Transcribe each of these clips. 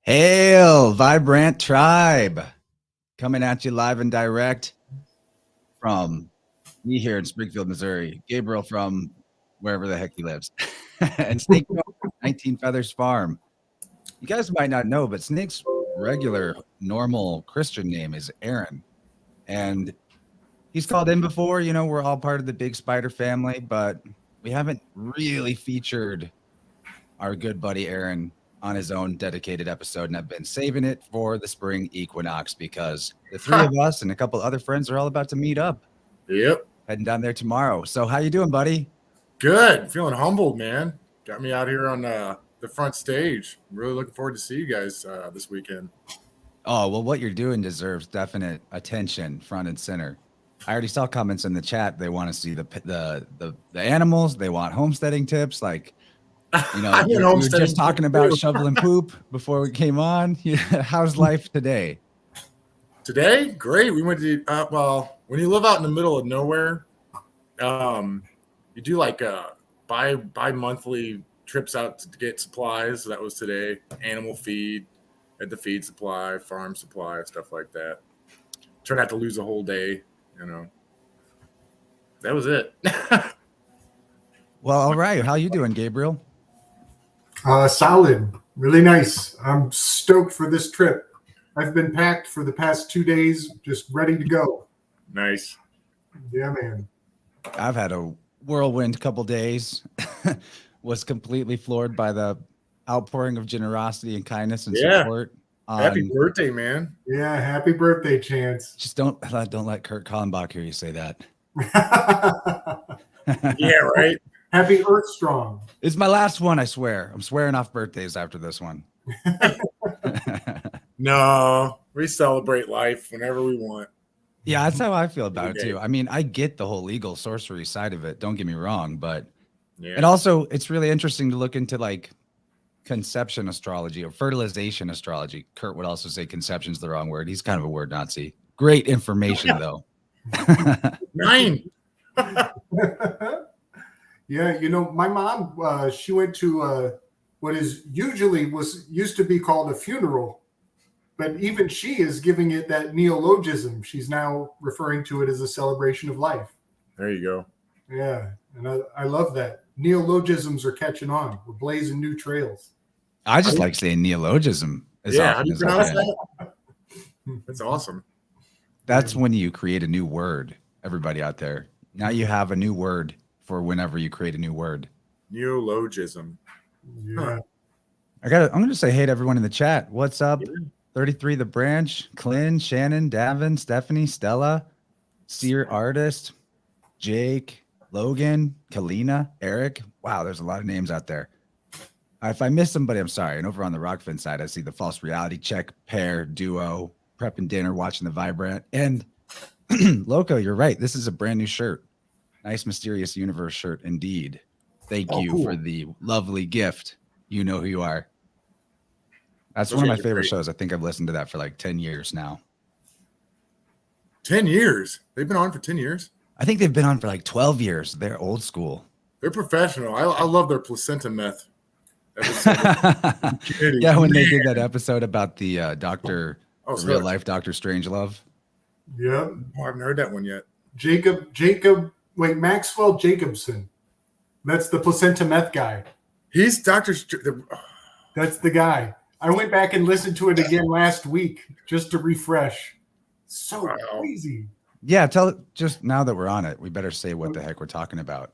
Hail, Vibe Rant tribe, coming at you live and direct from me here in Springfield, Missouri. Gabriel from wherever the heck he lives, and Snake 19 Feathers Farm. You guys might not know, but Snake's regular, normal Christian name is Aaron, and he's called in before. You know, we're all part of the big spider family, but we haven't really featured our good buddy Aaron on his own dedicated episode, and I've been saving it for the spring equinox because the three of us and a couple other friends are all about to meet up. Yep. Heading down there tomorrow. So how you doing, buddy? Good. Feeling humbled, man. Got me out here on the front stage. I'm really looking forward to see you guys this weekend. Oh, well, what you're doing deserves definite attention, front and center. I already saw comments in the chat. They want to see the animals. They want homesteading tips. Like, you know, we were just talking about shoveling poop before we came on. How's life today? Today, great. We went to well, when you live out in the middle of nowhere, you do like bi-monthly trips out to get supplies. So that was today. Animal feed at the feed supply, farm supply, stuff like that. Try not to lose a whole day, you know. That was it. Well, all right. How you doing, Gabriel? Solid. Really nice. I'm stoked for this trip. I've been packed for the past 2 days, just ready to go. Nice. Yeah, man. I've had a whirlwind couple days. Was completely floored by the outpouring of generosity and kindness and support. Happy birthday, man. Yeah, happy birthday, Chance. Just don't let Kurt Kallenbach hear you say that. Yeah, right. Happy Earth Strong. It's my last one, I swear. I'm swearing off birthdays after this one. No, we celebrate life whenever we want. Yeah, that's how I feel about it too. I mean, I get the whole legal sorcery side of it. Don't get me wrong, but and also it's really interesting to look into like conception astrology or fertilization astrology. Kurt would also say conception's the wrong word. He's kind of a word Nazi. Great information though. 9. Yeah, you know, my mom, she went to what used to be called a funeral, but even she is giving it that neologism. She's now referring to it as a celebration of life. There you go. Yeah, and I love that. Neologisms are catching on. We're blazing new trails. I just like saying neologism. How do you pronounce that? That's awesome. That's when you create a new word, everybody out there. Now you have a new word for whenever you create a new word. Neologism. Yeah. I'm going to say hey to everyone in the chat. What's up? 33 The Branch, Clint, Shannon, Davin, Stephanie, Stella, Seer Artist, Jake, Logan, Kalina, Eric. Wow, there's a lot of names out there. If I missed somebody, I'm sorry. And over on the Rockfin side, I see the False Reality Check, Pair, Duo, Prepping Dinner, watching the Vibe Rant. And Loco, you're right. This is a brand new shirt. Nice Mysterious Universe shirt indeed. Thank you for the lovely gift. You know who you are. That's one of my favorite shows. I think I've listened to that for like 10 years now. 10 years? They've been on for 10 years? I think they've been on for like 12 years. They're old school. They're professional. I love their placenta meth. Yeah, when they did that episode about the doctor, real life Dr. Strangelove. Yeah. Oh, I haven't heard that one yet. Maxwell Jacobson. That's the placenta meth guy. He's Dr. That's the guy. I went back and listened to it again last week just to refresh. So crazy. Yeah, just now that we're on it, we better say what the heck we're talking about.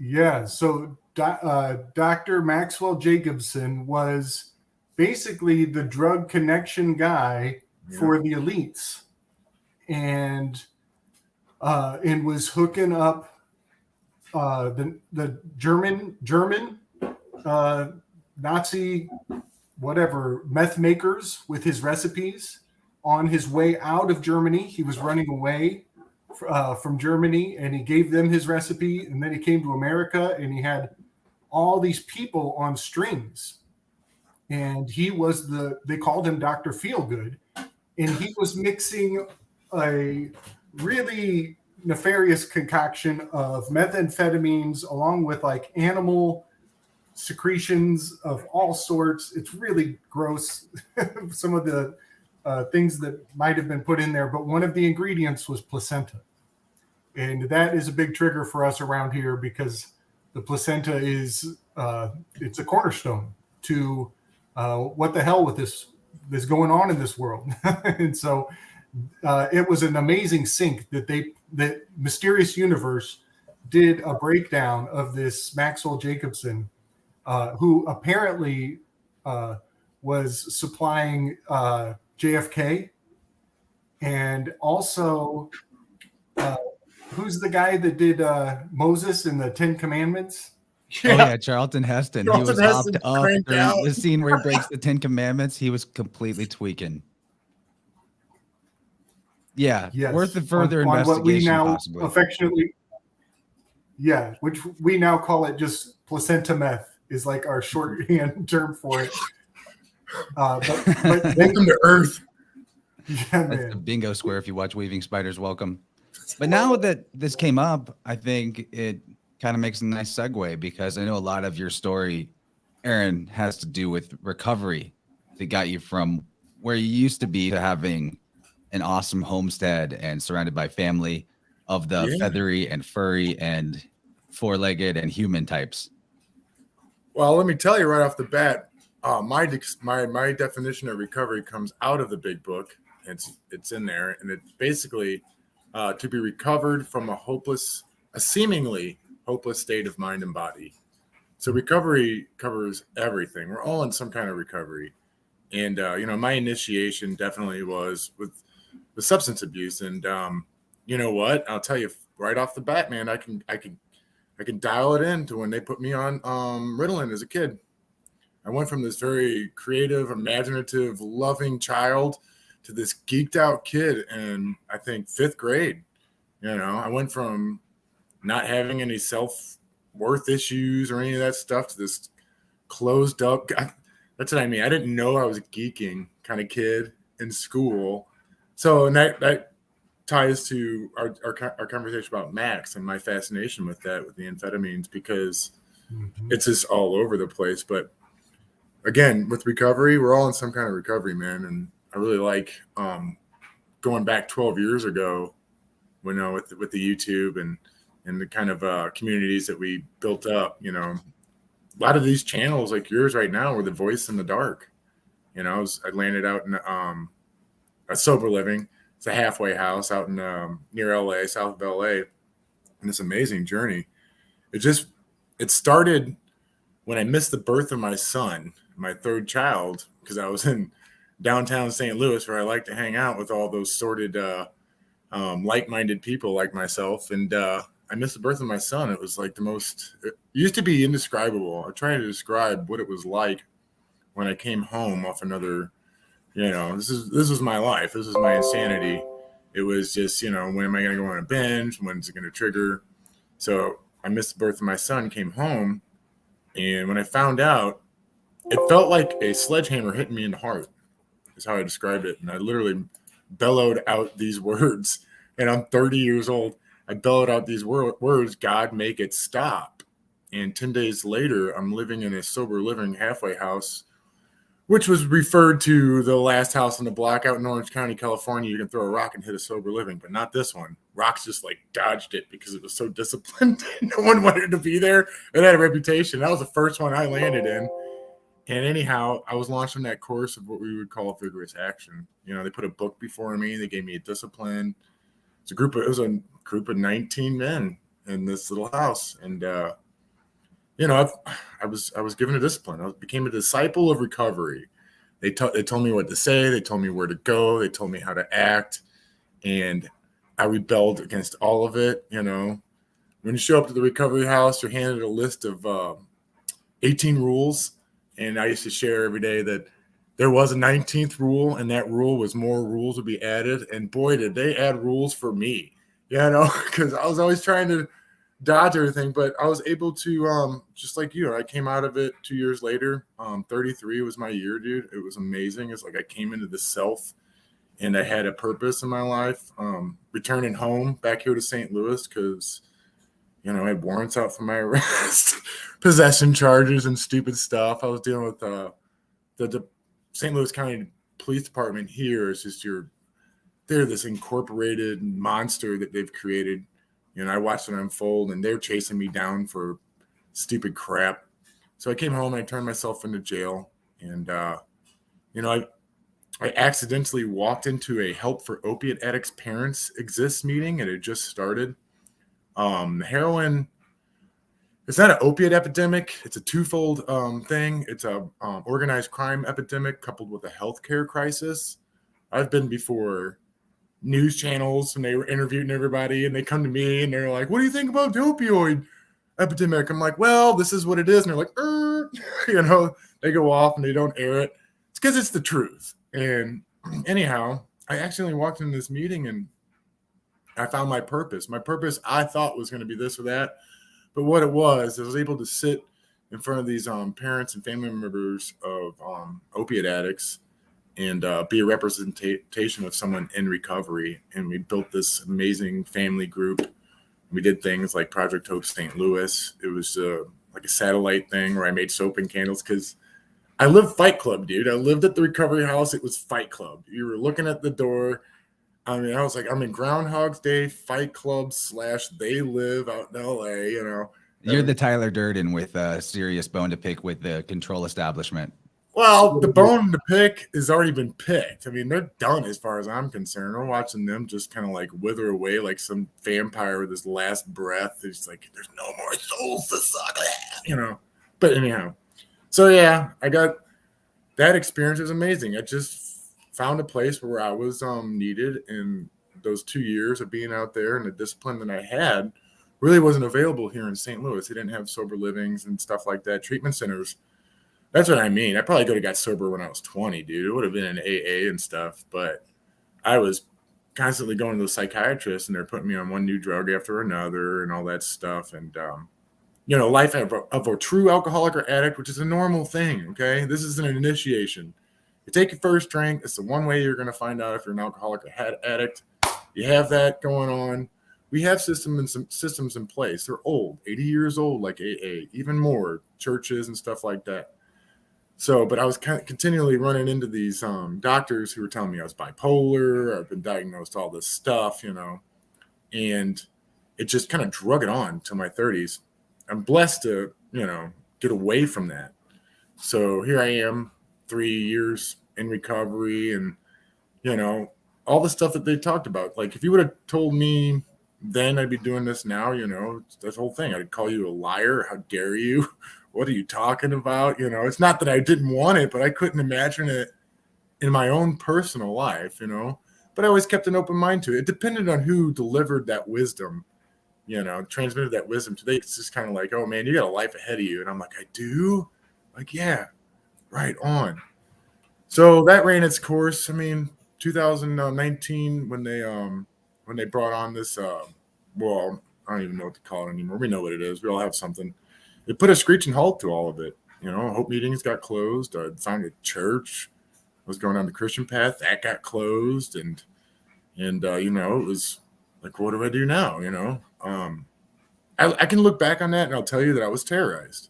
Yeah, so Dr. Maxwell Jacobson was basically the drug connection guy for the elites, and was hooking up the German Nazi whatever meth makers with his recipes. On his way out of Germany, he was running away from Germany, and he gave them his recipe, and then he came to America, and he had all these people on strings, and he was they called him Dr. Feelgood, and he was mixing a really nefarious concoction of methamphetamines along with like animal secretions of all sorts. It's really gross. Some of the things that might have been put in there, but one of the ingredients was placenta. And that is a big trigger for us around here because the placenta is it's a cornerstone to what the hell with this is going on in this world. And so it was an amazing sync that Mysterious Universe did a breakdown of this Maxwell Jacobson, who apparently was supplying JFK, and also who's the guy that did Moses in the Ten Commandments? Oh yeah, Charlton Heston. He was hopped up during out. the scene where he breaks the 10 Commandments. He was completely tweaking. Yeah, Yes, worth the further on investigation, what we now possibly. affectionately, which we now call it just placenta meth, is like our shorthand term for it. But Welcome to Earth. Yeah, That's the man. bingo square if you watch Weaving Spiders. Welcome. But now that this came up, I think it kind of makes a nice segue, because I know a lot of your story, Aaron, has to do with recovery that got you from where you used to be to having an awesome homestead and surrounded by family of the feathery and furry and four-legged and human types. Well, let me tell you right off the bat, my definition of recovery comes out of the big book. It's in there, and it's basically to be recovered from a seemingly hopeless state of mind and body. So recovery covers everything. We're all in some kind of recovery, and my initiation definitely was with substance abuse. And you know what? I'll tell you right off the bat, man. I can dial it in to when they put me on Ritalin as a kid. I went from this very creative, imaginative, loving child to this geeked out kid in, I think, 5th grade. I went from not having any self-worth issues or any of that stuff to this closed up. That's what I mean. I didn't know I was a geeking kind of kid in school. So and that ties to our conversation about Max and my fascination with that, with the amphetamines, because it's just all over the place. But again, with recovery, we're all in some kind of recovery, man. And I really like going back 12 years ago, with the YouTube and the kind of communities that we built up. A lot of these channels like yours right now were the voice in the dark. I landed out in a sober living. It's a halfway house out in near LA, south of LA, and this amazing journey. It started when I missed the birth of my son, my 3rd child, because I was in downtown St. Louis, where I like to hang out with all those sordid, like-minded people like myself. And I missed the birth of my son. It was like it used to be indescribable. I tried to describe what it was like when I came home off another. This was my life. This was my insanity. It was just, when am I going to go on a binge? When's it going to trigger? So I missed the birth of my son, came home. And when I found out, it felt like a sledgehammer hitting me in the heart, is how I described it. And I literally bellowed out these words. And I'm 30 years old. I bellowed out these words, God, make it stop. And 10 days later, I'm living in a sober living halfway house, which was referred to the last house on the block out in Orange County, California. You can throw a rock and hit a sober living, but not this one. Rocks just dodged it because it was so disciplined. No one wanted to be there. It had a reputation. That was the first one I landed in. And anyhow, I was launching that course of what we would call vigorous action. They put a book before me. They gave me a discipline. It was a group of 19 men in this little house. And, I was given a discipline. I became a disciple of recovery. They told me what to say. They told me where to go. They told me how to act. And I rebelled against all of it. When you show up to the recovery house, you're handed a list of 18 rules. And I used to share every day that there was a 19th rule, and that rule was more rules would be added. And boy, did they add rules for me, because I was always trying to dodge everything. But I was able to, just like you, I came out of it 2 years later. 33 was my year, dude. It was amazing. It's like I came into the self, and I had a purpose in my life. Returning home back here to St. Louis because, I had warrants out for my arrest, possession charges and stupid stuff. I was dealing with the St. Louis County Police Department here. It's just they're this incorporated monster that they've created. I watched it unfold, and they're chasing me down for stupid crap. So I came home and I turned myself into jail. And, I accidentally walked into a Help for Opiate Addicts Parents Exist meeting, and it just started. Heroin, it's not an opiate epidemic. It's a twofold thing. It's a organized crime epidemic coupled with a healthcare crisis. I've been before news channels, and they were interviewing everybody, and they come to me and they're like, what do you think about the opioid epidemic? I'm like, well, this is what it is. And they're like, they go off and they don't air it. It's because it's the truth. And anyhow, I accidentally walked into this meeting and I found my purpose. My purpose I thought was going to be this or that. But what it was, I was able to sit in front of these parents and family members of opiate addicts and be a representation of someone in recovery. And we built this amazing family group. We did things like Project Hope St. Louis. It was like a satellite thing where I made soap and candles because I lived Fight Club, dude. I lived at the recovery house. It was Fight Club. You were looking at the door. I mean, I was like, I'm in Groundhog's Day, Fight Club / They Live out in LA, You're the Tyler Durden with a serious bone to pick with the control establishment. Well, the bone to pick has already been picked. I mean, they're done as far as I'm concerned. We're watching them just kind of like wither away like some vampire with his last breath. It's like, there's no more souls to suck, But anyhow, so yeah, I got that experience. Was amazing. I just found a place where I was needed, in those 2 years of being out there, and the discipline that I had really wasn't available here in St. Louis. They didn't have sober livings and stuff like that, treatment centers. That's what I mean. I probably could have got sober when I was 20, dude. It would have been in AA and stuff, but I was constantly going to the psychiatrist, and they're putting me on one new drug after another and all that stuff. And, life of a true alcoholic or addict, which is a normal thing, okay? This is an initiation. You take your first drink. It's the one way you're going to find out if you're an alcoholic or addict. You have that going on. We have systems in place. They're old, 80 years old, like AA, even more, churches and stuff like that. So, but I was continually running into these doctors who were telling me I was bipolar. I've been diagnosed all this stuff, and it just kind of drug it on to my 30s. I'm blessed to, get away from that. So here I am, 3 years in recovery, and, all the stuff that they talked about. Like, if you would have told me then I'd be doing this now, this whole thing, I'd call you a liar. How dare you? What are you talking about? It's not that I didn't want it, but I couldn't imagine it in my own personal life, but I always kept an open mind to it. It depended on who delivered that wisdom, transmitted that wisdom today. It's just kind of like, oh man, you got a life ahead of you. And I'm like, I do? Like, yeah, right on. So that ran its course. I mean, 2019, when they brought on this, well, I don't even know what to call it anymore. We know what it is. We all have something. It put a screeching halt to all of it. Hope meetings got closed. I found a church. I was going on the Christian path. That got closed. And it was like, what do I do now? I can look back on that and I'll tell you that I was terrorized.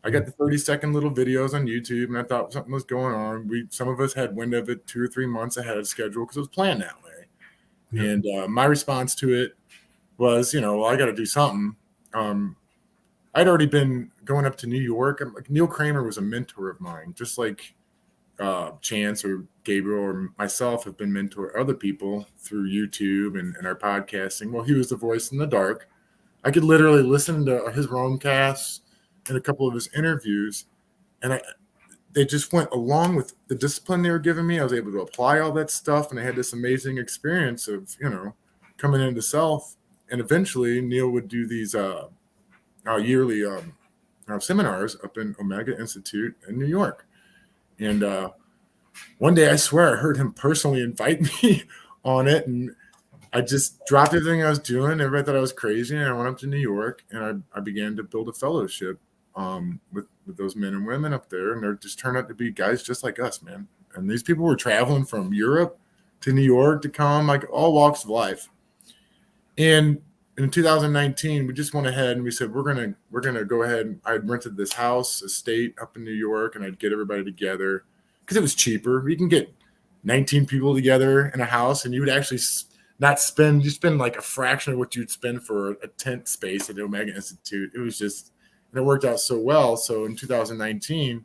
I got the 30-second little videos on YouTube, and I thought something was going on. Some of us had wind of it 2 or 3 months ahead of schedule because it was planned that way. Yeah. And my response to it was, well, I got to do something. I'd already been going up to New York. Neil Kramer was a mentor of mine, just like Chance or Gabriel or myself have been mentor other people through YouTube and our podcasting. Well, he was the voice in the dark. I could literally listen to his Roamcasts and a couple of his interviews, and they just went along with the discipline they were giving me. I was able to apply all that stuff, and I had this amazing experience of, coming into self. And eventually Neil would do these yearly seminars up in Omega Institute in New York. And one day, I swear, I heard him personally invite me on it. And I just dropped everything I was doing. Everybody thought I was crazy. And I went up to New York, and I began to build a fellowship with those men and women up there. And they just turned out to be guys just like us, man. And these people were traveling from Europe to New York to come, like all walks of life. And in 2019, we just went ahead and we said we're gonna go ahead. I rented this house, estate up in New York, and I'd get everybody together because it was cheaper. You can get 19 people together in a house, and you would actually not spend. You spend like a fraction of what you'd spend for a tent space at the Omega Institute. It was just, and it worked out so well. So in 2019,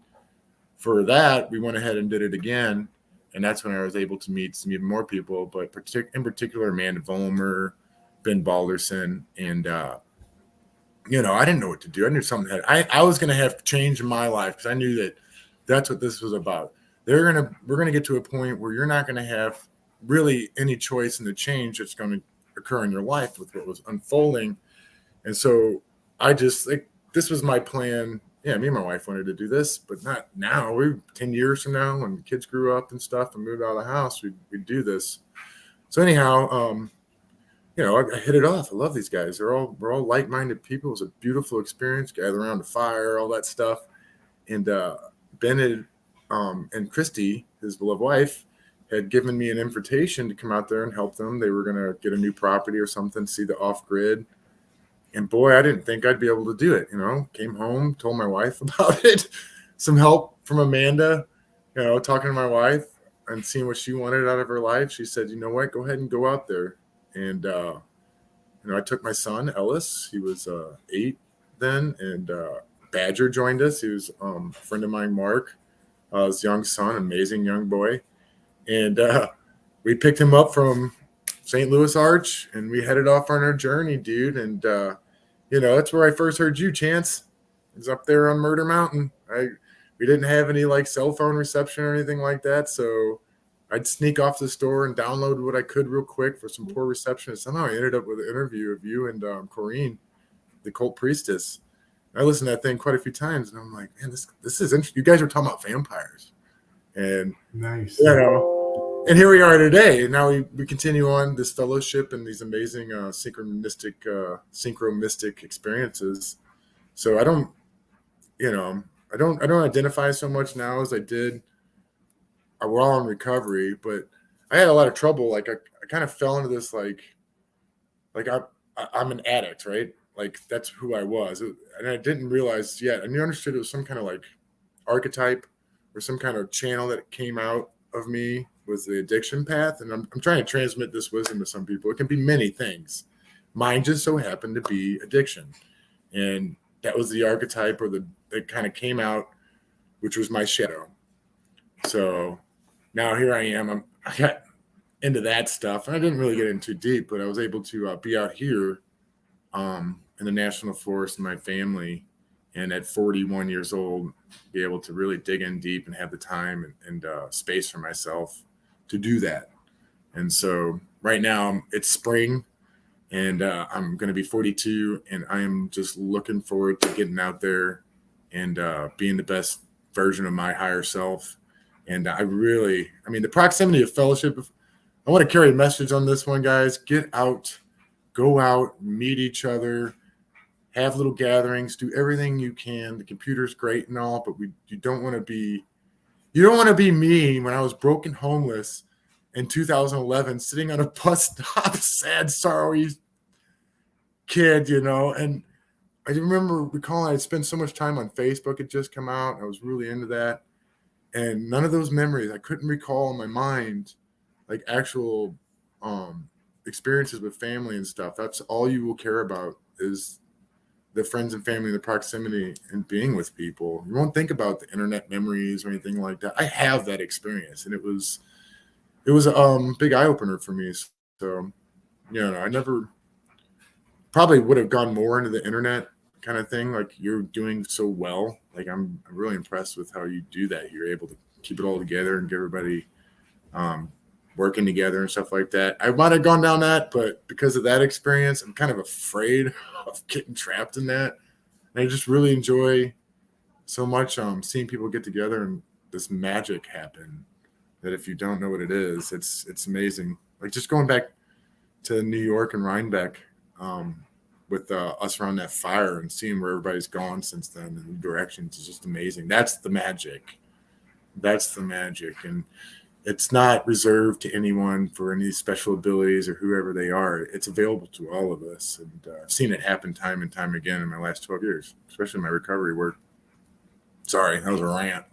for that, we went ahead and did it again, and that's when I was able to meet some even more people, but in particular, Amanda Vollmer, Ben Balderson, and I didn't know what to do. I knew something I was going to have to change in my life because I knew that that's what this was about. We're going to get to a point where you're not going to have really any choice in the change that's going to occur in your life with what was unfolding. And so this was my plan. Yeah, me and my wife wanted to do this, but not now. We're 10 years from now when kids grew up and stuff and moved out of the house, we'd do this. So anyhow, I hit it off. I love these guys. We're all like-minded people. It was a beautiful experience. Gather around the fire, all that stuff. And Ben and Christy, his beloved wife, had given me an invitation to come out there and help them. They were going to get a new property or something, see the off-grid. And boy, I didn't think I'd be able to do it. Came home, told my wife about it. Some help from Amanda, talking to my wife and seeing what she wanted out of her life. She said, you know what, go ahead and go out there. And, I took my son, Ellis. He was 8 then. And Badger joined us. He was a friend of mine, Mark, his young son, amazing young boy. And we picked him up from St. Louis Arch, and we headed off on our journey, dude. And, that's where I first heard you, Chance. It was up there on Murder Mountain. We didn't have any cell phone reception or anything like that. So I'd sneak off the store and download what I could real quick for some poor reception. And somehow I ended up with an interview of you and Corrine, the cult priestess. I listened to that thing quite a few times, and I'm like, man, this is interesting. You guys were talking about vampires. And, nice. And here we are today. And now we continue on this fellowship and these amazing synchromistic experiences. So I don't identify so much now as I did. We're all in recovery, but I had a lot of trouble. I kind of fell into this, I'm an addict, right? That's who I was. And I didn't realize yet. I understood it was some kind of archetype or some kind of channel that came out of me was the addiction path. And I'm trying to transmit this wisdom to some people. It can be many things. Mine just so happened to be addiction. And that was the archetype that kind of came out, which was my shadow. So now here I am. I got into that stuff. And I didn't really get in too deep, but I was able to be out here in the national forest with my family. And at 41 years old, be able to really dig in deep and have the time and space for myself to do that. And so right now it's spring, and I'm going to be 42, and I am just looking forward to getting out there and being the best version of my higher self. And the proximity of fellowship, I want to carry a message on this one, guys. Get out, go out, meet each other, have little gatherings, do everything you can. The computer's great and all, but you don't want to be me when I was broken homeless in 2011, sitting on a bus stop, sad, sorry kid, and I remember recalling I spent so much time on Facebook. It just come out. I was really into that. And none of those memories, I couldn't recall in my mind, actual experiences with family and stuff. That's all you will care about is the friends and family, the proximity and being with people. You won't think about the internet memories or anything like that. I have that experience, and it was a big eye opener for me. So, I never probably would have gone more into the internet kind of thing. You're doing so well. I'm really impressed with how you do that. You're able to keep it all together and get everybody working together and stuff like that. I might have gone down that, but because of that experience, I'm kind of afraid of getting trapped in that. And I just really enjoy so much seeing people get together and this magic happen that if you don't know what it is, it's amazing. Just going back to New York and Rhinebeck with us around that fire and seeing where everybody's gone since then and the directions is just amazing. That's the magic. And it's not reserved to anyone for any special abilities or whoever they are. It's available to all of us. And I've seen it happen time and time again in my last 12 years, especially in my recovery work. Sorry, that was a rant.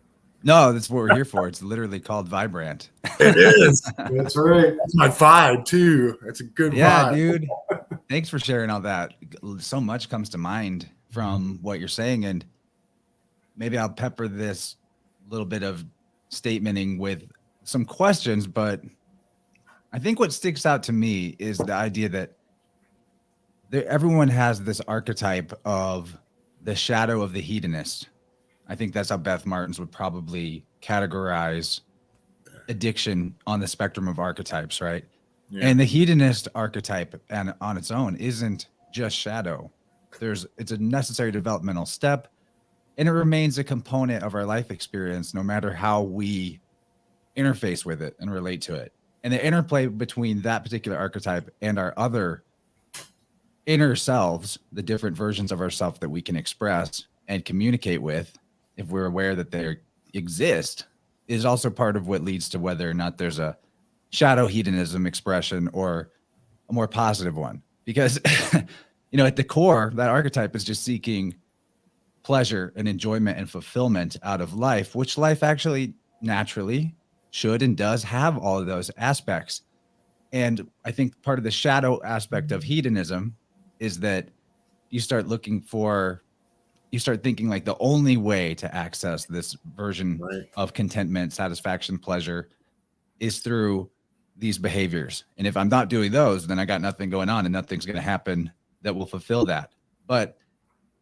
No, that's what we're here for. It's literally called Vibe Rant. It is. That's right. That's my vibe too. That's a good Yeah, vibe. dude. Thanks for sharing all that. So much comes to mind from what you're saying. And maybe I'll pepper this little bit of statementing with some questions, but I think what sticks out to me is the idea that everyone has this archetype of the shadow of the hedonist. I think that's how Beth Martins would probably categorize addiction on the spectrum of archetypes, right? Yeah. And the hedonist archetype and on its own isn't just shadow. It's a necessary developmental step, and it remains a component of our life experience no matter how we interface with it and relate to it. And the interplay between that particular archetype and our other inner selves, the different versions of ourselves that we can express and communicate with, if we're aware that they exist, is also part of what leads to whether or not there's a shadow hedonism expression or a more positive one. Because, at the core, that archetype is just seeking pleasure and enjoyment and fulfillment out of life, which life actually naturally should and does have all of those aspects. And I think part of the shadow aspect of hedonism is that you start thinking like the only way to access this version of contentment, satisfaction, pleasure is through these behaviors. And if I'm not doing those, then I got nothing going on and nothing's going to happen that will fulfill that. But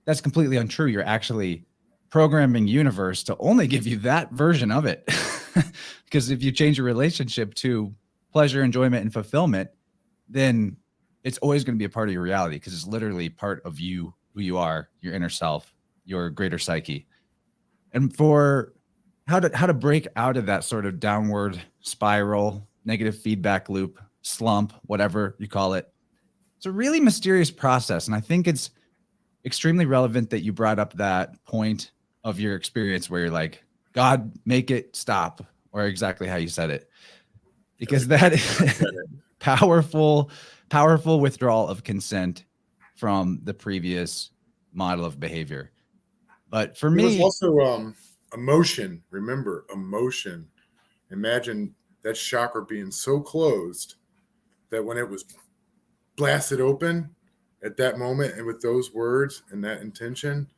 that's completely untrue. You're actually programming universe to only give you that version of it. Because if you change your relationship to pleasure, enjoyment, and fulfillment, then it's always going to be a part of your reality, because it's literally part of you, who you are, your inner self, your greater psyche. And for how to break out of that sort of downward spiral, negative feedback loop, slump, whatever you call it, it's a really mysterious process. And I think it's extremely relevant that you brought up that point of your experience where you're like, God, make it stop, or exactly how you said it, because that is powerful withdrawal of consent from the previous model of behavior. But for me, it was also emotion. Remember, emotion. Imagine that chakra being so closed that when it was blasted open at that moment, and with those words and that intention,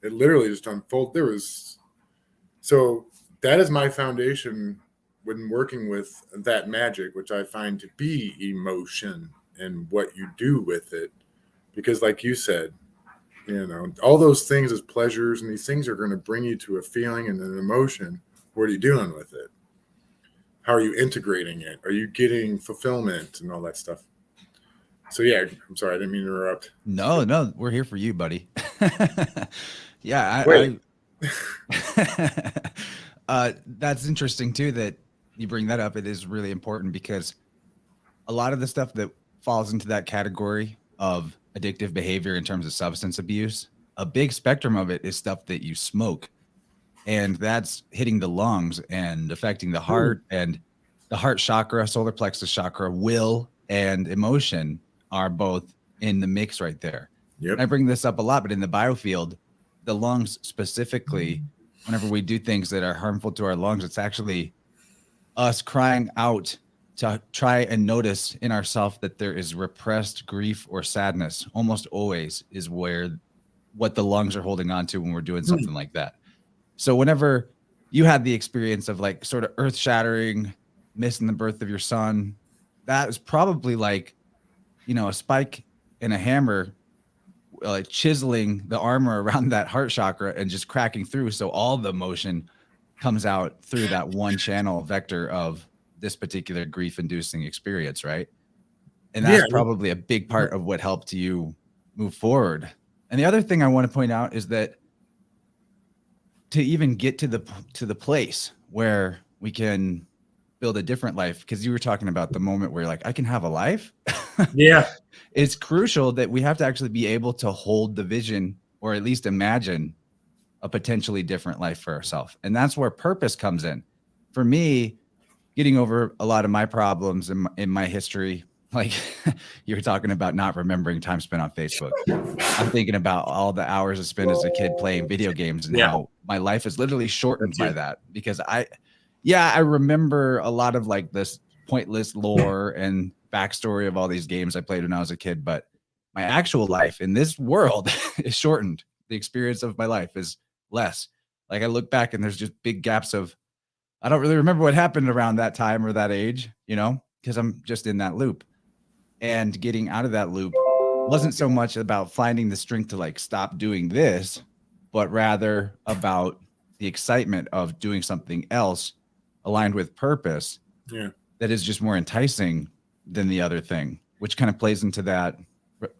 it literally just unfolded. So that is my foundation when working with that magic, which I find to be emotion and what you do with it. Because like you said, all those things as pleasures, and these things are going to bring you to a feeling and an emotion. What are you doing with it? How are you integrating it? Are you getting fulfillment and all that stuff? So yeah, I'm sorry, I didn't mean to interrupt. No, we're here for you, buddy. Yeah, that's interesting too that you bring that up. It is really important because a lot of the stuff that falls into that category of addictive behavior in terms of substance abuse, a big spectrum of it is stuff that you smoke, and that's hitting the lungs and affecting the heart. And the heart chakra, solar plexus chakra, will and emotion are both in the mix right there. Yep. I bring this up a lot, but in the biofield, the lungs specifically, whenever we do things that are harmful to our lungs, it's actually us crying out to try and notice in ourselves that there is repressed grief or sadness. Almost always is what the lungs are holding on to when we're doing something like that. So whenever you had the experience of like sort of earth shattering, missing the birth of your son, that is probably like, a spike and a hammer, chiseling the armor around that heart chakra and just cracking through. So all the emotion comes out through that one channel vector of this particular grief-inducing experience, right? And that's probably a big part of what helped you move forward. And the other thing I want to point out is that to even get to the place where we can build a different life, because you were talking about the moment where like, I can have a life. Yeah. It's crucial that we have to actually be able to hold the vision, or at least imagine a potentially different life for ourselves. And that's where purpose comes in. For me, getting over a lot of my problems in my history. Like you were talking about not remembering time spent on Facebook. I'm thinking about all the hours I spent as a kid playing video games and how my life is literally shortened by that, because I remember a lot of like this pointless lore and backstory of all these games I played when I was a kid, but my actual life in this world is shortened. The experience of my life is less. Like I look back and there's just big gaps of, I don't really remember what happened around that time or that age, you know, because I'm just in that loop. And getting out of that loop wasn't so much about finding the strength to like stop doing this, but rather about the excitement of doing something else aligned with purpose that is just more enticing than the other thing, which kind of plays into that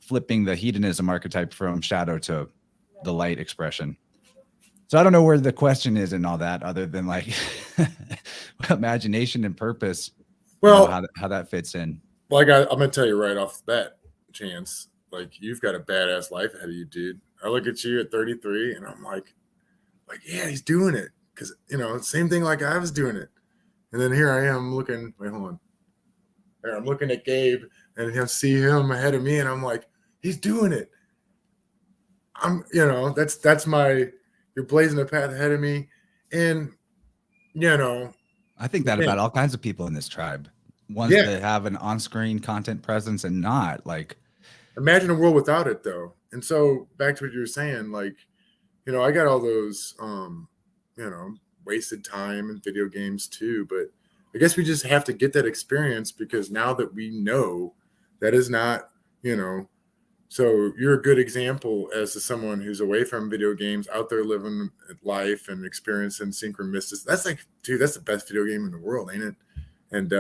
flipping the hedonism archetype from shadow to the light expression. So I don't know where the question is and all that, other than like imagination and purpose. Well, you know, how that fits in. Like I'm gonna tell you right off the bat, Chance, like you've got a badass life ahead of you, dude. I look at you at 33 and I'm like, yeah, he's doing it. Cause you know, same thing like I was doing it. And then here I am looking, wait, hold on. Here, I'm looking at Gabe and I see him ahead of me and I'm like, he's doing it. You know, that's you're blazing a path ahead of me. And, you know, I think that about all kinds of people in this tribe. Ones that have an on-screen content presence and not. Like, imagine a world without it, though. And so back to what you were saying, like, you know, I got all those, you know, wasted time in video games too. But I guess we just have to get that experience, because now that we know that is not, you know, so you're a good example as to someone who's away from video games, out there living life and experiencing synchronistic. That's like, dude, that's the best video game in the world, ain't it? And,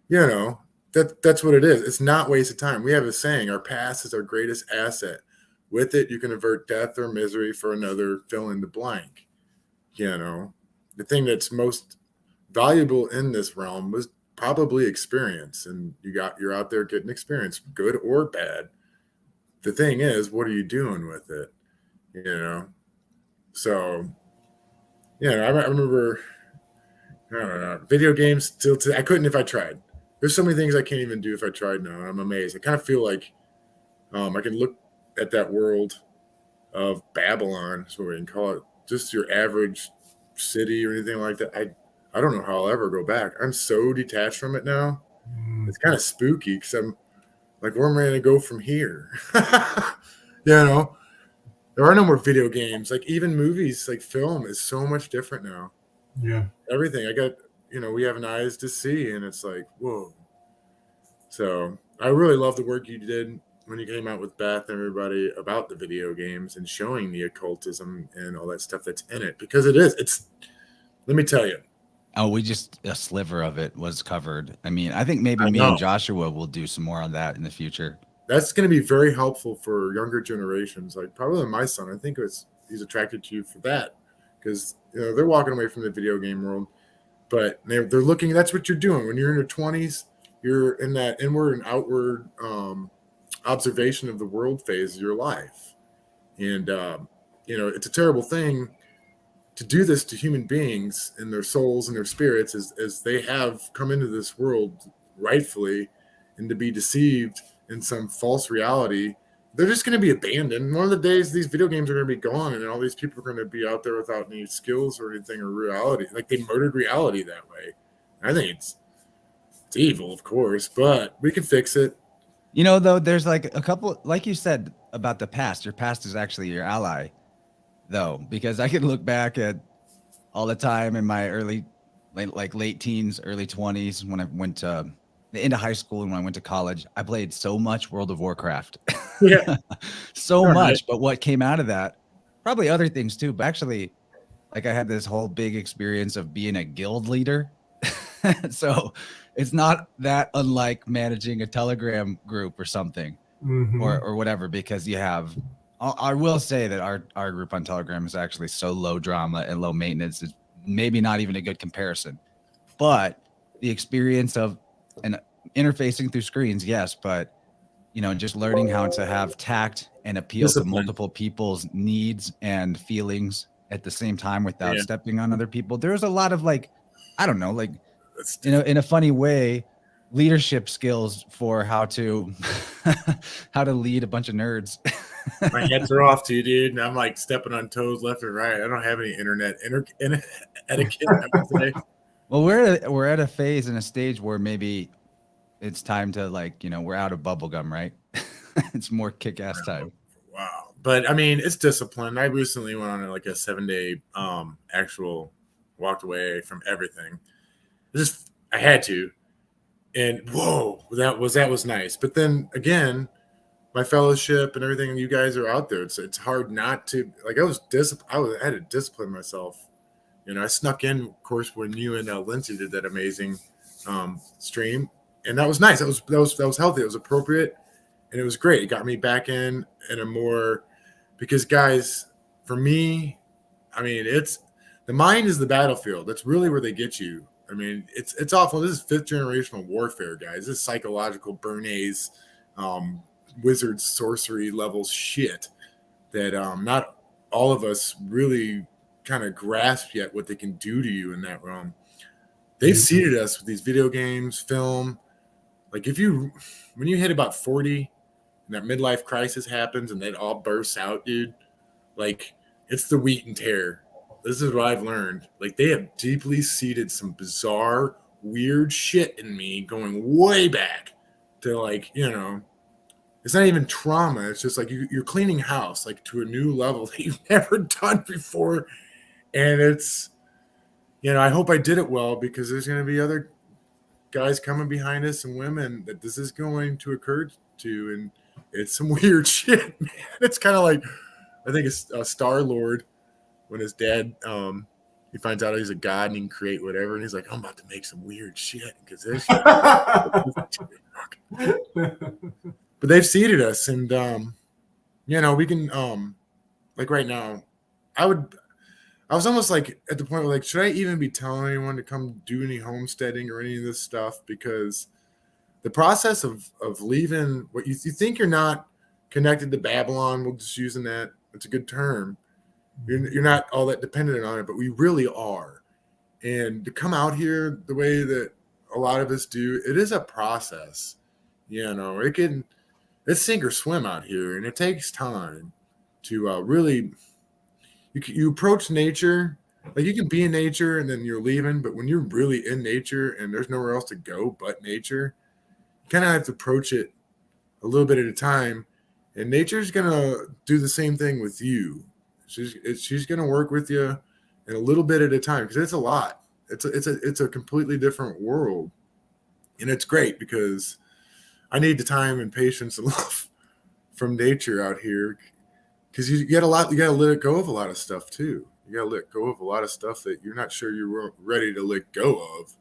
you know, that's what it is. It's not wasted time. We have a saying, our past is our greatest asset. With it, you can avert death or misery for another, fill in the blank. You know, the thing that's most valuable in this realm was probably experience. And you're out there getting experience, good or bad. The thing is, what are you doing with it? You know? So, you know, I remember, I don't know, video games still, I couldn't if I tried. There's so many things I can't even do if I tried now. And I'm amazed. I kind of feel like I can look at that world of Babylon, is what we can call it, just your average city or anything like that. I don't know how I'll ever go back. I'm so detached from it now. It's kind of spooky, because I'm like, where am I going to go from here? You know, there are no more video games. Like even movies, like film is so much different now. Yeah. Everything. You know, we have an eyes to see, and it's like, whoa. So I really love the work you did when you came out with Beth and everybody about the video games and showing the occultism and all that stuff that's in it, because it's, let me tell you. Oh, a sliver of it was covered. I mean, I think maybe me and Joshua will do some more on that in the future. That's going to be very helpful for younger generations. Like probably my son, I think he's attracted to you for that, because, you know, they're walking away from the video game world. But they're looking, that's what you're doing. When you're in your 20s, you're in that inward and outward observation of the world phase of your life. And, you know, it's a terrible thing to do this to human beings and their souls and their spirits as they have come into this world rightfully, and to be deceived in some false reality. They're just going to be abandoned. One of the days these video games are going to be gone, and all these people are going to be out there without any skills or anything or reality. Like they murdered reality that way. I think it's evil, of course, but we can fix it. You know, though, there's like a couple, like you said about the past. Your past is actually your ally, though, because I can look back at all the time in my late teens, early 20s, when I went into high school and when I went to college. I played so much World of Warcraft. Yeah. So much. But what came out of that, probably other things too, but actually, like I had this whole big experience of being a guild leader. So it's not that unlike managing a Telegram group or something, or whatever, because you have, I will say that our group on Telegram is actually so low drama and low maintenance. It's maybe not even a good comparison, but the experience of and interfacing through screens, yes, but you know, just learning how to have tact and appeal to multiple people's needs and feelings at the same time without stepping on other people. There's a lot of like, I don't know, like in a funny way, leadership skills for how to how to lead a bunch of nerds. My hats are off to you, dude. And I'm like stepping on toes left and right. I don't have any internet etiquette, I would say. Well, we're at a phase and a stage where maybe it's time to, like, we're out of bubblegum, right? It's more kick-ass time. Wow. But I mean, it's discipline. I recently went on like a 7-day actual walked away from everything. I had to. And whoa, that was nice. But then again, my fellowship and everything, you guys are out there. It's hard not to, like, I had to discipline myself. I snuck in, of course, when you and Lindsay did that amazing stream, and that was nice. That was healthy. It was appropriate, and it was great. It got me back in a more, because guys, for me, I mean, the mind is the battlefield. That's really where they get you. I mean, it's awful. This is 5th generational warfare, guys. This is psychological Bernays, wizard sorcery level shit that not all of us really kind of grasp yet what they can do to you in that realm. They've seeded us with these video games, film. Like when you hit about 40 and that midlife crisis happens and it all bursts out, dude, like it's the wheat and tear. This is what I've learned. Like they have deeply seeded some bizarre, weird shit in me going way back to, like, it's not even trauma. It's just like you're cleaning house, like to a new level that you've never done before. And it's, I hope I did it well, because there's going to be other guys coming behind us and women that this is going to occur to. And it's some weird shit, man. It's kind of like, I think it's Star-Lord when his dad, he finds out he's a god and he can create whatever. And he's like, I'm about to make some weird shit because this shit. But they've seeded us, and, we can, like right now, I was almost like at the point where, like, should I even be telling anyone to come do any homesteading or any of this stuff? Because the process of leaving what you think you're not connected to Babylon, we'll just using that. It's a good term. You're not all that dependent on it, but we really are. And to come out here the way that a lot of us do, it is a process. It's sink or swim out here, and it takes time to really. You approach nature, like you can be in nature and then you're leaving, but when you're really in nature and there's nowhere else to go but nature, you kind of have to approach it a little bit at a time, and nature's gonna do the same thing with you. She's gonna work with you in a little bit at a time, because it's a lot. It's a completely different world, and it's great because I need the time and patience and love from nature out here. Because you got to let go of a lot of stuff too. You got to let go of a lot of stuff that you're not sure you're ready to let go of.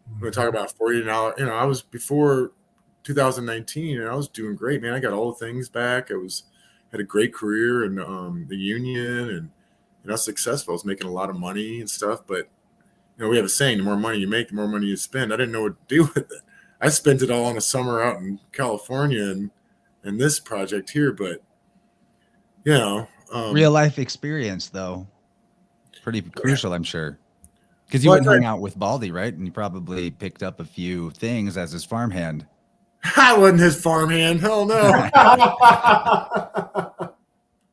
I'm going to talk about $40. I was before 2019 and I was doing great, man. I got all the things back. Had a great career in the union, and I was successful. I was making a lot of money and stuff. But we have a saying: the more money you make, the more money you spend. I didn't know what to do with it. I spent it all in a summer out in California and this project here, but. Real life experience, though, pretty crucial, I'm sure, because you went and hung out with Baldy, right? And you probably picked up a few things as his farmhand. I wasn't his farmhand. Hell no.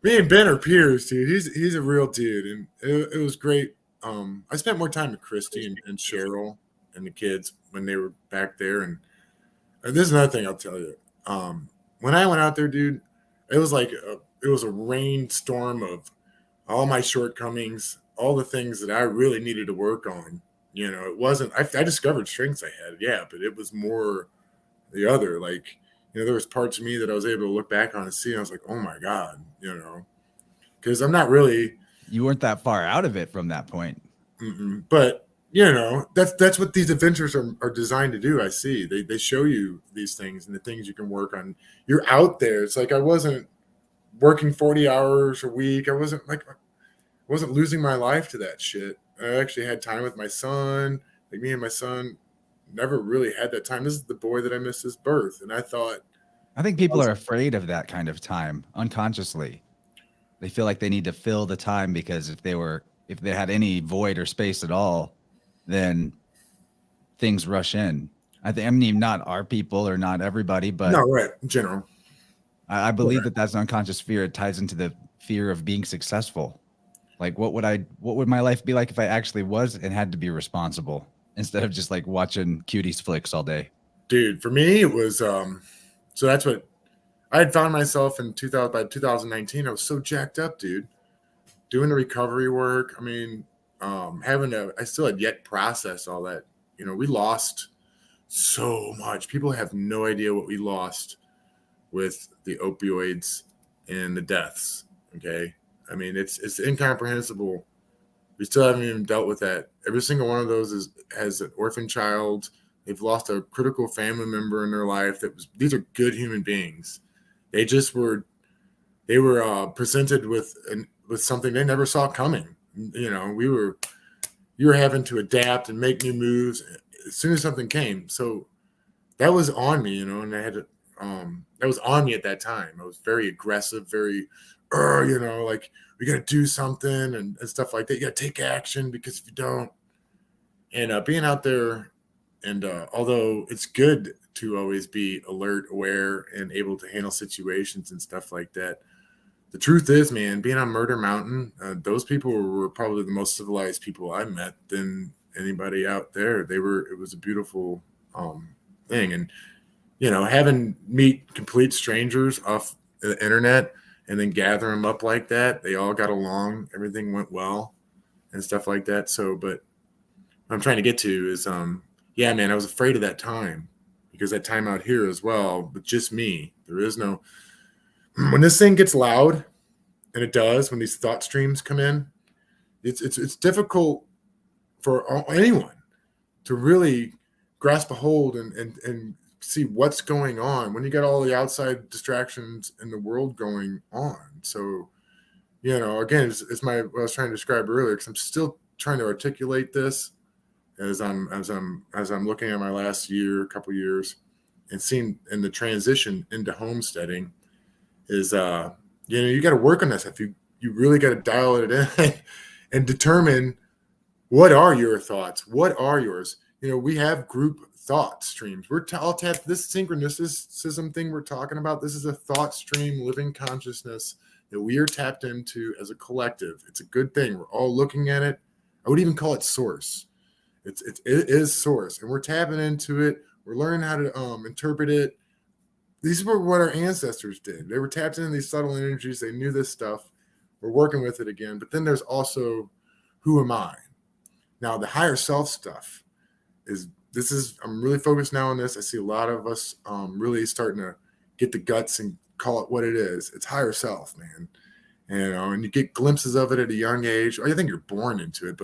Me and Ben are peers, dude. He's a real dude, and it was great. I spent more time with Christy and Cheryl and the kids when they were back there, and this is another thing I'll tell you. When I went out there, dude, it was like it was a rainstorm of all my shortcomings, all the things that I really needed to work on. It wasn't, I discovered strengths I had, yeah, but it was more the other, like, there was parts of me that I was able to look back on and see, and I was like, oh my God, because I'm not really. You weren't that far out of it from that point. But, that's what these adventures are designed to do. I see. They show you these things and the things you can work on. You're out there. It's like I wasn't working 40 hours a week. I wasn't losing my life to that shit. I actually had time with my son. Like, me and my son never really had that time. This is the boy that I missed his birth. And I think people are afraid of that kind of time unconsciously. They feel like they need to fill the time, because if they had any void or space at all, then things rush in. I mean, not our people or not everybody, but no, right, in general. I believe that that's an unconscious fear. It ties into the fear of being successful. Like, what would my life be like if I actually was and had to be responsible instead of just like watching cuties flicks all day? Dude, for me, it was, so that's what I had found myself in 2000, by 2019. I was so jacked up, dude, doing the recovery work. I mean, I still had yet processed all that. You know, we lost so much. People have no idea what we lost with the opioids and the deaths. Okay. I mean, it's incomprehensible. We still haven't even dealt with that. Every single one of those has an orphan child. They've lost a critical family member in their life. These are good human beings. They just were presented with something they never saw coming. You know, you were having to adapt and make new moves as soon as something came. So that was on me, you know, and I had to, that was on me at that time. I was very aggressive, very, you know, like we got to do something and stuff like that. You got to take action, because if you don't, and being out there, and although it's good to always be alert, aware, and able to handle situations and stuff like that, the truth is, man, being on Murder Mountain, those people were probably the most civilized people I met than anybody out there. It was a beautiful thing. And, you know, meet complete strangers off the internet and then gather them up like that, they all got along, everything went well and stuff like that. So, but what I'm trying to get to is, yeah, man, I was afraid of that time, because that time out here as well, but just me, there is no, when this thing gets loud, and it does, when these thought streams come in, it's difficult for anyone to really grasp a hold and see what's going on when you got all the outside distractions in the world going on. So, you know, again, it's what I was trying to describe earlier, because I'm still trying to articulate this as I'm looking at my last couple years, and seeing in the transition into homesteading is, you know, you got to work on this. If you really got to dial it in and determine, what are your thoughts? What are yours? You know, we have group thought streams. We're all tapped. This synchronicism thing we're talking about, this is a thought stream, living consciousness that we are tapped into as a collective. It's a good thing. We're all looking at it. I would even call it source. It is source, and we're tapping into it. We're learning how to interpret it. These were what our ancestors did. They were tapped into these subtle energies. They knew this stuff. We're working with it again. But then there's also, who am I? Now, the higher self stuff I'm really focused now on this. I see a lot of us really starting to get the guts and call it what it is. It's higher self, man. You know, and you get glimpses of it at a young age. I think you're born into it,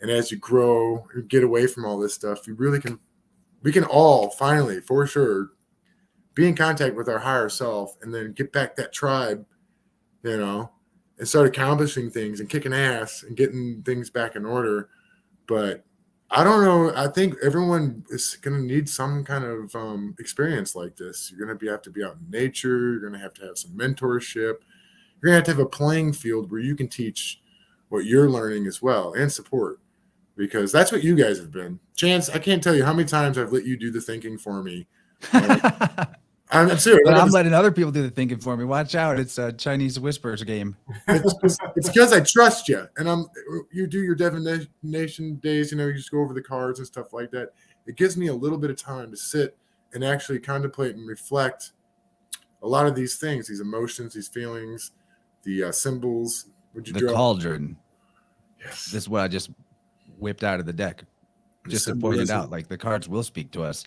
and as you grow and get away from all this stuff, we can all finally, for sure, be in contact with our higher self, and then get back that tribe, you know, and start accomplishing things and kicking ass and getting things back in order. But I don't know. I think everyone is going to need some kind of experience like this. You're going to have to be out in nature. You're going to have some mentorship. You're going to have a playing field where you can teach what you're learning as well, and support, because that's what you guys have been. Chance, I can't tell you how many times I've let you do the thinking for me. I'm serious. But I'm letting other people do the thinking for me. Watch out. It's a Chinese whispers game. It's because I trust you. And you do your divination days, you know, you just go over the cards and stuff like that. It gives me a little bit of time to sit and actually contemplate and reflect a lot of these things, these emotions, these feelings, the symbols. The cauldron. Yes. This is what I just whipped out of the deck. Just to point it out, like, the cards will speak to us.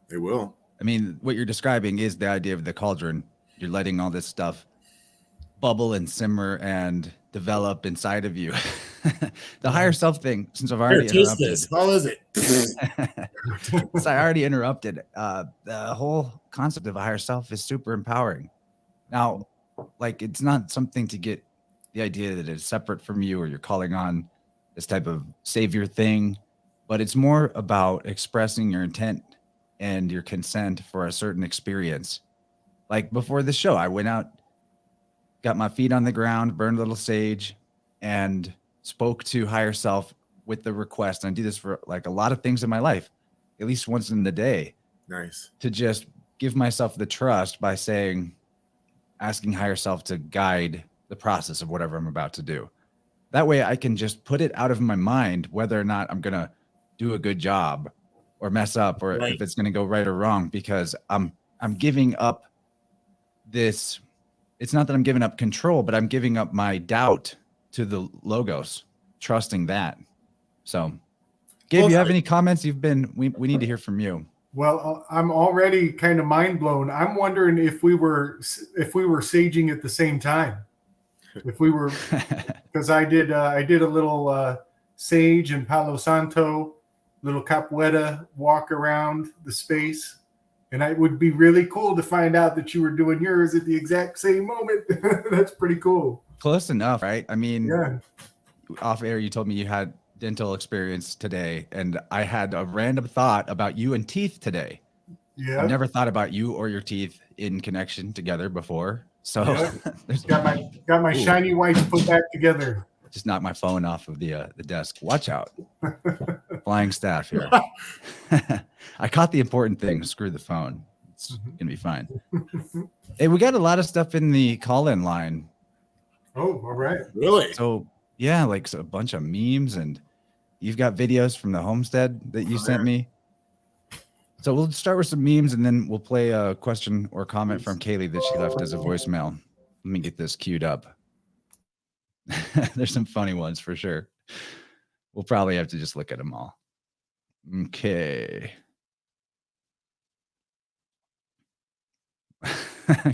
They will. I mean, what you're describing is the idea of the cauldron. You're letting all this stuff bubble and simmer and develop inside of you. The higher self thing, since I've already interrupted. How is it? Since I already interrupted, the whole concept of a higher self is super empowering. Now, like, it's not something to get the idea that it's separate from you or you're calling on this type of savior thing, but it's more about expressing your intent and your consent for a certain experience. Like before the show, I went out, got my feet on the ground, burned a little sage, and spoke to higher self with the request, and I do this for like a lot of things in my life, at least once in the day, Nice. to just give myself the trust by asking higher self to guide the process of whatever I'm about to do. That way I can just put it out of my mind, whether or not I'm going to do a good job or mess up, or if it's going to go right or wrong, because I'm giving up this. It's not that I'm giving up control, but I'm giving up my doubt to the logos, trusting that. So Gabe, you have any comments? We need to hear from you. Well, I'm already kind of mind blown. I'm wondering if we were saging at the same time. If we were, because I did a little sage and Palo Santo, little capoeira walk around the space, and it would be really cool to find out that you were doing yours at the exact same moment. That's pretty cool. Close enough, right? I mean, yeah. Off air, you told me you had dental experience today, and I had a random thought about you and teeth today. Yeah, I've never thought about you or your teeth in connection together before. So got my shiny whites put back together. Just knocked my phone off of the desk. Watch out. Flying staff here. I caught the important thing. Screw the phone. It's gonna be fine. Hey, we got a lot of stuff in the call-in line. Oh, all right. Really? So yeah, like a bunch of memes, and you've got videos from the Homestead that you sent me. So we'll start with some memes, and then we'll play a question or comment from Kaylee that she left as a voicemail. Let me get this queued up. There's some funny ones for sure. We'll probably have to just look at them all. Okay.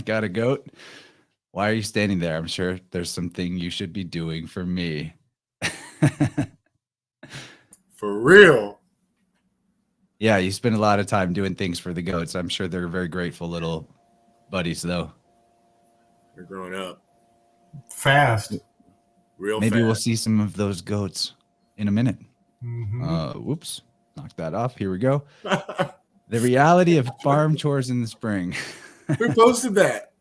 Got a goat? Why are you standing there? I'm sure there's something you should be doing for me. For real? Yeah, you spend a lot of time doing things for the goats. I'm sure they're very grateful little buddies, though. They're growing up fast. Maybe we'll see some of those goats in a minute. Mm-hmm. Knock that off. Here we go. The reality of farm chores in the spring. Who posted that?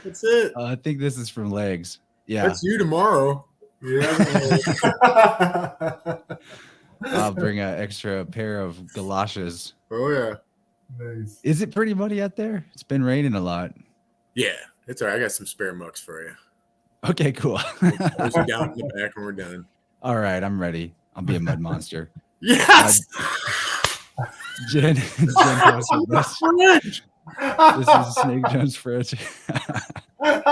That's it. I think this is from Legs. Yeah. That's you tomorrow. Yeah. I'll bring an extra pair of galoshes. Oh, yeah. Nice. Is it pretty muddy out there? It's been raining a lot. Yeah, it's all right. I got some spare mucks for you. Okay, cool. Close it down in the back when we're done. All right, I'm ready. I'll be a mud monster. Yes! Jen posted this. This is Snake Jones fridge. And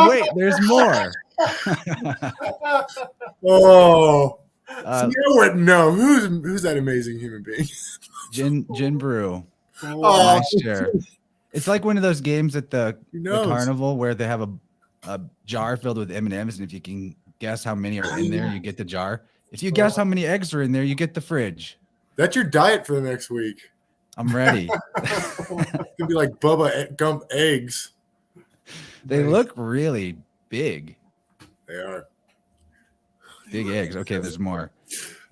wait, there's more. Oh. You wouldn't know. Who's that amazing human being? Gin Brew. Oh, nice share. It's like one of those games at the knows? carnival where they have a jar filled with M&Ms, and if you can guess how many are in there, you get the jar. If you guess how many eggs are in there, you get the fridge. That's your diet for the next week. I'm ready. It's gonna be like Bubba Gump eggs. They look really big. They are. Big eggs. Okay, there's more.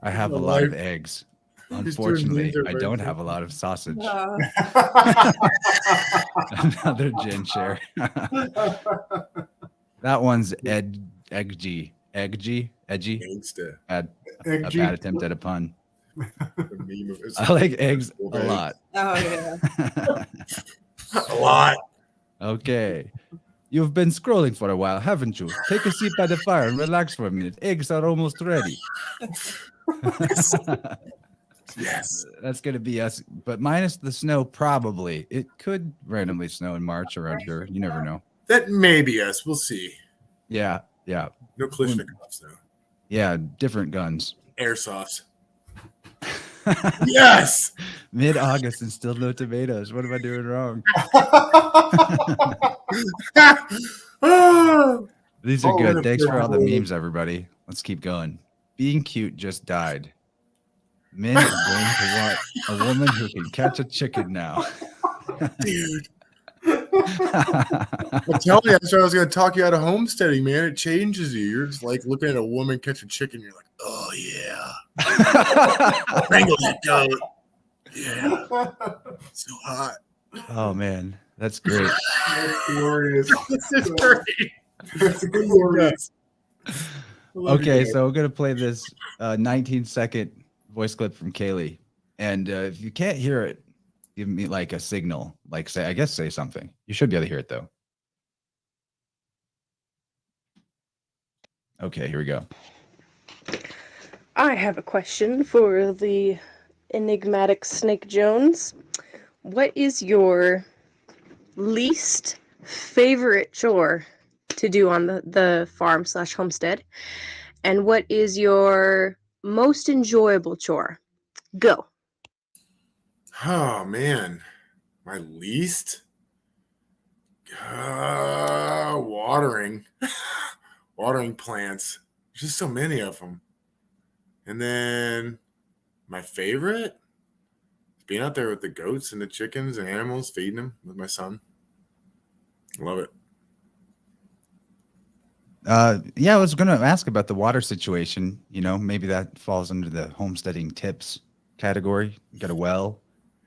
I have a lot of eggs. Unfortunately, I don't have a lot of sausage. Another gin share. That one's edgy. Edgy? Bad attempt at a pun. I like eggs a lot. Oh, yeah. A lot. Okay. You've been scrolling for a while, haven't you? Take a seat by the fire and relax for a minute. Eggs are almost ready. Yes. That's going to be us, but minus the snow, probably. It could randomly snow in March around here. You never know. That may be us. We'll see. Yeah. No Kalashnikovs, though. Yeah, different guns. Airsofts. Yes. Mid-August and still no tomatoes. What am I doing wrong? These are good. Thanks for all the memes, everybody. Let's keep going. Being cute just died. Men are going to want a woman who can catch a chicken now. Dude. I'm telling you, that's why I was going to talk you out of homesteading, man. It changes you. You're just like looking at a woman catch a chicken. You're like, oh, yeah. Wrangle that goat. Yeah. So hot. Oh, man. That's great. That's glorious. This is great. That's glorious. love you Okay, guys. so we're gonna play this 19-second voice clip from Kaylee, and if you can't hear it, give me like a signal, like say something. You should be able to hear it though. Okay, here we go. I have a question for the enigmatic Snake Jones. What is your least favorite chore to do on the farm / homestead? And what is your most enjoyable chore? Go. Oh man, my least watering, watering plants. There's just so many of them. And then my favorite, being out there with the goats and the chickens and animals, feeding them with my son. Love it. Yeah, I was gonna ask about the water situation. You know, maybe that falls under the homesteading tips category. You got a well.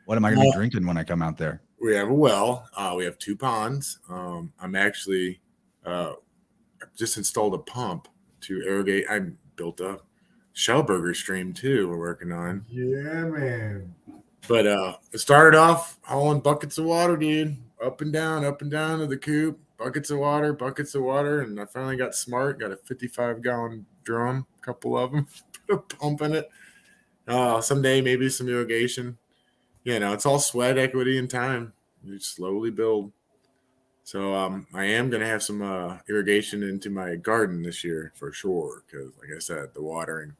What am I gonna be drinking when I come out there? We have a well. We have 2 ponds. I'm actually just installed a pump to irrigate. I built a shellburger stream too. We're working on. Yeah, man. But it started off hauling buckets of water, dude, up and down to the coop, buckets of water, and I finally got smart. Got a 55-gallon drum, a couple of them, put a pump in it. Someday maybe some irrigation. You know, it's all sweat equity and time. You slowly build. So I am gonna have some irrigation into my garden this year for sure, because like I said, the watering.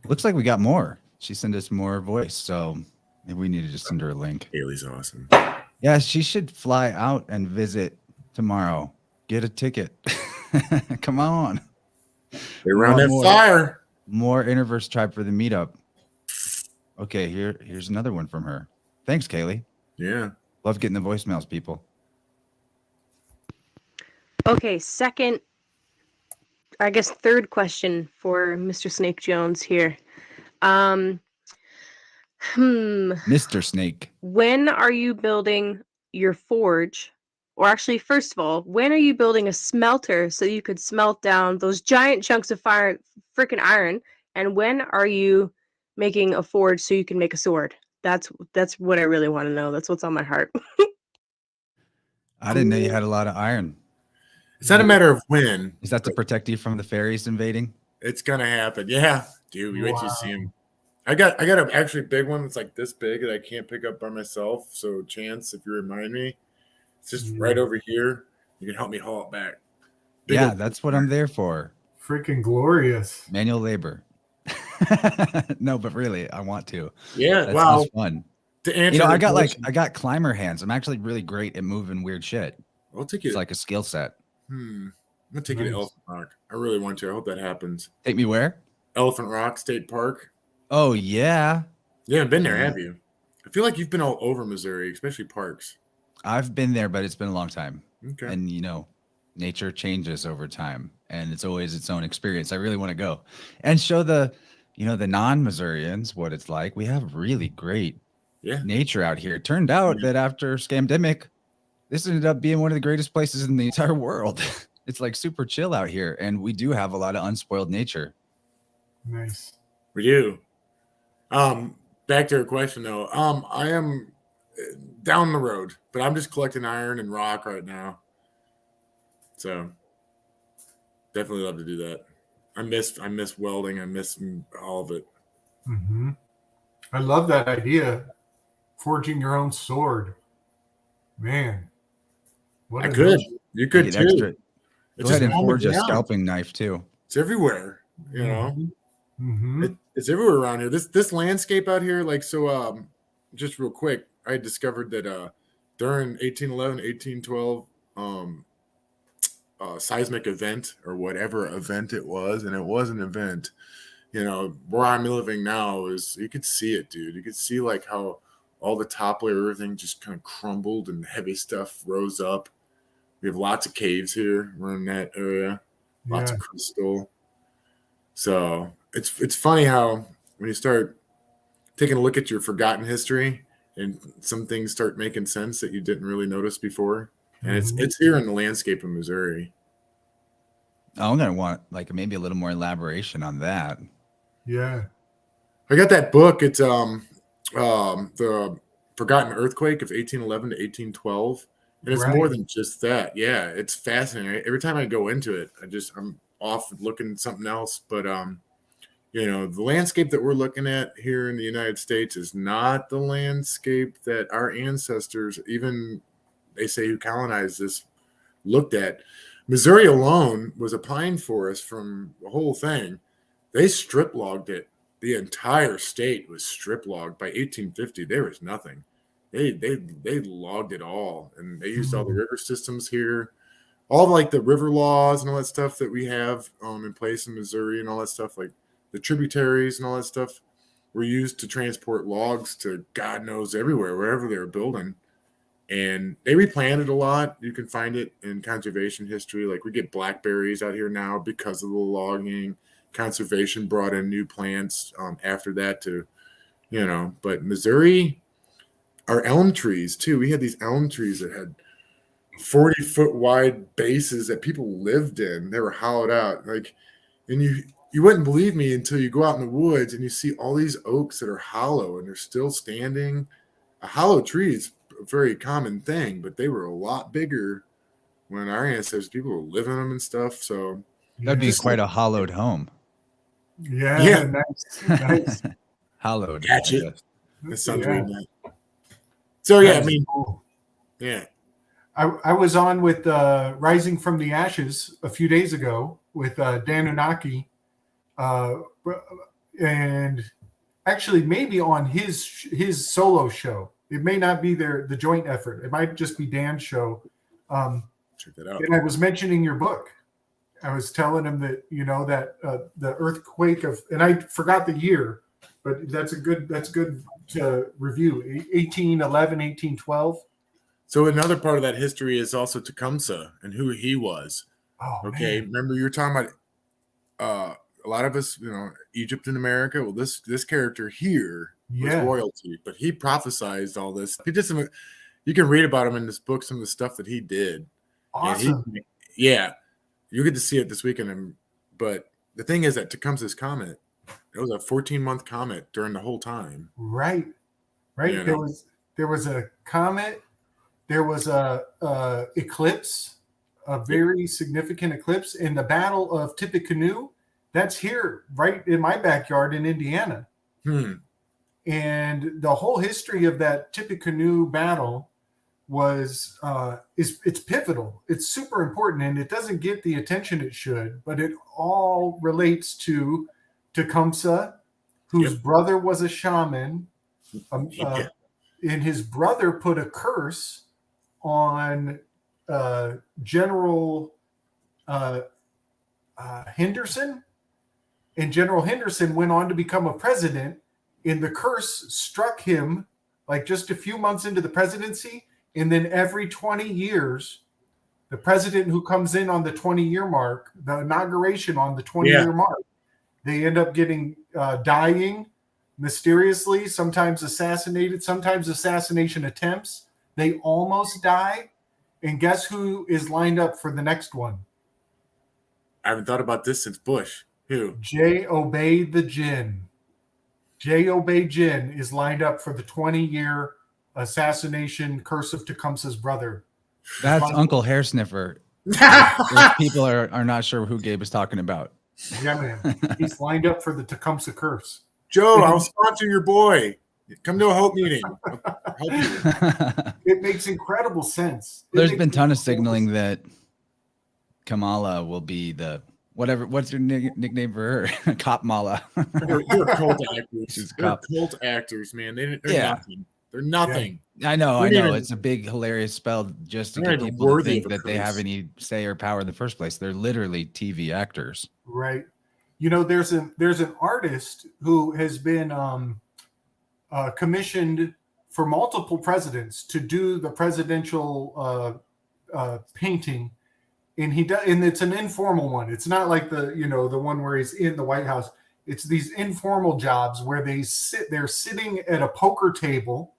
Looks like we got more. She sent us more voice, so maybe we need to just send her a link. Haley's awesome. Yeah, she should fly out and visit tomorrow. Get a ticket. Come on. They're around that More. fire. More InnerVerse Tribe for the meetup. Okay, here's another one from her. Thanks, Kaylee. Yeah. Love getting the voicemails, people. Okay, second, I guess third question for Mr. Snake Jones here. Mr. Snake. When are you building your forge? Or actually, first of all, when are you building a smelter so you could smelt down those giant chunks of freaking iron? And when are you making a forge so you can make a sword? That's what I really want to know. That's what's on my heart. I didn't know you had a lot of iron. It's not a matter of when. Is that to protect you from the fairies invading? It's gonna happen. Yeah, dude. You wait till you see him. I got a actually big one that's like this big that I can't pick up by myself. So Chance, if you remind me, it's just right over here. You can help me haul it back. Yeah, that's what I'm there for. Freaking glorious. Manual labor. No, but really, I want to. Yeah, that wow. sounds fun. To answer, you know, I got climber hands. I'm actually really great at moving weird shit. I'll take you. It's like a skill set. I'm gonna take you to Elephant Rock. I really want to. I hope that happens. Take me where? Elephant Rock State Park. Oh yeah. You haven't been there, have you? I feel like you've been all over Missouri, especially parks. I've been there, but it's been a long time. Okay. And you know, nature changes over time, and it's always its own experience. I really want to go and show the non-Missourians what it's like. We have really great nature out here. It turned out that after Scamdemic, this ended up being one of the greatest places in the entire world. It's like super chill out here, and we do have a lot of unspoiled nature. Nice. We do. Back to your question though. I am down the road, but I'm just collecting iron and rock right now. So definitely love to do that. I miss welding. I miss all of it. Mm-hmm. I love that idea. Forging your own sword. Man. I could. You could too. Extra. Go ahead and forge a scalping knife too. It's everywhere, you know. Mm-hmm. It's everywhere around here. This landscape out here, like so. Just real quick, I discovered that during 1811, 1812, seismic event or whatever event it was, and it was an event. You know, where I'm living now is you could see it, dude. You could see like how all the top layer of everything just kind of crumbled and heavy stuff rose up. We have lots of caves here. We're in that area. Lots of crystal. So it's funny how when you start taking a look at your forgotten history and some things start making sense that you didn't really notice before. And it's here in the landscape of Missouri. Oh, I'm gonna want like maybe a little more elaboration on that. Yeah. I got that book. It's the Forgotten Earthquake of 1811 to 1812, and it's more Right. than just that. Yeah, it's fascinating. Every time I go into it, I'm off looking at something else. But the landscape that we're looking at here in the United States is not the landscape that our ancestors, even they say who colonized this, looked at. Missouri alone was a pine forest from the whole thing. They strip logged it. The entire state was strip logged. By 1850, there was nothing. They logged it all, and they used all the river systems here, all like the river laws and all that stuff that we have in place in Missouri, and all that stuff, like the tributaries and all that stuff, were used to transport logs to God knows everywhere, wherever they were building. And they replanted a lot. You can find it in conservation history. Like we get blackberries out here now because of the logging. Conservation brought in new plants after that but Missouri, our elm trees too. We had these elm trees that had 40-foot wide bases that people lived in. They were hollowed out. And you wouldn't believe me until you go out in the woods and you see all these oaks that are hollow and they're still standing. A hollow tree is a very common thing, but they were a lot bigger when our ancestors, people were living in them and stuff. So That'd be quite a hollowed home. Yeah. Nice. Hollowed. Catch I it. guess. That sounds Yeah. really nice. So yeah, I That's mean, cool. yeah. I was on with Rising from the Ashes a few days ago with Dan Unaki, and actually maybe on his solo show. It may not be the joint effort. It might just be Dan's show. Check that out. And I was mentioning your book. I was telling him that the earthquake and I forgot the year, but that's good to review. 1811, 1812. So another part of that history is also Tecumseh and who he was. Oh, Okay, man. remember you were talking about a lot of us, Egypt and America. Well, this character here was royalty, but he prophesized all this. He did some. You can read about him in this book. Some of the stuff that he did. Awesome. You get to see it this weekend. But the thing is that Tecumseh's comet, it was a 14-month comet during the whole time. Right. You know? There was a comet. There was a eclipse, a very significant eclipse in the Battle of Tippecanoe. That's here, right in my backyard in Indiana. And the whole history of that Tippecanoe battle it's pivotal. It's super important, and it doesn't get the attention it should, but it all relates to Tecumseh, whose brother was a shaman, and his brother put a curse on General Henderson, and General Henderson went on to become a president, and the curse struck him like just a few months into the presidency. And then every 20 years, the president who comes in on the 20-year mark, the inauguration on the 20-year mark, they end up dying mysteriously, sometimes assassinated, sometimes assassination attempts. They almost die. And guess who is lined up for the next one? I haven't thought about this since Bush. Who? J. Obey the Jinn. J. Obey Jinn is lined up for the 20-year assassination curse of Tecumseh's brother. That's Uncle Hair Sniffer. If people are not sure who Gabe is talking about. Yeah, man. He's lined up for the Tecumseh curse. Joe, I'll sponsor your boy. Come to a Hope meeting. I'll help you. It makes incredible sense. There's been a ton of signaling that Kamala will be the whatever. What's your nickname for her? Cop Mala. You're cult actors. She's a They're cop. cult actors, man. They're Yeah. nothing. They're nothing. I know. They're It's a big, hilarious spell just to They're get not even people to worthy think of a that they curse. have any say or power in the first place. They're literally TV actors. Right. There's an artist who has been commissioned for multiple presidents to do the presidential painting, and it's an informal one. It's not like the one where he's in the White House. It's these informal jobs where they're sitting at a poker table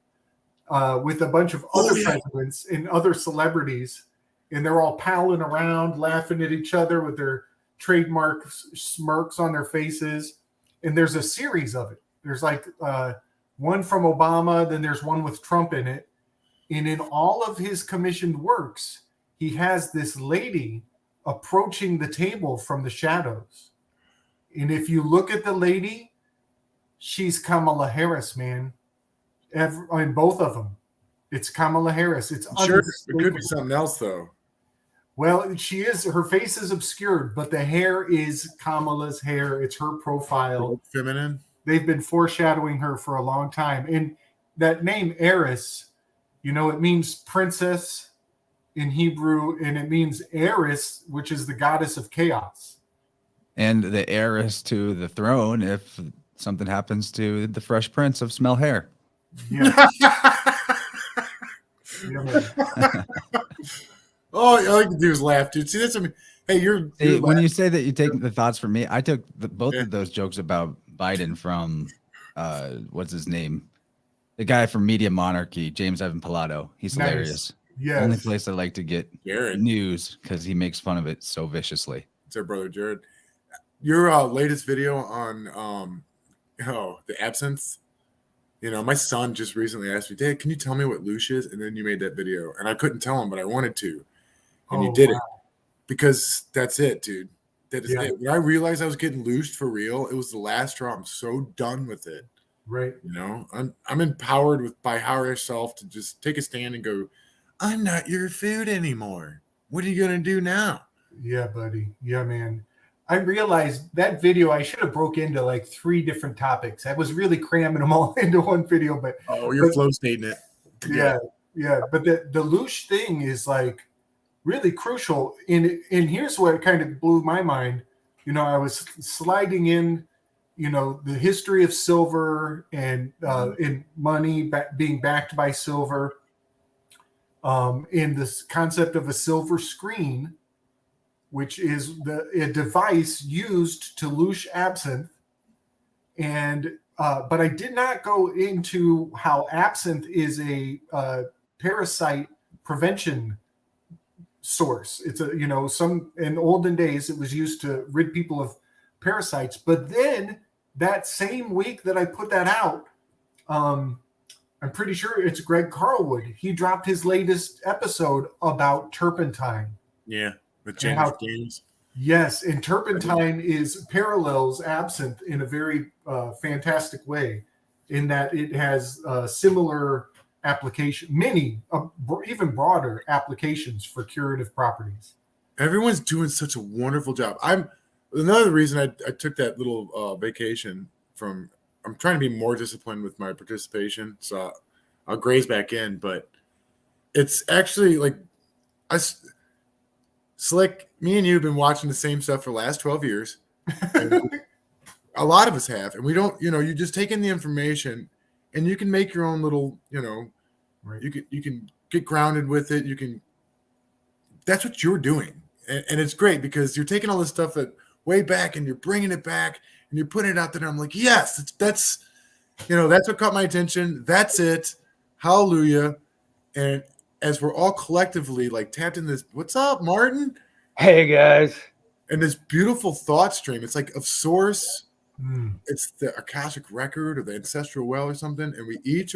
with a bunch of other presidents and other celebrities, and they're all palling around, laughing at each other with their trademark smirks on their faces. And there's a series of it. There's like one from Obama, then there's one with Trump in it. And in all of his commissioned works, he has this lady approaching the table from the shadows. And if you look at the lady, she's Kamala Harris, man. In both of them, it's Kamala Harris. It's Sure, it could be something else though. Well, she is. Her face is obscured, but the hair is Kamala's hair. It's her profile. Feminine. They've been foreshadowing her for a long time. And that name, Eris, you know, it means princess in Hebrew, and it means Eris, which is the goddess of chaos. And the heiress to the throne if something happens to the Fresh Prince of Smell Hair. Yeah. Oh, all I can do is laugh, dude. See, that's hey, you're when you say that you take the thoughts from me, I took both of those jokes about Biden from what's his name, the guy from Media Monarchy, James Evan Pilato. He's Nice. hilarious. Yes. Only place I like to get Jared. news because he makes fun of it so viciously. It's our brother Jared. Your latest video on the absinthe. You know, my son just recently asked me, Dad, can you tell me what loosh is? And then you made that video, and I couldn't tell him, but I wanted to. And you did it because that's it, dude. That is it. When I realized I was getting loosed for real, it was the last straw. I'm so done with it. Right. You know, I'm empowered by higher self to just take a stand and go, I'm not your food anymore. What are you gonna do now? Yeah, buddy. Yeah, man. I realized that video, I should have broke into like 3 different topics. I was really cramming them all into one video, but you're flow stating it. Yeah. But the loosh thing is like really crucial. And here's what kind of blew my mind. You know, I was sliding in, you know, the history of silver and in money being backed by silver. In this concept of a silver screen, which is a device used to loosh absinthe. And but I did not go into how absinthe is a parasite prevention source. It's a, you know, some in olden days it was used to rid people of parasites. But then that same week that I put that out, I'm pretty sure it's Greg Carlwood. He dropped his latest episode about turpentine. Yeah, with James. Yes, and turpentine parallels absinthe in a very fantastic way, in that it has similar application, many even broader applications for curative properties. Everyone's doing such a wonderful job. Another reason I took that little vacation from. I'm trying to be more disciplined with my participation, so I'll graze back in. But it's actually like Slick, me and you have been watching the same stuff for the last 12 years. A lot of us have, and we don't. You know, you just take in the information, and you can make your own little. You know, right. You can get grounded with it. You can. That's what you're doing, and it's great because you're taking all this stuff that way back and you're bringing it back. And you're putting it out there, and I'm like, yes, that's what caught my attention. That's it. Hallelujah. And as we're all collectively like tapped in this, what's up, Martin? Hey, guys. And this beautiful thought stream. It's like of source. It's the Akashic record or the ancestral well or something. And we each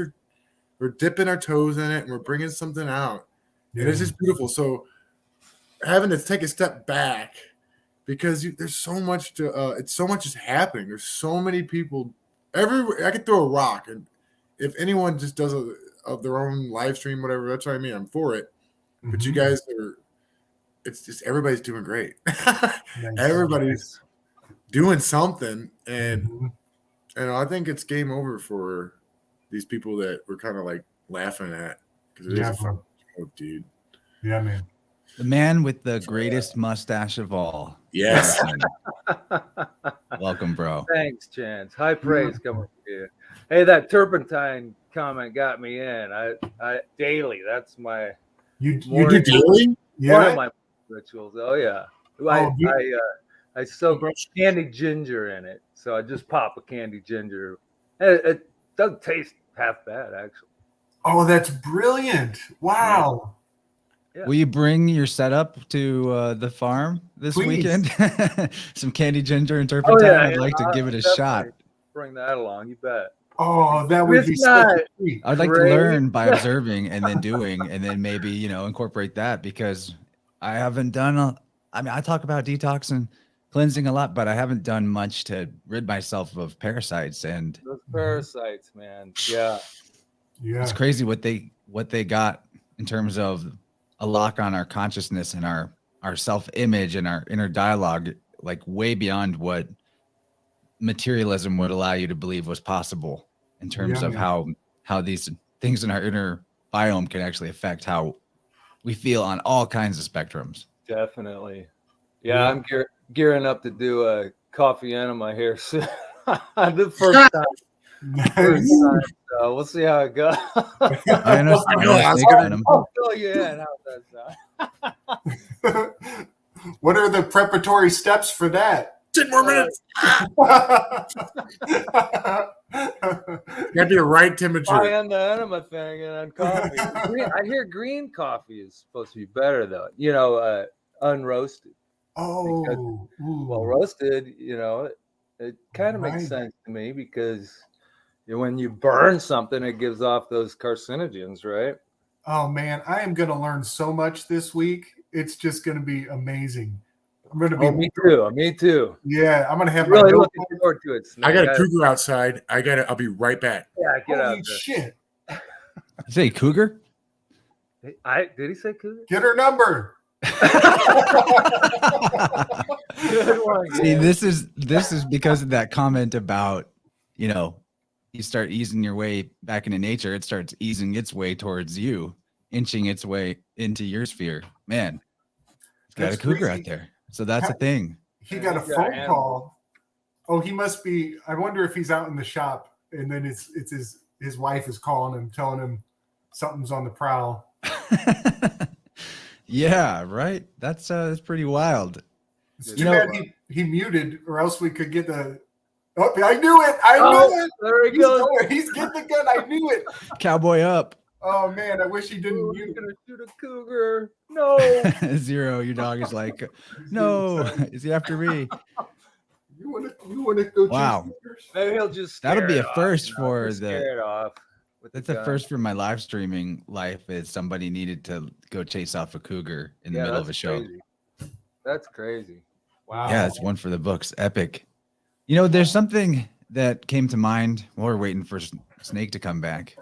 we're dipping our toes in it and we're bringing something out. Yeah. And it's just beautiful. So having to take a step back, because there's so much it's so much is happening. There's so many people everywhere. I could throw a rock, and if anyone just does of their own live stream, whatever, that's what I mean. I'm for it. Mm-hmm. But you guys it's just everybody's doing great. Everybody's doing something, and I think it's game over for these people that we're kind of like laughing at because it is a fun joke, dude. Yeah, man. The man with the greatest mustache of all. Yes. Welcome, bro. Thanks, Chance. High praise coming from you. Hey, that turpentine comment got me in. I daily. That's my you do daily? One of my rituals. Oh yeah. I soak candied ginger in it. So I just pop a candied ginger. It doesn't taste half bad, actually. Oh, that's brilliant. Wow. Yeah. Will you bring your setup to the farm this Please. weekend? Some candy ginger and Oh turpentine. yeah, I'd like to give it a shot. Bring that along. You bet. Oh, that would be It's such not a treat. I'd like to great. learn by observing and then doing, and then maybe, you know, incorporate that, because I haven't done I mean, I talk about detox and cleansing a lot, but I haven't done much to rid myself of parasites. And Those parasites, man. Yeah. it's Yeah. crazy what they got in terms of a lock on our consciousness and our self-image and our inner dialogue, like way beyond what materialism would allow you to believe was possible, in terms Yeah, of man. how these things in our inner biome can actually affect how we feel on all kinds of spectrums. Definitely. Yeah, I'm gearing up to do a coffee enema here soon. The first time. Nice. So we'll see how it goes. I understand. I'll fill you in. How's that sound? What are the preparatory steps for that? 10 more minutes. Gotta be the right temperature. I am the enema thing and then coffee. I hear green coffee is supposed to be better though. You know, unroasted. Oh, Well, roasted, you know, it kind of makes Right. sense to me because when you burn something, it gives off those carcinogens, right? oh man, I am going to learn so much this week. It's just going to be amazing. I'm going to be. Oh, me too. Me too. Yeah, I'm going to have I'm really my looking notebook. forward to it. Snake. I got a cougar outside. I'll be right back. Yeah, get out Holy there. shit! Say cougar. Did he say cougar? Get her number. Good one. See, Gabe. this is because of that comment about, you know, you start easing your way back into nature, it starts easing its way towards you, inching its way into your sphere. Man, it's got That's a cougar crazy. out there. So that's a thing. He got a He's got phone animals. call. Oh, he must be. I wonder if he's out in the shop, and then it's his wife is calling him, telling him something's on the prowl. Yeah, right. That's pretty wild. It's You too know- bad he muted, or else we could get the. Oh, I knew it! I knew it! There he He's goes. going. He's getting the gun. I knew it. Cowboy up. Oh man, I wish he didn't Ooh, mute. he's gonna shoot a cougar. No. Zero, your dog is like, no, is he after me? You want to go? Wow. chase cougars? Maybe he'll just. That'll be scare a it first off, for just the- Scare it off. With That's the the gun. first for my live streaming life, is somebody needed to go chase off a cougar in the Yeah, middle of a that's show. crazy. That's crazy. Wow. Yeah, it's one for the books. Epic. You know, there's something that came to mind while we're waiting for Snake to come back.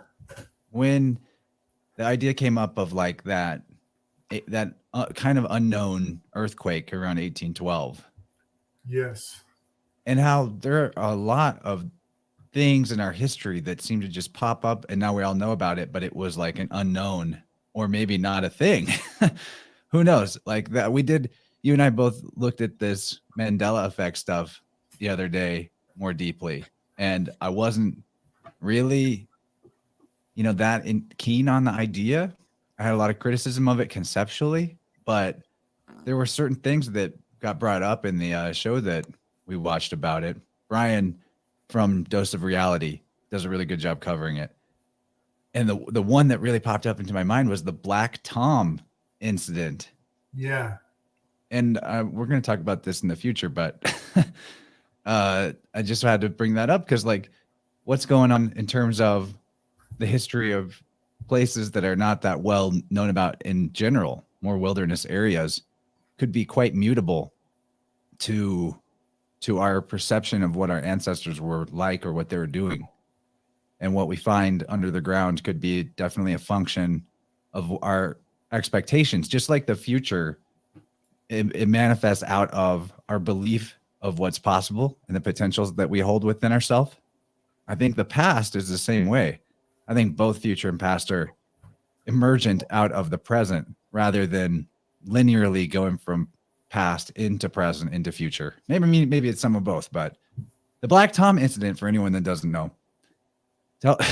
When the idea came up of like that kind of unknown earthquake around 1812, Yes. and how there are a lot of things in our history that seem to just pop up, and now we all know about it, but it was like an unknown, or maybe not a thing. Who knows? Like that, you and I both looked at this Mandela effect stuff the other day more deeply, and I wasn't really, you know, that keen on the idea. I had a lot of criticism of it conceptually, but there were certain things that got brought up in the show that we watched about it. Brian from Dose of Reality does a really good job covering it. And the one that really popped up into my mind was the Black Tom incident. Yeah. And we're going to talk about this in the future, but I just had to bring that up because, like, what's going on in terms of the history of places that are not that well known about in general, more wilderness areas, could be quite mutable to our perception of what our ancestors were like or what they were doing. And what we find under the ground could be definitely a function of our expectations. Just like the future, it manifests out of our belief of what's possible and the potentials that we hold within ourselves. I think the past is the same way. I think both future and past are emergent out of the present rather than linearly going from past into present into future. Maybe it's some of both, but the Black Tom incident, for anyone that doesn't know.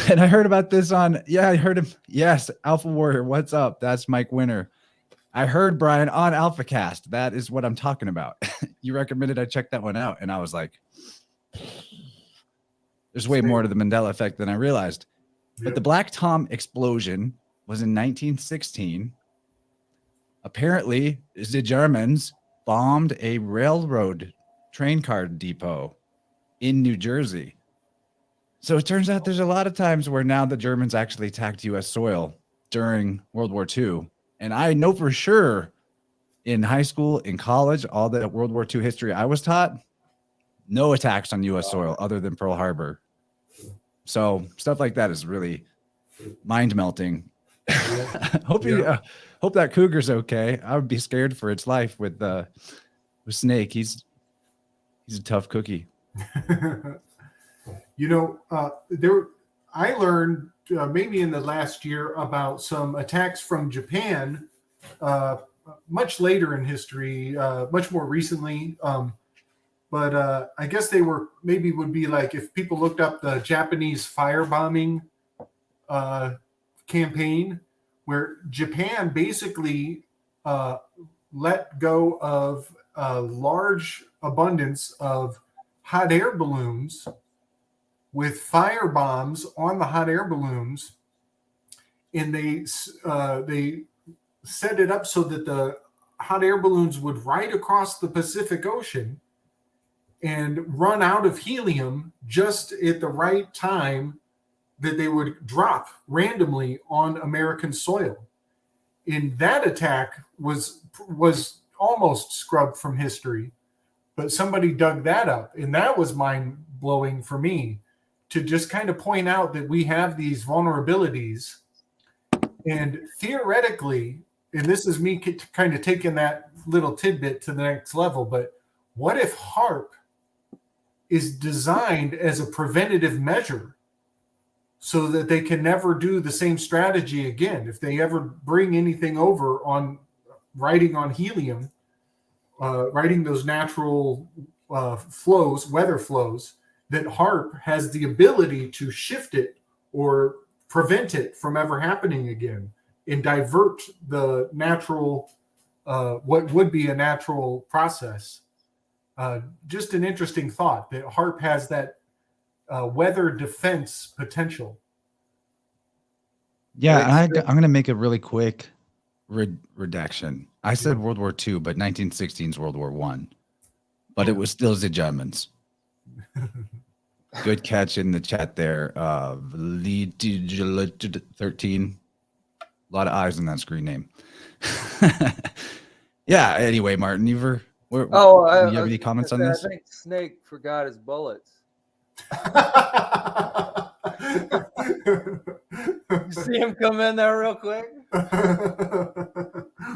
And I heard about this I heard him. Yes, Alpha Warrior, what's up? That's Mike Winner. I heard Brian on AlphaCast. That is what I'm talking about. You recommended I check that one out, and I was like, there's way more to the Mandela effect than I realized. But the Black Tom explosion was in 1916, apparently the Germans bombed a railroad train car depot in New Jersey. So it turns out there's a lot of times where now the Germans actually attacked U.S. soil during World War II. And I know for sure in high school, in college, all the World War II history I was taught, no attacks on U.S. soil other than Pearl Harbor. So stuff like that is really mind melting. Hope that cougar's okay. I would be scared for its life with Snake. He's a tough cookie. I learned maybe in the last year about some attacks from Japan, much later in history, much more recently. But I guess they would be like if people looked up the Japanese firebombing campaign, where Japan basically let go of a large abundance of hot air balloons with fire bombs on the hot air balloons, and they set it up so that the hot air balloons would ride across the Pacific Ocean and run out of helium just at the right time that they would drop randomly on American soil. And that attack was almost scrubbed from history, but somebody dug that up, and that was mind-blowing for me to just kind of point out that we have these vulnerabilities. And theoretically, and this is me kind of taking that little tidbit to the next level, but what if HARP is designed as a preventative measure so that they can never do the same strategy again? If they ever bring anything over on riding on helium, riding those natural flows, weather flows, that HARP has the ability to shift it or prevent it from ever happening again and divert the natural, what would be a natural process. Just an interesting thought that HARP has that weather defense potential. Yeah, I'm going to make a really quick redaction. I said World War II, but 1916 is World War I. But it was still the Germans. Good catch in the chat there. 13. A lot of eyes on that screen name. Yeah, anyway, Martin, you have any comments on this? I think Snake forgot his bullets. You see him come in there real quick?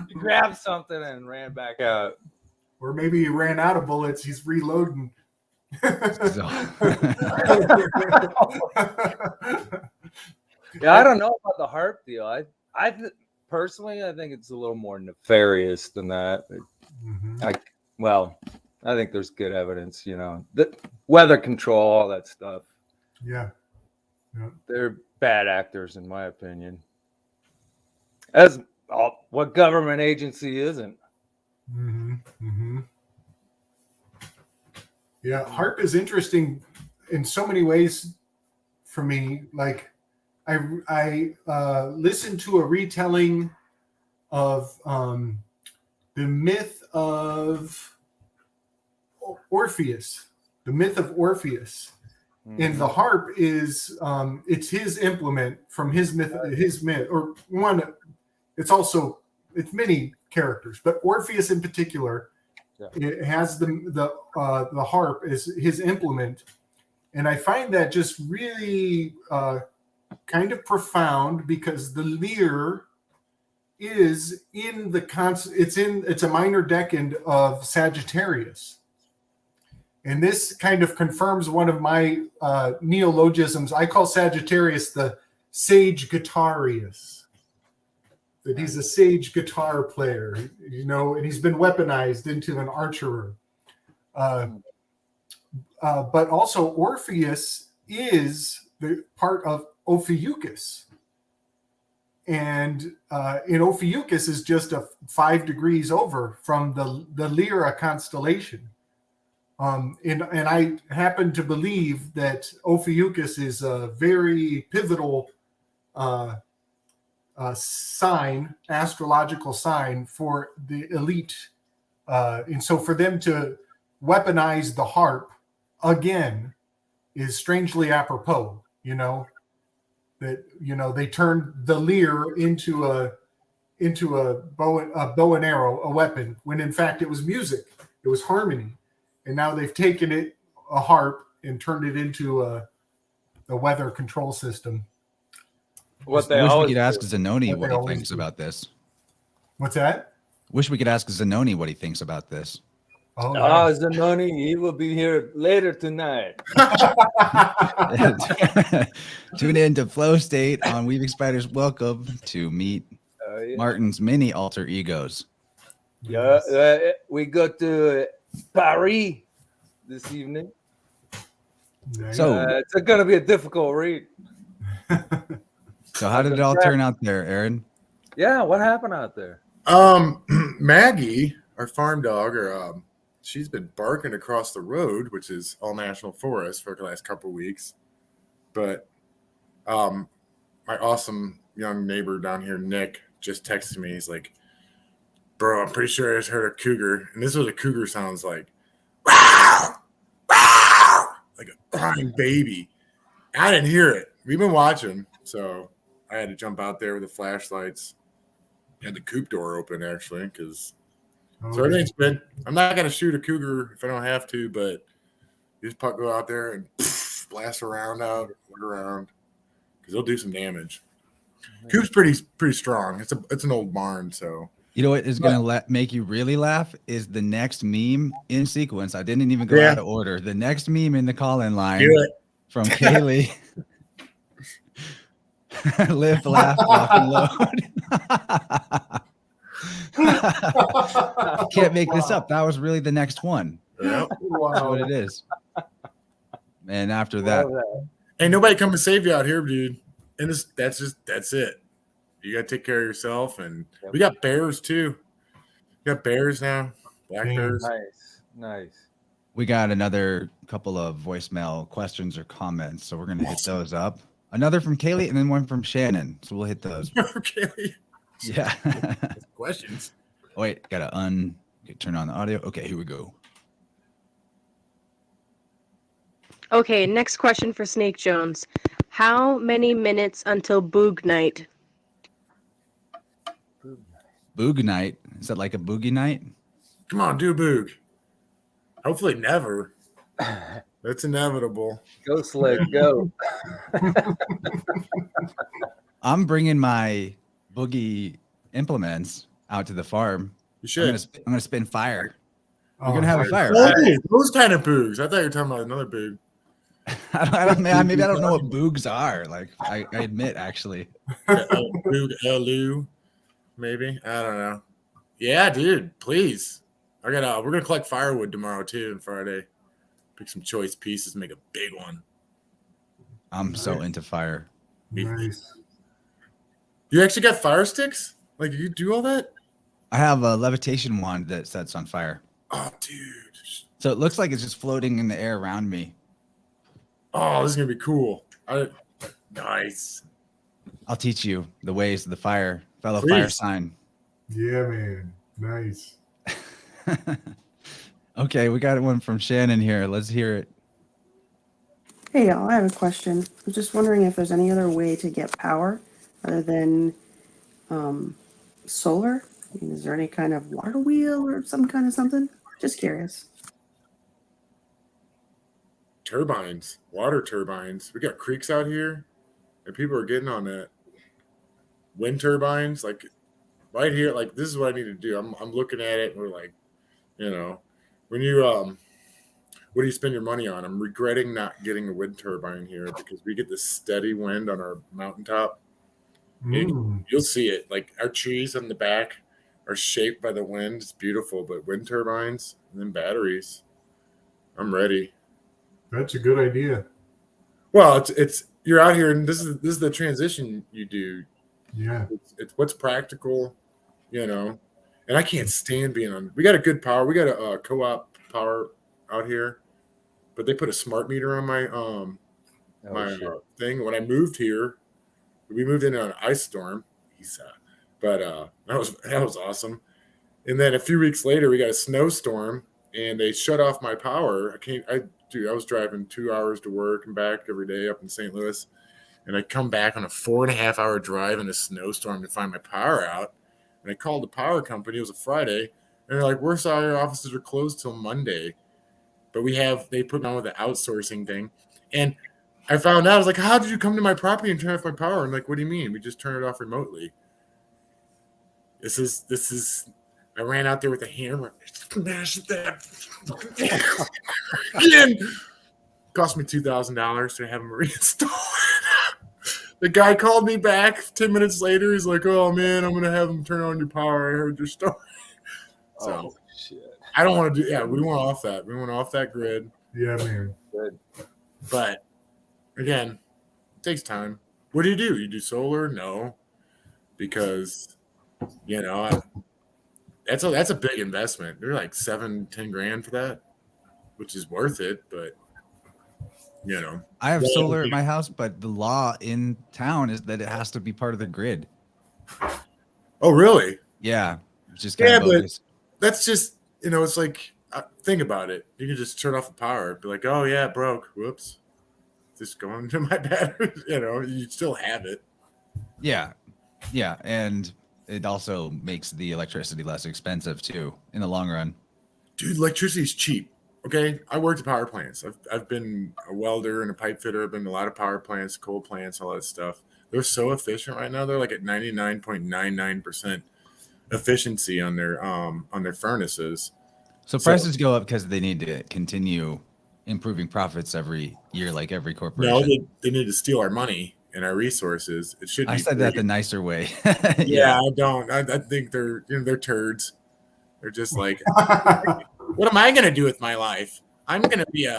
He grabbed something and ran back out. Or maybe he ran out of bullets. He's reloading. Yeah, I don't know about the HARP deal. I personally, I think it's a little more nefarious than that. I think there's good evidence, the weather control, all that stuff. Yeah. They're bad actors, in my opinion. As what government agency isn't? Yeah, HARP is interesting in so many ways for me. Like, I listened to a retelling of the myth of Orpheus. The myth of Orpheus. And the harp is it's his implement from his myth, or one. It's many characters, but Orpheus in particular, it has the harp as his implement, and I find that just really kind of profound because the lyre is in the it's a minor decade of Sagittarius. And this kind of confirms one of my neologisms. I call Sagittarius the sage guitarius. That he's a sage guitar player, and he's been weaponized into an archerer. But also Orpheus is the part of Ophiuchus. And in Ophiuchus is just 5 degrees over from the Lyra constellation. And I happen to believe that Ophiuchus is a very pivotal sign, astrological sign for the elite. And so for them to weaponize the harp again is strangely apropos, that, they turned the lyre into a bow and arrow, a weapon, when in fact it was music, it was harmony. And now they've taken it, a harp, and turned it into a weather control system. What I they wish we always could ask do. Zanoni What what they he always thinks do. about this. What's that? Wish we could ask Zanoni what he thinks about this. Oh, Ah, nice. Zanoni, he will be here later tonight. Tune in to Flow State on Weaving Spiders. Welcome to meet Yeah. Martin's mini alter egos. Yeah, we go to Paris this evening. Nice. So- It's going to be a difficult read. So how did it all turn out there, Aaron? Yeah, what happened out there? Maggie, our farm dog, she's been barking across the road, which is all national forest, for the last couple of weeks. But my awesome young neighbor down here, Nick, just texted me. He's like, "Bro, I'm pretty sure I just heard a cougar." And this is what a cougar sounds like. Wow! Wow! Like a crying baby. I didn't hear it. We've been watching, so I had to jump out there with the flashlights. Had the coop door open, actually, because so everything's good. I'm not going to shoot a cougar if I don't have to, but you just go out there and blast around out, look around, because they'll do some damage. Coop's pretty strong. It's an old barn, so. You know what is going to make you really laugh is the next meme in sequence. I didn't even go Yeah. out of order. The next meme in the call-in line Do it. from Kaylee. Live, laugh, walk, and load. Can't make this up. That was really the next one. Yep. That's Wow. what it is. And after that, Ain't nobody come to save you out here, dude. And that's it. You got to take care of yourself. And we got bears, too. We got bears now. Black bears. Nice. we got another couple of voicemail questions or comments, so we're going to hit those up. Another from Kaylee and then one from Shannon. So we'll hit those. Okay. Yeah. Questions. Wait, gotta turn on the audio. Okay, here we go. Okay, next question for Snake Jones. How many minutes until Boog Night? Boog night. Is that like a boogie night? Come on, do a boog. Hopefully never. That's inevitable. Go, Slick, go. I'm bringing my boogie implements out to the farm. You should. I'm gonna spin fire. We're Oh, gonna have a fire. Oh, Right? those kind of boogs. I thought you were talking about another boog. I don't, maybe I don't know what boogs are. Like I admit, actually. Boog Elu, maybe. I don't know. Yeah, dude, please. We're gonna collect firewood tomorrow too, and Friday. Pick some choice pieces, make a big one. I'm so into fire. Nice. You actually got fire sticks? Like you do all that? I have a levitation wand that sets on fire. Oh, dude. So it looks like it's just floating in the air around me. Oh, this is gonna be cool. Nice. I'll teach you the ways of the fire, fellow Please. fire sign. Yeah, man. Nice. Okay, we got one from Shannon here. Let's hear it. Hey y'all, I have a question. I'm just wondering if there's any other way to get power other than solar. I mean, is there any kind of water wheel or some kind of something? Just curious. Turbines, water turbines. We got creeks out here, and people are getting on that. Wind turbines, like right here. Like this is what I need to do. I'm looking at it, and we're like, when you what do you spend your money on? I'm regretting not getting a wind turbine here because we get this steady wind on our mountaintop. You'll see it. Like our trees on the back are shaped by the wind. It's beautiful, but wind turbines and then batteries. I'm ready. That's a good idea. Well, it's you're out here, and this is the transition you do. Yeah. It's what's practical, And I can't stand being on. We got a good power. We got a co-op power out here, but they put a smart meter on my thing. When I moved here, we moved into an ice storm, But that was awesome. And then a few weeks later, we got a snowstorm, and they shut off my power. I was driving 2 hours to work and back every day up in St. Louis, and I come back on a 4.5-hour drive in a snowstorm to find my power out. And I called the power company. It was a Friday, and they're like, "We're sorry, our offices are closed till Monday." But they put me on with the outsourcing thing. And I found out, I was like, "How did you come to my property and turn off my power?" And like, "What do you mean? We just turn it off remotely." This is I ran out there with a hammer. Smash that. Again. Cost me $2,000 to have him reinstall it. The guy called me back 10 minutes later. He's like, "Oh man, I'm gonna have him turn on your power. I heard your story." So shit. I don't want to do. Yeah, we went off that. We went off that grid. Yeah, man. Good. But again, it takes time. What do? You do solar? No, because that's a big investment. They're like 7-10 grand for that, which is worth it. But I have solar at my house, but the law in town is that it has to be part of the grid. Oh, really? Yeah, it's just kind of bogus. But that's just it's like think about it. You can just turn off the power. Be like, "Oh yeah, it broke. Whoops." Just go into my battery. You still have it. Yeah, and it also makes the electricity less expensive too in the long run. Dude, electricity is cheap. Okay, I worked at power plants. I've been a welder and a pipe fitter. I've been to a lot of power plants, coal plants, all that stuff. They're so efficient right now. They're like at 99.99% efficiency on their furnaces. So prices go up because they need to continue improving profits every year, like every corporation. No, they need to steal our money and our resources. It should. I said that the nicer way. Yeah, I don't. I think they're turds. They're just like, what am I going to do with my life? I'm going to be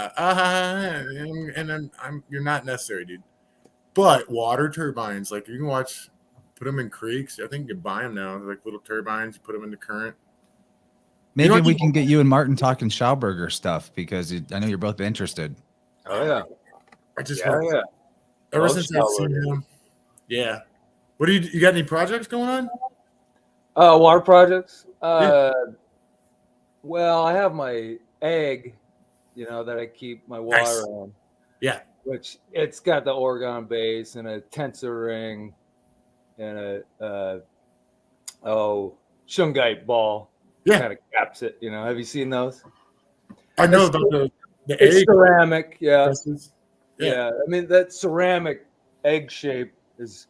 you're not necessary, dude. But water turbines, like you can put them in creeks. I think you can buy them now. They're like little turbines. You put them in the current. Maybe we can get you and Martin talking Schauberger stuff because I know you're both interested. Oh yeah. Ever since I've seen him. Yeah. What do you got any projects going on? Water projects. Yeah. Well, I have my egg, that I keep my water on. Yeah. Which it's got the orgone base and a tensor ring and a shungite ball. Yeah. Kind of caps it. Have you seen those? I know about the it's egg. ceramic. Yeah. Yeah. I mean, that ceramic egg shape has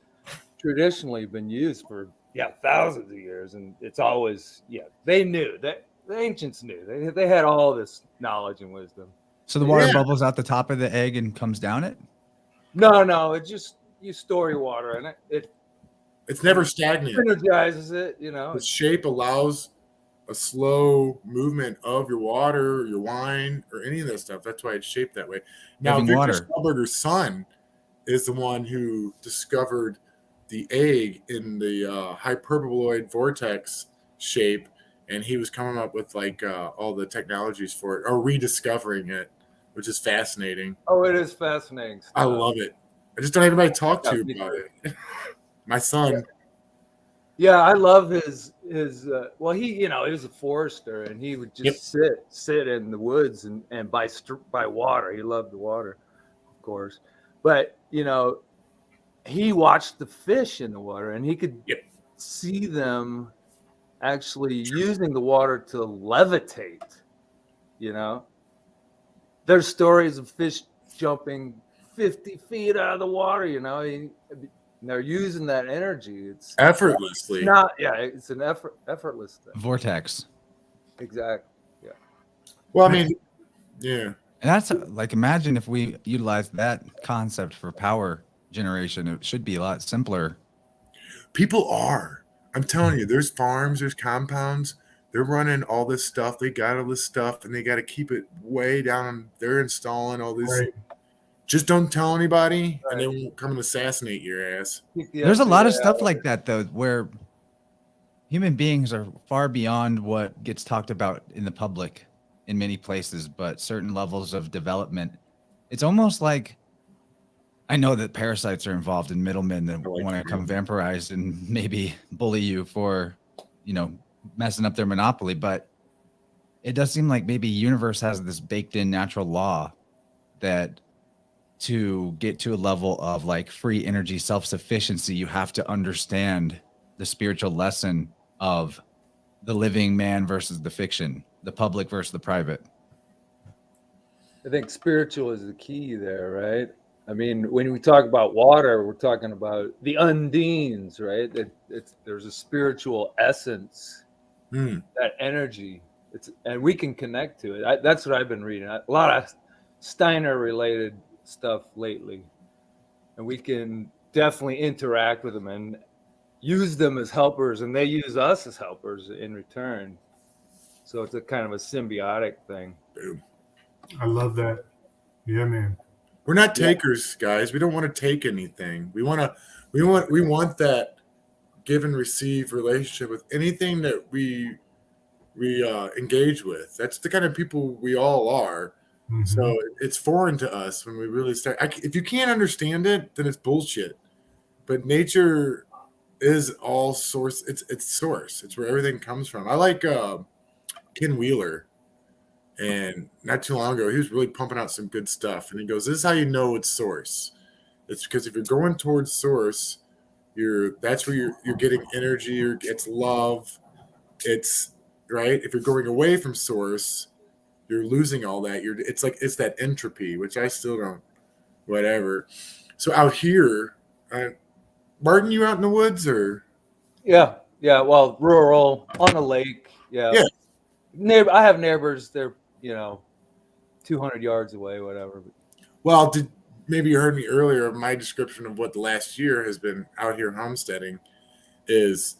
traditionally been used for thousands of years, and it's always they knew that the ancients knew they had all this knowledge and wisdom. So the water bubbles out the top of the egg and comes down it? No, it just you store your water in it. It's never stagnant. Energizes it, The shape allows a slow movement of your water, or your wine, or any of that stuff. That's why it's shaped that way. Now, Victor Schauberger's son is the one who discovered the egg in the hyperboloid vortex shape, and he was coming up with all the technologies for it, or rediscovering it, which is fascinating. Oh, it is fascinating stuff. I love it. I just don't have anybody to talk to about it. My son. Yeah, I love his well, he was a forester, and he would just sit in the woods and by water. He loved the water, of course. But he watched the fish in the water, and he could see them actually using the water to levitate. There's stories of fish jumping 50 feet out of the water, they're using that energy. It's effortlessly. It's an effortless thing. Vortex. Exactly. Yeah. Well, I mean, yeah. And that's imagine if we utilize that concept for power generation. It should be a lot simpler. People are. I'm telling you, there's farms, there's compounds. They're running all this stuff. They got all this stuff, and they got to keep it way down. They're installing all these. Right. Just don't tell anybody, and they won't come and assassinate your ass. There's a lot of stuff like that, though, where human beings are far beyond what gets talked about in the public in many places, but certain levels of development. It's almost like, I know that parasites are involved in middlemen that like want to that. come vampirize and maybe bully you for, messing up their monopoly. But it does seem like maybe universe has this baked in natural law that to get to a level of like free energy self-sufficiency, you have to understand the spiritual lesson of the living man versus the fiction, the public versus the private. I think spiritual is the key there, right? I mean, when we talk about water, we're talking about the undines, right? There's a spiritual essence, that energy. And we can connect to it. That's what I've been reading. A lot of Steiner-related stuff lately, and we can definitely interact with them and use them as helpers, and they use us as helpers in return. So it's a kind of a symbiotic thing. Boom. I love that. Yeah, man. We're not takers, guys. We don't want to take anything. We want that give and receive relationship with anything that we engage with. That's the kind of people we all are. Mhm. So it's foreign to us when we really start. If you can't understand it, then it's bullshit. But nature is all source. It's source. It's where everything comes from. I like Ken Wheeler. And not too long ago, he was really pumping out some good stuff. And he goes, "This is how you know it's source. It's because if you're going towards source, that's where you're getting energy. It's love. It's right. If you're going away from source, you're losing all that. It's that entropy, which I still don't. Whatever. So out here, Martin, you out in the woods or? Yeah. Well, rural on a lake. Yeah. I have neighbors. They're 200 yards away, whatever. Well, maybe you heard me earlier. My description of what the last year has been out here homesteading is,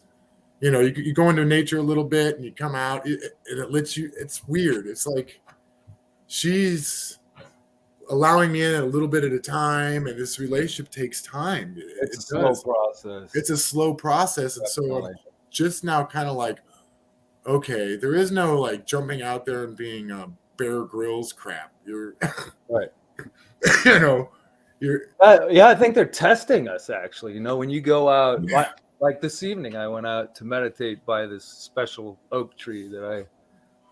you go into nature a little bit and you come out and it lets you. It's weird. It's like she's allowing me in a little bit at a time, and this relationship takes time. It's a slow process. It's a slow process, and so I'm just now kind of like, okay, there is no like jumping out there and being Bear Grylls crap. You're right. You're. I think they're testing us actually. When you go out, like this evening, I went out to meditate by this special oak tree that I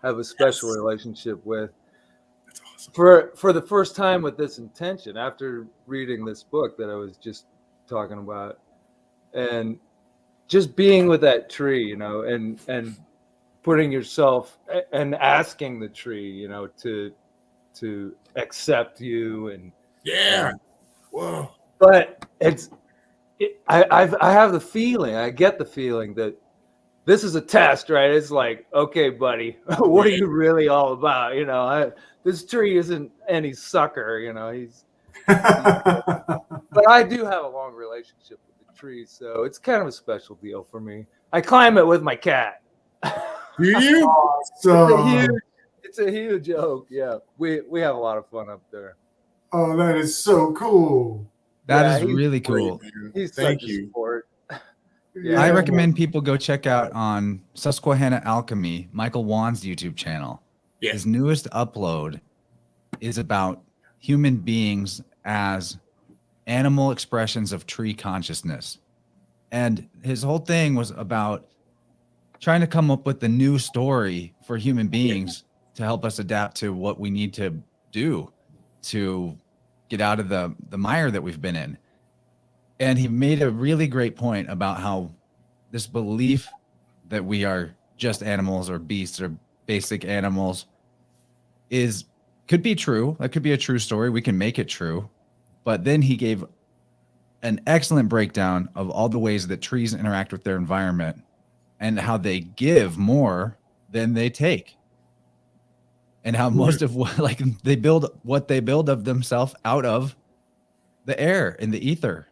have a special relationship with. That's awesome. For the first time with this intention, after reading this book that I was just talking about, and just being with that tree, and putting yourself and asking the tree, to accept you and whoa. But I have the feeling, I get the feeling that this is a test, right? It's like, okay, buddy, what are you really all about? This tree isn't any sucker, he's. But I do have a long relationship with the tree, so it's kind of a special deal for me. I climb it with my cat. Do you? It's a huge oak. Yeah, we have a lot of fun up there. Oh, that is so cool. That is really cool. He's Thank such a you. sport. Yeah, I recommend people go check out on Susquehanna Alchemy, Michael Wan's YouTube channel. Yeah. His newest upload is about human beings as animal expressions of tree consciousness. And his whole thing was about trying to come up with a new story for human beings to help us adapt to what we need to do to get out of the mire that we've been in. And he made a really great point about how this belief that we are just animals or beasts or basic animals could be true. That could be a true story. We can make it true. But then he gave an excellent breakdown of all the ways that trees interact with their environment and how they give more than they take. And how most of what they build of themselves out of the air and the ether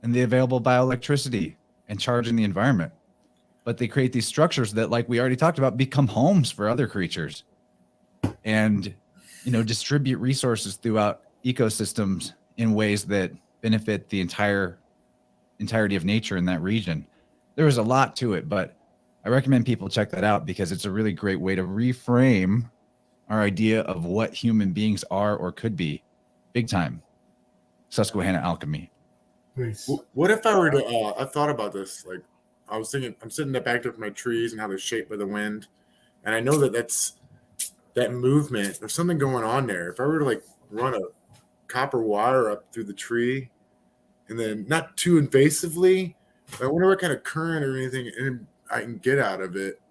and the available bioelectricity and charging the environment. But they create these structures that, like we already talked about, become homes for other creatures and, distribute resources throughout ecosystems in ways that benefit the entirety of nature in that region. There was a lot to it, but I recommend people check that out because it's a really great way to reframe our idea of what human beings are or could be big time. Susquehanna alchemy. Nice. What if I were to? I thought about this. Like, I was thinking, I'm sitting back there with my trees and how they're shaped by the wind, and I know that's that movement. There's something going on there. If I were to like run a copper wire up through the tree, and then not too invasively, but I wonder what kind of current or anything I can get out of it,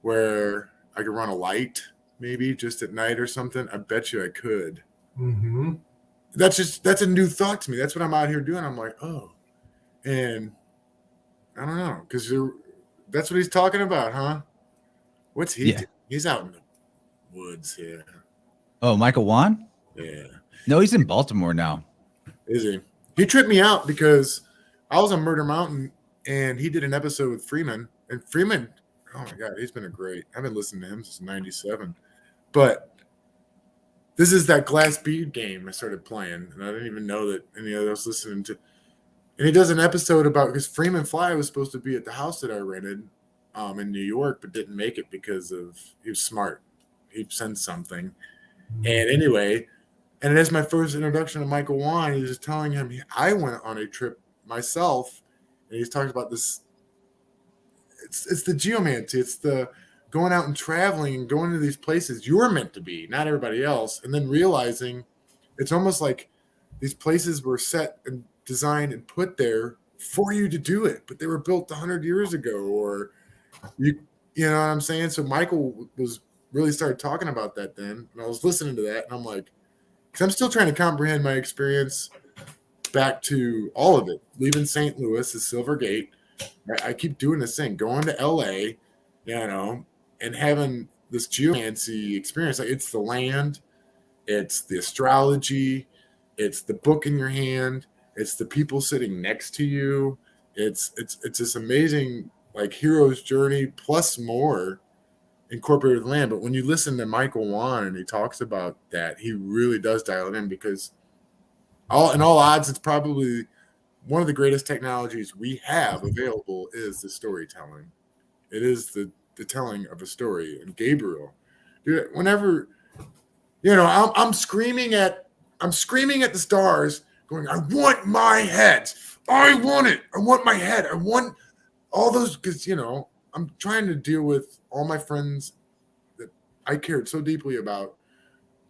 where I could run a light maybe just at night or something. I bet you I could. Mm-hmm. That's a new thought to me. That's what I'm out here doing. I'm like, oh, and I don't know, because that's what he's talking about, huh? What's he? Yeah. He's out in the woods here. Oh, Michael Wan? Yeah, No, he's in Baltimore now. is he? He tripped me out because I was on Murder Mountain and he did an episode with Freeman, and Freeman, oh my God, he's been a great. I've been listening to him since '97, but this is that glass bead game I started playing, and I didn't even know that any of us listening to. And he does an episode about, because Freeman Fly was supposed to be at the house that I rented in New York, but didn't make it because he was smart. He sent something. And anyway, and it is my first introduction to Michael Wan. He was just telling him I went on a trip myself, and he's talking about this. It's the geomancy. It's the going out and traveling and going to these places you're meant to be, not everybody else, and then realizing it's almost like these places were set and designed and put there for you to do it, but they were built 100 years ago, or you know what I'm saying? So Michael was really started talking about that then, and I was listening to that, and I'm like, because I'm still trying to comprehend my experience back to all of it, leaving St. Louis, the Silver Gate. I keep doing this thing, going to LA, and having this geomancy experience. Like, it's the land, it's the astrology, it's the book in your hand, it's the people sitting next to you. It's this amazing like hero's journey plus more incorporated with land. But when you listen to Michael Wan and he talks about that, he really does dial it in, because in all odds, it's probably one of the greatest technologies we have available is the storytelling. It is the telling of a story. And Gabriel, dude, whenever I'm screaming at the stars, going, I want my head. I want it. I want my head. I want all those, because I'm trying to deal with all my friends that I cared so deeply about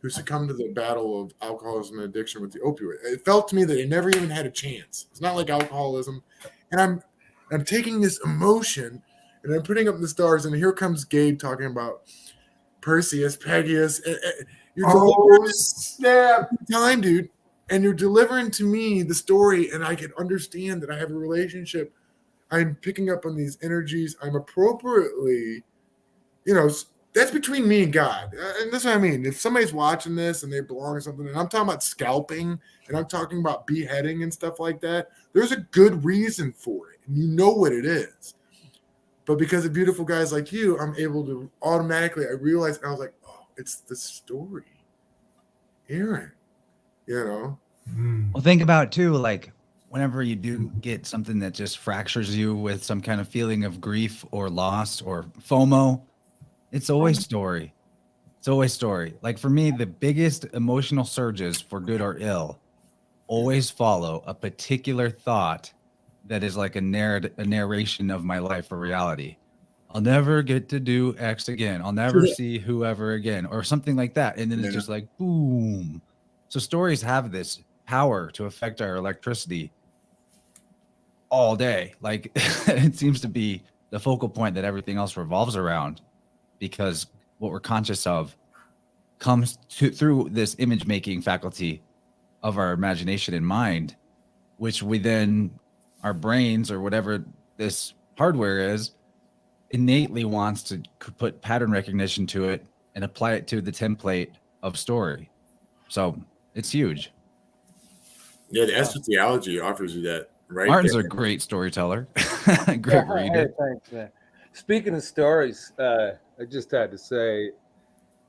who succumbed to the battle of alcoholism and addiction with the opioid. It felt to me that they never even had a chance. It's not like alcoholism. And I'm taking this emotion and I'm putting up the stars, and here comes Gabe talking about Perseus, Pegasus. You're delivering snap time, dude. And you're delivering to me the story, and I can understand that I have a relationship. I'm picking up on these energies. I'm appropriately, that's between me and God. And that's what I mean. If somebody's watching this and they belong to something, and I'm talking about scalping and I'm talking about beheading and stuff like that, there's a good reason for it. And you know what it is. But because of beautiful guys like you, I'm able to automatically, I realized, and I was like, oh, it's the story. Aaron, Well, think about too, like whenever you do get something that just fractures you with some kind of feeling of grief or loss or FOMO, it's always story. It's always story. Like for me, the biggest emotional surges, for good or ill, always follow a particular thought that is like a narration of my life or reality. I'll never get to do X again. I'll never see whoever again, or something like that. And then it's just like, boom. So stories have this power to affect our electricity all day. Like it seems to be the focal point that everything else revolves around, because what we're conscious of comes through this image making faculty of our imagination and mind, which we then, our brains or whatever this hardware is, innately wants to put pattern recognition to it and apply it to the template of story. So it's huge. Yeah, the astrotheology offers you that, right? Martin's there. a great storyteller. Great reader. Thanks, man. Speaking of stories, I just had to say,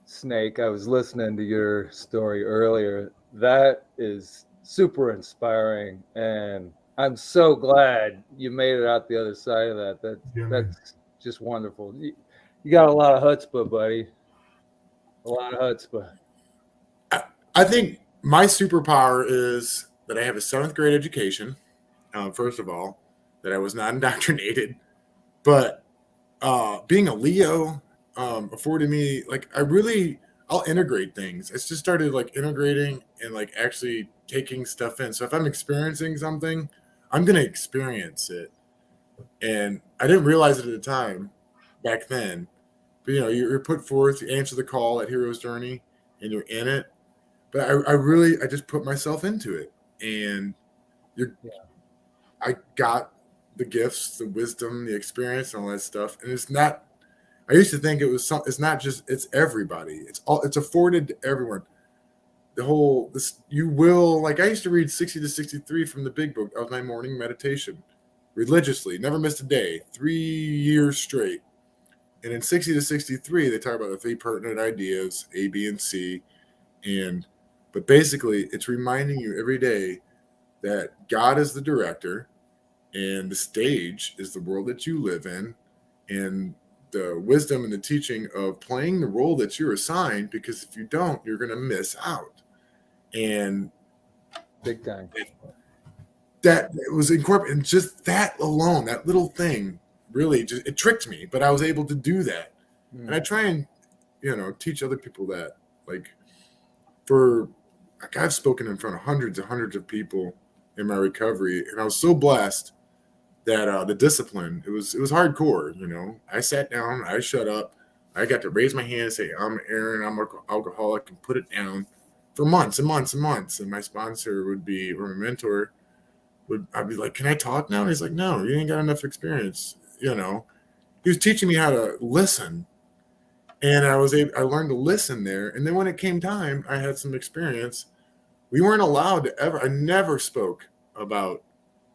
Snake, I was listening to your story earlier. That is super inspiring, and I'm so glad you made it out the other side of that. That's just wonderful. You got a lot of chutzpah, buddy. A lot of chutzpah. I think my superpower is that I have a 7th grade education. First of all, that I was not indoctrinated, but being a Leo afforded me like I'll integrate things. It's just started like integrating and like actually taking stuff in. So if I'm experiencing something, I'm gonna experience it. And I didn't realize it at the time back then. But you're put forth, you answer the call at Hero's Journey, and you're in it. But I just put myself into it, and I got the gifts, the wisdom, the experience, and all that stuff. And it's not. I used to think it was. It's not just. It's everybody. It's afforded to everyone. You will, like, I used to read 60 to 63 from the Big Book. That was my morning meditation, religiously. Never missed a day. 3 years straight. And in 60 to 63, they talk about the 3 pertinent ideas, A, B, and C. But basically, it's reminding you every day that God is the director, and the stage is the world that you live in, and the wisdom and the teaching of playing the role that you're assigned, because if you don't, you're going to miss out. And Big time. That it was incorporated, and just that alone, that little thing, really just it tricked me. But I was able to do that, and I try and teach other people that. Like I've spoken in front of hundreds and hundreds of people in my recovery, and I was so blessed that the discipline, it was hardcore. I sat down, I shut up, I got to raise my hand and say, I'm Aaron, I'm an alcoholic, and put it down for months and months and months. And my sponsor or my mentor I'd be like, can I talk now? And he's like, no, you ain't got enough experience. He was teaching me how to listen, and I learned to listen there. And then when it came time, I had some experience. We weren't allowed to I never spoke about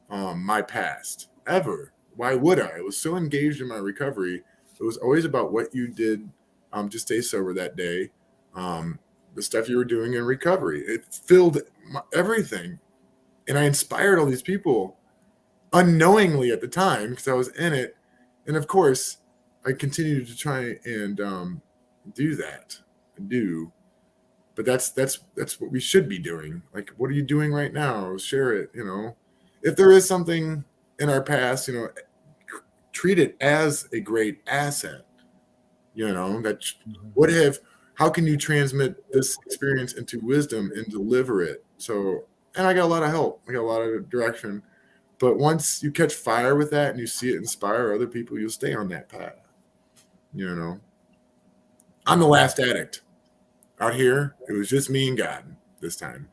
my past, ever. Why would I? I was so engaged in my recovery. It was always about what you did to stay sober that day, the stuff you were doing in recovery. It filled everything. And I inspired all these people unknowingly at the time because I was in it. And of course, I continued to try and do that. But that's what we should be doing. Like, what are you doing right now? Share it. If there is something in our past, treat it as a great asset. How can you transmit this experience into wisdom and deliver it? So, and I got a lot of help. I got a lot of direction. But once you catch fire with that and you see it inspire other people, you'll stay on that path. I'm the last addict out here. It was just me and God this time.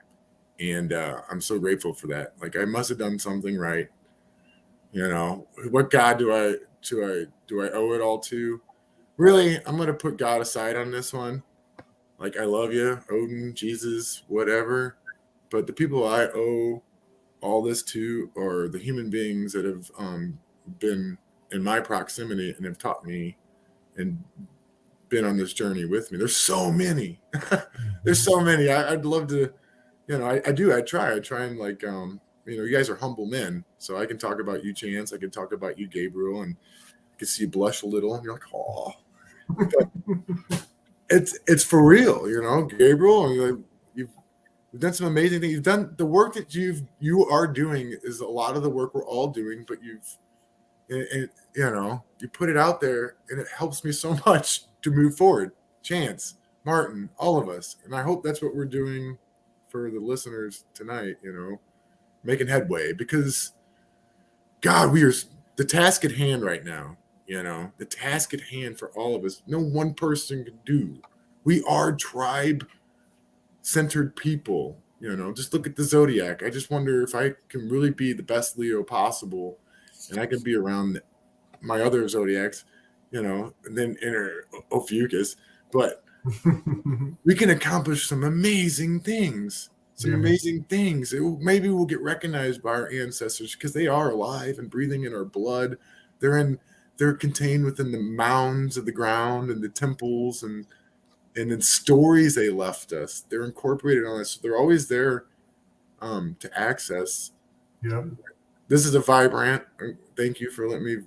And I'm so grateful for that. Like, I must have done something right. What God do I owe it all to? Really, I'm going to put God aside on this one. Like, I love you, Odin, Jesus, whatever. But the people I owe all this to are the human beings that have been in my proximity and have taught me and been on this journey with me. There's so many. There's so many. I'd love to, I do. I try and like, you guys are humble men. So I can talk about you, Chance. I can talk about you, Gabriel, and I can see you blush a little. And you're like, oh. But it's for real, Gabriel. You've done some amazing things. You've done the work that you are doing is a lot of the work we're all doing, but you put it out there, and it helps me so much to move forward. Chance, Martin, all of us. And I hope that's what we're doing for the listeners tonight, making headway, because God, we are the task at hand right now, the task at hand for all of us. No one person can do. We are tribe-centered people, just look at the Zodiac. I just wonder if I can really be the best Leo possible, and I can be around my other Zodiacs, and then inner Ophiuchus, but we can accomplish some amazing things. Maybe we'll get recognized by our ancestors because they are alive and breathing in our blood. They're contained within the mounds of the ground and the temples and in stories they left us. They're incorporated on us. So they're always there to access. Yep. This is a Vibe Rant. Thank you for letting me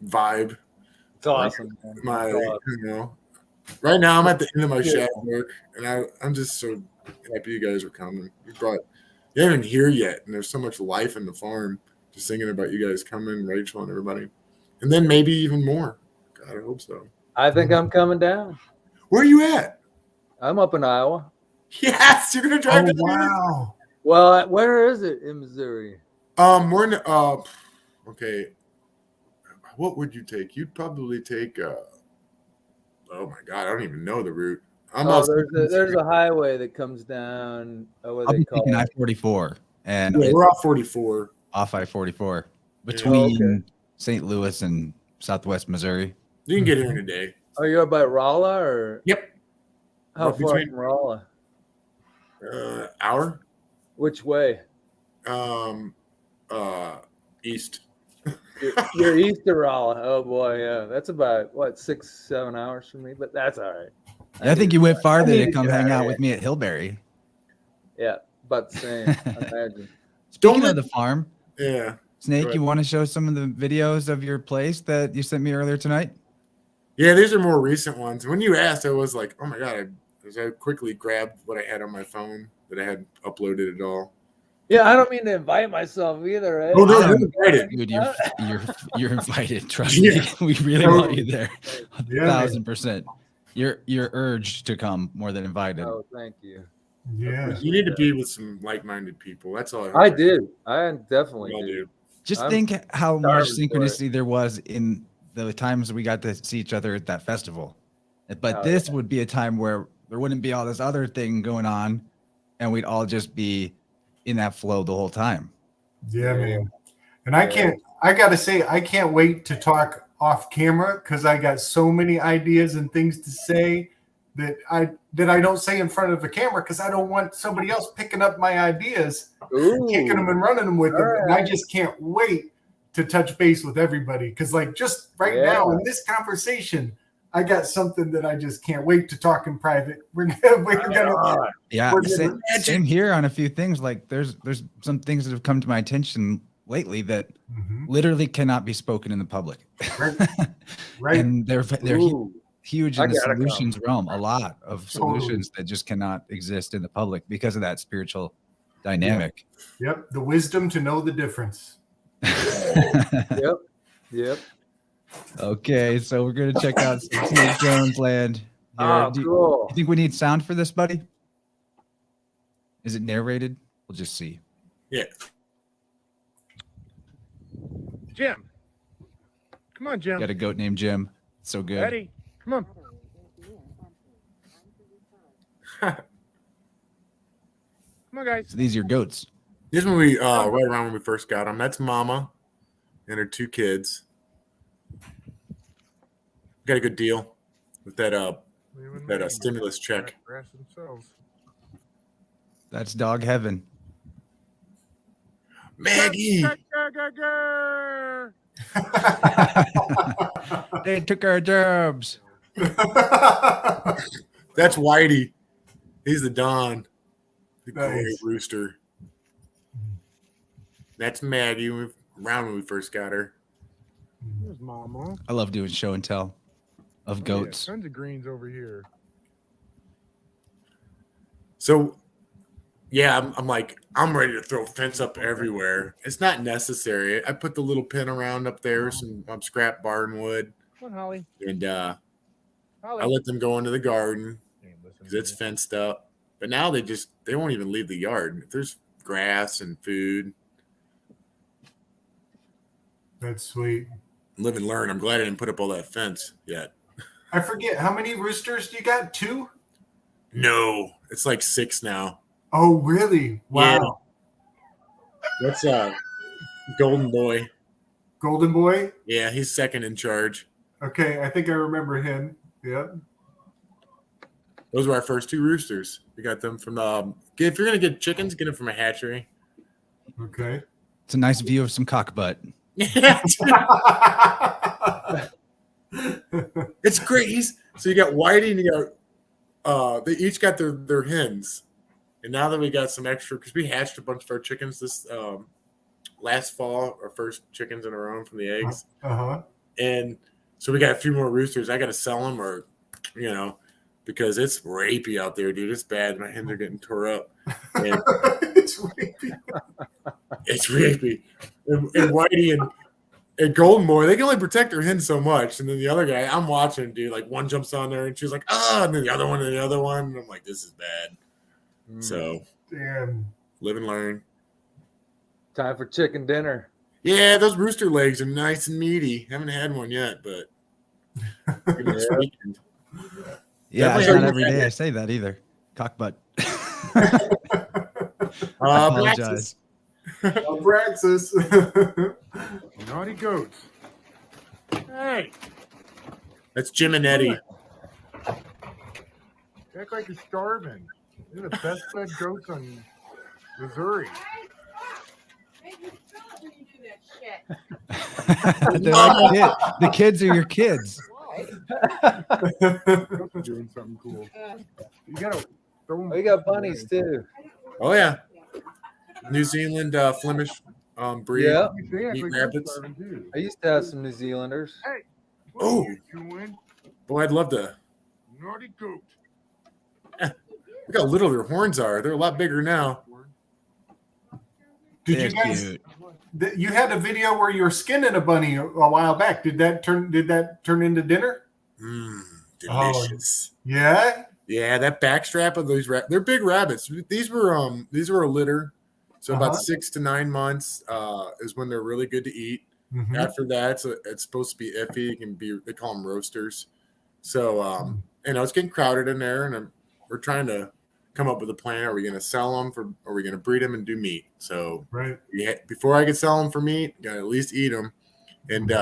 vibe. It's awesome. Right now I'm at the end of my shadow work, and I'm just so happy you guys are coming. You brought You're not even here yet, and there's so much life in the farm. Just thinking about you guys coming, Rachel and everybody, and then maybe even more. God, I hope so. I think I'm coming down. Where are you at? I'm up in Iowa. Yes, you're gonna drive to wow. Well, where is it in Missouri? We're in, okay. What would you take? You'd probably take oh my God, I don't even know the route. There's a highway that comes down. What I'll they be call taking it? I-44, and Yeah, we're off 44. off I-44 between okay. St. Louis and Southwest Missouri. You can get here in a day. Are you up by Rolla or? Yep. How Up far between- from Rolla? Hour. Which way? East. You're east of Rolla. Oh boy, yeah. That's about what 6-7 hours from me, but that's all right. I think you went farther need to to come get hang out of out here. with me at Hillberry. Yeah, about the same. I imagine. Speaking of the farm, Yeah. Snake, Go you ahead. want to show some of the videos of your place that you sent me earlier tonight? Yeah, these are more recent ones. When you asked, I was like, oh my God. I quickly grabbed what I had on my phone that I had uploaded it all. Yeah, I don't mean to invite myself either. Eh? Oh, no, you're invited. Dude, you're invited. Trust me, we really want you there. Yeah, 1,000%. You're urged to come more than invited. Oh, thank you. Yeah. You need to be with some like-minded people. That's all I do. I definitely We all do. do. Just I'm think how much starving for it. synchronicity there was in the times we got to see each other at that festival. But Oh, this would be a time where there wouldn't be all this other thing going on, and we'd all just be in that flow the whole time. Yeah, man. And I gotta say, I can't wait to talk off camera because I got so many ideas and things to say that I don't say in front of the camera because I don't want somebody else picking up my ideas, taking them and running them with them. And I just can't wait to touch base with everybody because, like, just right now in this conversation, I got something that I just can't wait to talk in private. We're gonna Yeah, We're gonna same here on a few things. Like there's some things that have come to my attention lately that literally cannot be spoken in the public. Right. And they're huge in the gotta solutions realm. A lot of solutions that just cannot exist in the public because of that spiritual dynamic. Yep. The wisdom to know the difference. Yep. Okay, so we're gonna check out some Snake Jones land. Here. Oh, cool. You think we need sound for this, buddy? Is it narrated? We'll just see. Yeah. Jim. Come on, Jim. Got a goat named Jim. So good. Eddie, come on. Come on, guys. So these are your goats. This when we right around when we first got them. That's Mama and her 2 kids. Got a good deal with that stimulus check. Grass themselves. That's dog heaven. Maggie. They took our jobs. That's Whitey. He's the Don. The Nice. great rooster. That's Maggie around when we first got her. There's Mama. I love doing show and tell of goats. Tons of greens over here. So, yeah, I'm ready to throw fence up everywhere. It's not necessary. I put the little pin around up there, some scrap barn wood, Come on, Holly. and I Holly. let them go into the garden Ain't listening because to it's me. fenced up. But now they won't even leave the yard. If there's grass and food, That's sweet. live and learn. I'm glad I didn't put up all that fence yet. I forget how many roosters you got? 2? No, it's like 6 now. Oh, really? Wow. That's Golden Boy. Golden Boy? Yeah, he's second in charge. Okay, I think I remember him. Yep. Those were our first 2 roosters. We got them from if you're gonna get chickens, get them from a hatchery. Okay. It's a nice view of some cock butt. It's great. So you got Whitey and you got they each got their hens. And now that we got some extra, because we hatched a bunch of our chickens this last fall, our first chickens in our own from the eggs. Uh-huh. And so we got a few more roosters. I got to sell them or, because it's rapey out there, dude. It's bad. My hens are getting tore up. And It's rapey. It's rapey. And Whitey and Golden Boy, they can only protect their hen so much. And then the other guy, I'm watching, dude, like one jumps on there and she's like, and then the other one and the other one. And I'm like, this is bad. So Damn. live and learn. Time for chicken dinner. Yeah, those rooster legs are nice and meaty. Haven't had one yet, but maybe this weekend. Yeah, it's Definitely not heard every that. day I say that either. Cock butt. I apologize. Praxis. Naughty goats. Hey, that's Jim and Eddie. You act like you're starving. You're the best fed goats on Missouri. They're like the kids are your kids. Goats are doing something cool. You gotta throw them. Oh, you got bunnies too. Oh yeah, New Zealand Flemish breed. Yeah. They act Meat like they're rabbits. starving too. I used to have some New Zealanders. What Oh. are you doing? Boy, I'd love to. Naughty goat. Look how little their horns are. They're a lot bigger now. Did They're you guys? cute. You had a video where you were skinning a bunny a while back. Did that turn into dinner? Delicious. Yeah. Yeah, that backstrap of those they're big rabbits. These were a litter. So about 6 to 9 months is when they're really good to eat. Mhm. After that, it's supposed to be iffy. It can be, they call them roasters. So it's getting crowded in there, and we're trying to come up with a plan. Are we going to sell them are we going to breed them and do meat? So Right. before I can sell them for meat, got to at least eat them. And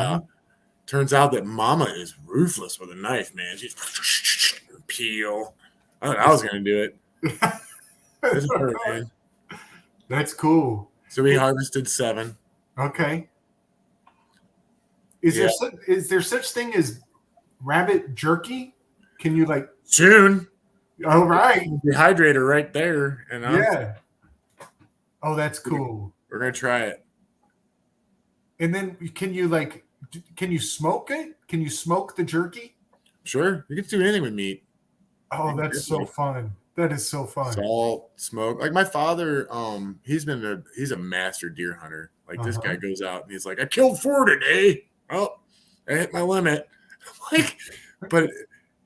turns out that Mama is ruthless with a knife, man. She's peel. I thought I was going to do it. This is her, man. That's cool. So we harvested 7. Okay. Is there such thing as rabbit jerky? Can you like? Soon. All right. Dehydrator right there. And Yeah. Oh, that's cool. we're going to try it. And then can you smoke it? Can you smoke the jerky? Sure. You can do anything with meat. Oh, that's so fun. That is so fun. Salt, smoke. Like my father, he's a master deer hunter. Like this guy goes out and he's like, I killed 4 today. Oh, I hit my limit. Like, but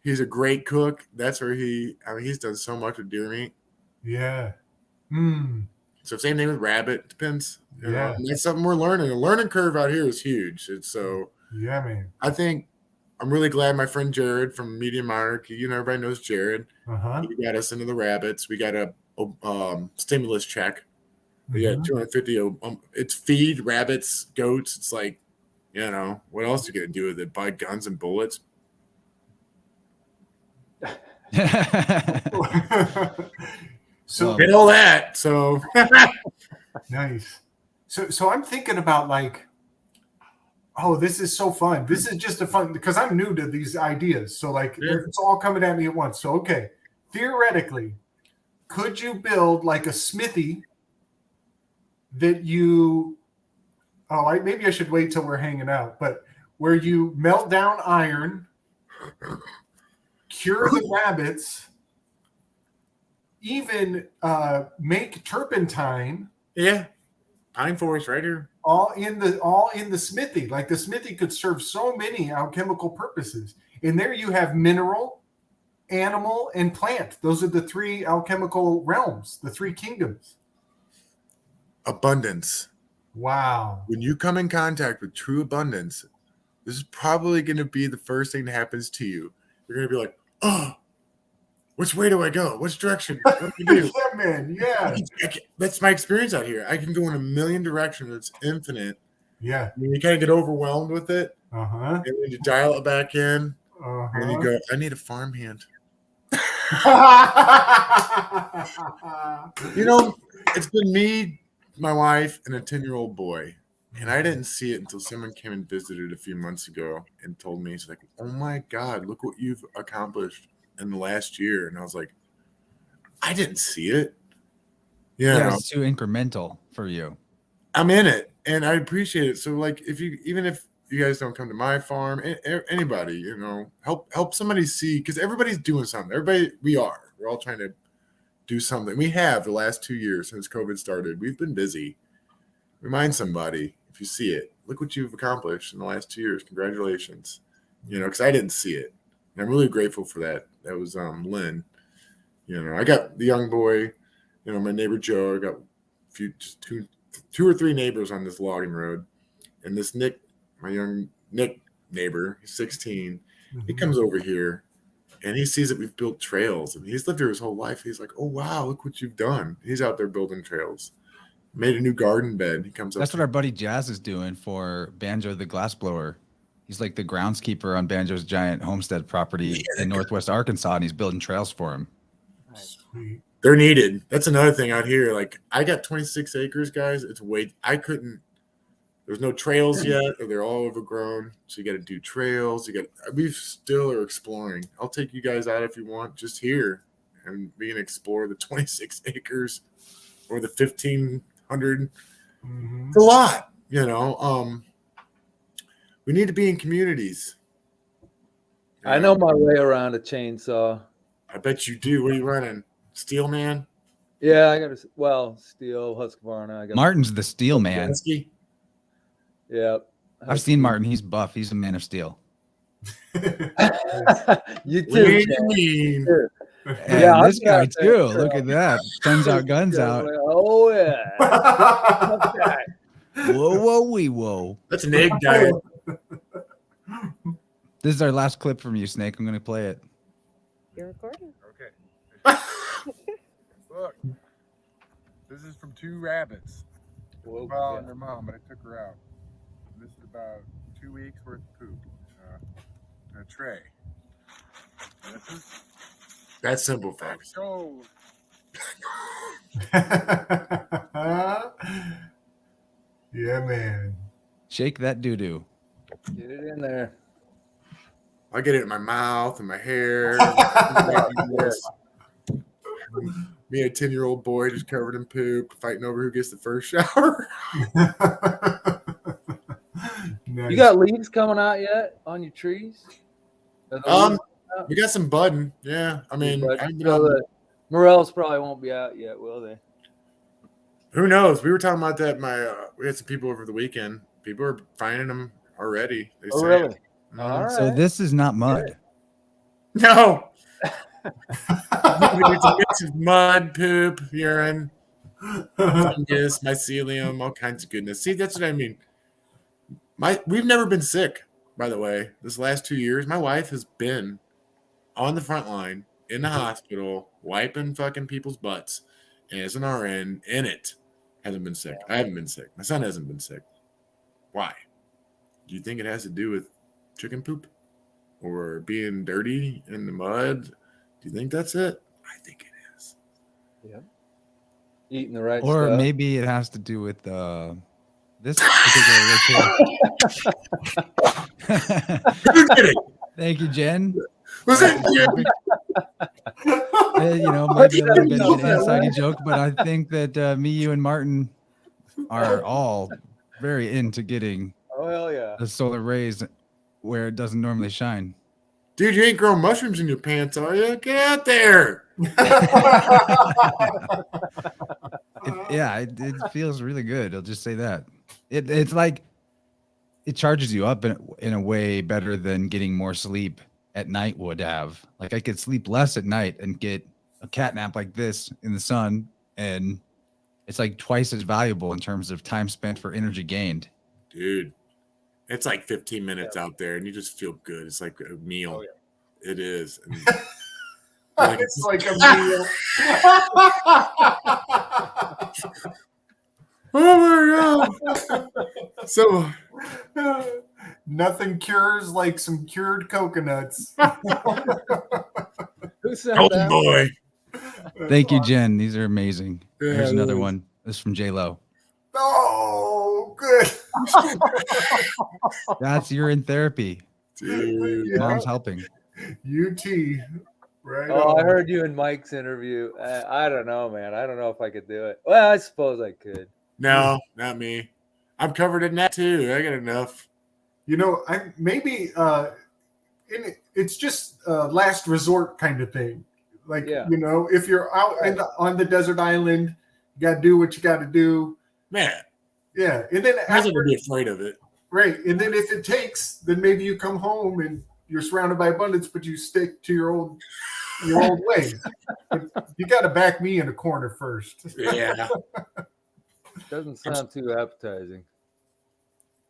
he's a great cook. That's where he's done so much with deer meat. Yeah. So same thing with rabbit. Depends. You know, Yeah. and that's something we're learning. The learning curve out here is huge. And so Yeah, man. I think I'm really glad my friend Jared from Medium Monarchy, everybody knows Jared. He got us into the rabbits. We got a stimulus check. We got 250. It's feed rabbits, goats. It's like, what else are you gonna do with it? Buy guns and bullets? So Did all that. So nice. So I'm thinking about like, oh, this is so fun. This is just a fun because I'm new to these ideas. So like it's all coming at me at once. So okay, theoretically, could you build like a smithy that you maybe I should wait till we're hanging out, but where you melt down iron, cure the rabbits, even make turpentine. yeah, pine forest right here. All in the smithy. Like the smithy could serve so many alchemical purposes. And there you have mineral, animal, and plant. Those are the 3 alchemical realms, the 3 kingdoms. Abundance. Wow. When you come in contact with true abundance, this is probably going to be the first thing that happens to you. You're going to be like, oh, which way do I go? Which direction? What do I do? Yeah, man. Yeah. That's my experience out here. I can go in a million directions. It's infinite. Yeah. You kind of get overwhelmed with it. Uh-huh. And then you dial it back in. Uh-huh. And you go, I need a farmhand. It's been me, my wife, and a 10-year-old boy. And I didn't see it until someone came and visited a few months ago and told me, it's like, oh my God, look what you've accomplished in the last year. And I was like, I didn't see it. Yeah, it's too incremental for you. I'm in it and I appreciate it. So like, even if you guys don't come to my farm, anybody, help somebody see, because everybody's doing something. We're all trying to do something. We have the last 2 years since COVID started. We've been busy. Remind somebody if you see it. Look what you've accomplished in the last 2 years. Congratulations. You know, because I didn't see it. And I'm really grateful for that. That was Lynn. You know, I got the young boy, you know, my neighbor Joe. I got two or three neighbors on this logging road. And this Nick, my young Nick neighbor, he's 16. He comes over here and he sees that we've built trails. And he's lived here his whole life. He's like, oh, wow, look what you've done. He's out there building trails. Made a new garden bed. He comes up. That's what our buddy Jazz is doing for Banjo the Glassblower. He's like the groundskeeper on Banjo's giant homestead property in Northwest Arkansas, and he's building trails for him. Sweet. They're needed. That's another thing out here. Like, I got 26 acres, guys. There's no trails yet, or they're all overgrown. So you got to do trails. We still are exploring. I'll take you guys out if you want, just here, and we can explore the 26 acres or the 1,500. It's a lot, you know. We need to be in communities. I know my way around a chainsaw. I bet you do. What are you running? Steel man? Yeah, I got steel, Husqvarna. I got Martin's the steel man. Husky? Yeah. I've seen Martin. He's buff. He's a man of steel. You What do too. you Ken. mean? And Yeah, this I'm guy out there. too. Look at that. Guns out, guns out. Oh yeah. Okay. Whoa, whoa, wee, whoa. That's an egg diet. This is our last clip from you, Snake. I'm going to play it. You're recording. Okay. Look, this is from two rabbits. Whoa, Well, yeah. and their mom, but I took her out. This is about 2 weeks worth of poop in a tray. And this is That's simple, folks. so Yeah, man. Shake that doo-doo. Get it in there. I get it in my mouth and my hair. Me, a 10-year-old boy just covered in poop, fighting over who gets the first shower. Nice. You got leaves coming out yet on your trees? Are the leaves out? We got some budding. Yeah, I mean, But I haven't been so on- the morels probably won't be out yet, will they? who knows? We were talking about that. We had some people over the weekend. People are finding them already. They Oh, say. really? Mhm. All right. So this is not mud. No. It's a mix of mud, poop, urine, fungus, mycelium, all kinds of goodness. See, that's what I mean. We've never been sick, by the way. This last 2 years, my wife has been on the front line in the hospital, wiping fucking people's butts, and as an RN in it, hasn't been sick. I haven't been sick. My son hasn't been sick. Why? Do you think it has to do with chicken poop or being dirty in the mud? Do you think that's it? I think it is. Eating the right Or stuff. maybe it has to do with this particular ritual. Who did it? Thank you, Jen. Was it you? You know, maybe a little bit of an inside joke, but I think that me, you, and Martin are all very into getting Oh, hell yeah. the solar rays where it doesn't normally shine. Dude, you ain't growing mushrooms in your pants, are you? Get out there. It feels really good. I'll just say that. It's like it charges you up in a way better than getting more sleep at night would have. Like I could sleep less at night and get a cat nap like this in the sun, and it's like twice as valuable in terms of time spent for energy gained. Dude, it's like 15 minutes out there and you just feel good. It's like a meal. Oh, yeah. It is. And It's like a meal. oh my God. So, Nothing cures like some cured coconuts. Who sent oh that? boy. Thank you, Jen. These are amazing. Yeah, Here's it another is. one. This is from J-Lo. Oh, good. That's you're in therapy. Dude. Yeah. Mom's helping. UT. Right. Oh, I on. heard you in Mike's interview. I don't know, man. I don't know if I could do it. Well, I suppose I could. No, not me. I'm covered in that too. I got enough. You know, it's just a last resort kind of thing. Like, Yeah. you know, if you're out on the desert island, you got to do what you got to do. Man, Yeah. And then I after, would be afraid of it. right. And then if it takes, then maybe you come home and you're surrounded by abundance, but you stick to your old ways. But you got to back me in a corner first. Yeah. Doesn't sound too appetizing.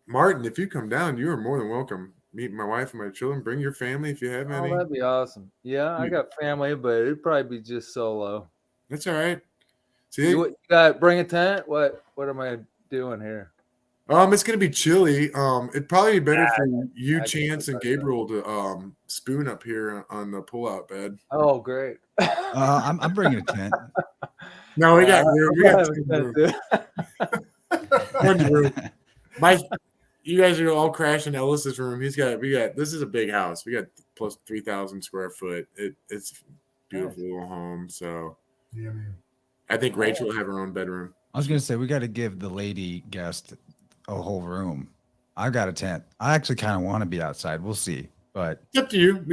Martin, if you come down, you are more than welcome. Meet my wife and my children. Bring your family if you have Oh, any. that'd be awesome. Yeah, I got family, but it'd probably be just solo. That's all right. See, You got bring a tent? What am I doing here? it's gonna be chilly. It'd probably be better for you, I Chance, can and Gabriel to spoon up here on the pull-out bed. Oh, great. I'm bringing a tent. No, we got room. We got plenty of room. You guys are all crashing Ellis's room. This is a big house. We got plus 3,000 square foot. It's a beautiful little home. So Yeah, man. I think Rachel will have her own bedroom. I was gonna say we got to give the lady guest a whole room. I've got a tent. I actually kind of want to be outside. We'll see, but It's up to you.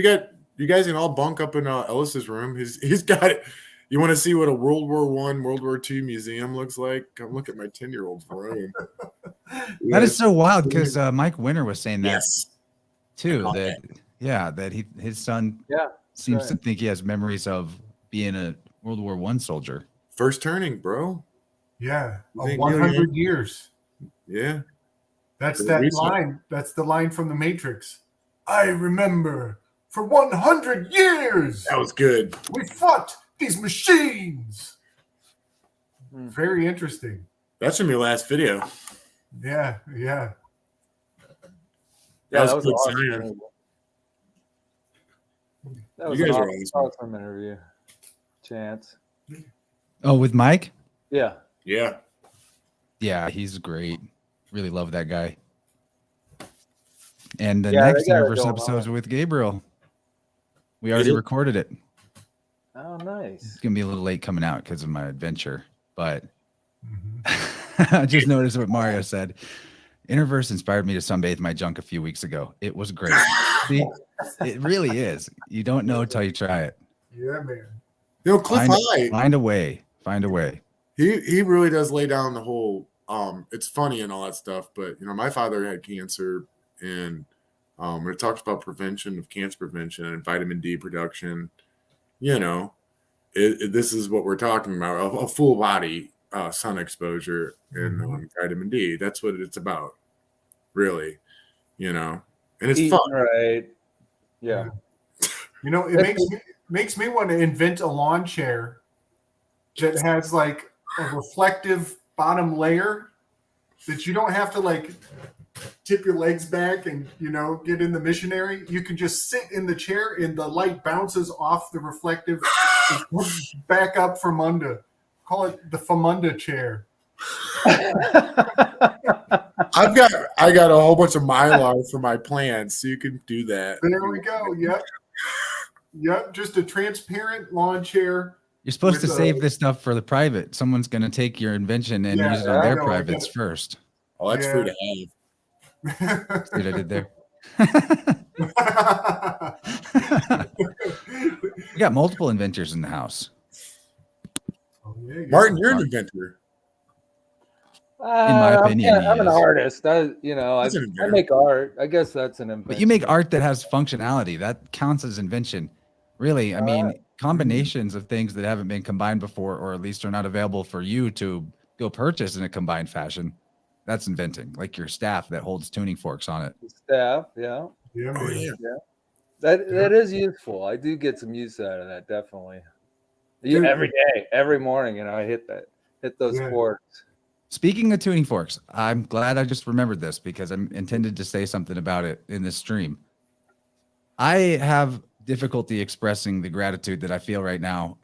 You guys can all bunk up in Ellis's room. He's got it. You want to see what a World War I, World War II museum looks like? Come look at my 10-year-old's room. that is so wild because Mike Winter was saying that Yes. too. I That his son Yeah, seems to right. think he has memories of being a World War I soldier. First turning, bro. Yeah. You think 100 Neil Young- years. Yeah. That's Good that research. line. That's the line from The Matrix. I remember for 100 years That was good. we fought these machines. Hmm. Very interesting. That's from your last video. Yeah. Yeah, That was that was good awesome. sign. Interview. That was You guys an are awesome interview. Chance. Oh, with Mike? Yeah. Yeah. Yeah, he's great. Really love that guy. And the Yeah, they next got it InnerVerse going episode is on. with Gabriel. We already it? recorded it. Oh, nice. It's gonna be a little late coming out because of my adventure, but Mhm. I just noticed what Mario said. InnerVerse inspired me to sunbathe my junk a few weeks ago. It was great. See, it really is. You don't know till you try it. Yeah, man. You know, Cliff High. Find a way. Find a way. He really does lay down the whole it's funny and all that stuff, but my father had cancer, and when it talks about prevention of cancer prevention and vitamin D production, this is what we're talking about, a full body sun exposure and vitamin D. That's what it's about, really, and it's Eating fun. right. Yeah. It makes me want to invent a lawn chair that has like a reflective bottom layer that you don't have to like tip your legs back and get in the missionary. You can just sit in the chair and the light bounces off the reflective back up from under. Call it the Famunda chair. I got a whole bunch of mylar for my plants, so you can do that. There we go. Yep. Just a transparent lawn chair. You're supposed to With, save this stuff for the private. Someone's going to take your invention and Yeah, use it on I their know, I privates get it. first. Oh, that's Yeah. free to have. See what I did there? We got multiple inventors in the house. Oh, yeah. Martin, you're an inventor. my opinion, he I'm an is. artist. I That's an inventor. make art. I guess that's an invention. But you make art that has functionality. That counts as invention. Really, I mean, combinations of things that haven't been combined before, or at least are not available for you to go purchase in a combined fashion. That's inventing, like your staff that holds tuning forks on it. Staff. Yeah. Yeah, Oh, man. yeah. That is useful. I do get some use out of that, definitely. Dude. Every day, every morning, I hit those Yeah. forks. Speaking of tuning forks, I'm glad I just remembered this because I'm intended to say something about it in this stream. I have difficulty expressing the gratitude that I feel right now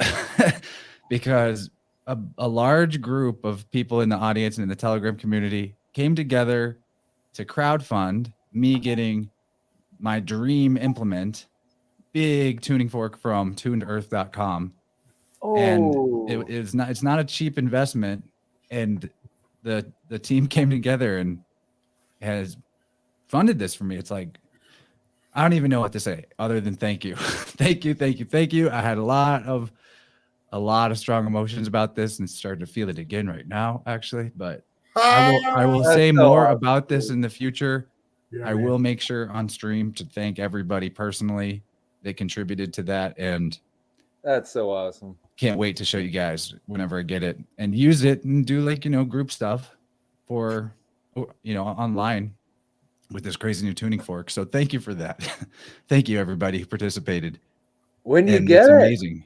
because a large group of people in the audience and in the Telegram community came together to crowdfund me getting my dream implement, big tuning fork from tunedearth.com. And it's not a cheap investment, and the team came together and has funded this for me. It's like I don't even know what to say other than thank you. Thank you, thank you, thank you. I had a lot of strong emotions about this and starting to feel it again right now, actually. But I will That's say so more awesome, about this dude. in the future. Yeah, I man. will make sure on stream to thank everybody personally that contributed to that, and That's so awesome. can't wait to show you guys whenever I get it and use it and do like, group stuff for, online with this crazy new tuning fork. So thank you for that. Thank you everybody who participated. When you And get it's it, amazing.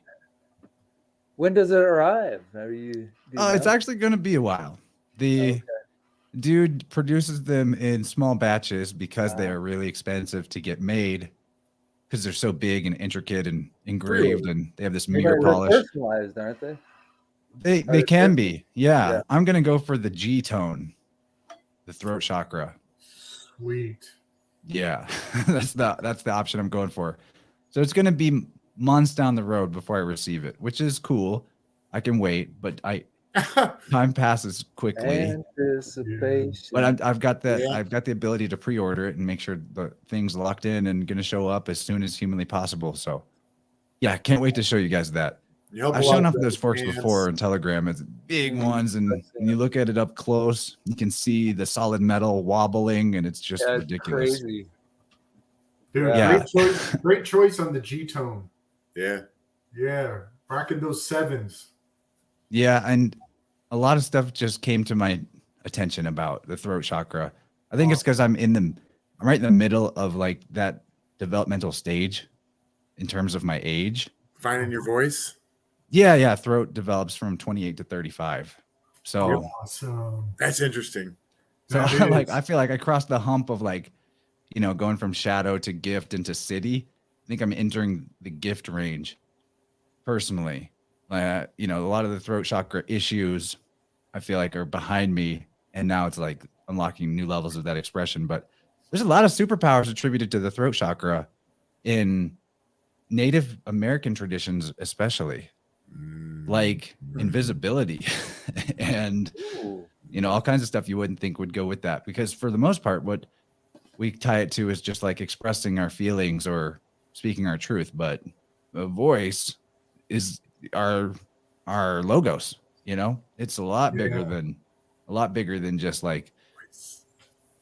when does it arrive? Are you? Do you It's know? actually going to be a while. The Okay. dude produces them in small batches because they are really expensive to get made because they're so big and intricate and engraved, and they have this mirror They're polish. personalized, aren't they? They can be. Yeah. Yeah. I'm going to go for the G tone, the throat chakra. Sweet. Yeah. that's the option I'm going for. So it's going to be months down the road before I receive it, which is cool. I can wait, but time passes quickly. Anticipation. But I've got that. Yeah. I've got the ability to pre-order it and make sure the thing's locked in and going to show up as soon as humanly possible. So, yeah, I can't wait to show you guys that. You help I've a lot shown off of those forks fans. before on Telegram. It's big ones, and when you look at it up close, you can see the solid metal wobbling, and it's just Yeah, it's ridiculous. crazy. Dude, Yeah. great choice on the G tone. Yeah. Yeah, rocking those sevens. Yeah, and a lot of stuff just came to my attention about the throat chakra. I think it's because I'm right in the middle of like that developmental stage in terms of my age. Finding your voice. Yeah, throat develops from 28 to 35. So, Awesome. That's interesting. That like is. I feel like I crossed the hump of like, going from shadow to gift into city. I think I'm entering the gift range personally. A lot of the throat chakra issues I feel like are behind me, and now it's like unlocking new levels of that expression. But there's a lot of superpowers attributed to the throat chakra in Native American traditions, especially like invisibility and Ooh. all kinds of stuff you wouldn't think would go with that, because for the most part what we tie it to is just like expressing our feelings or speaking our truth, but the voice is our logos. It's a lot bigger than just like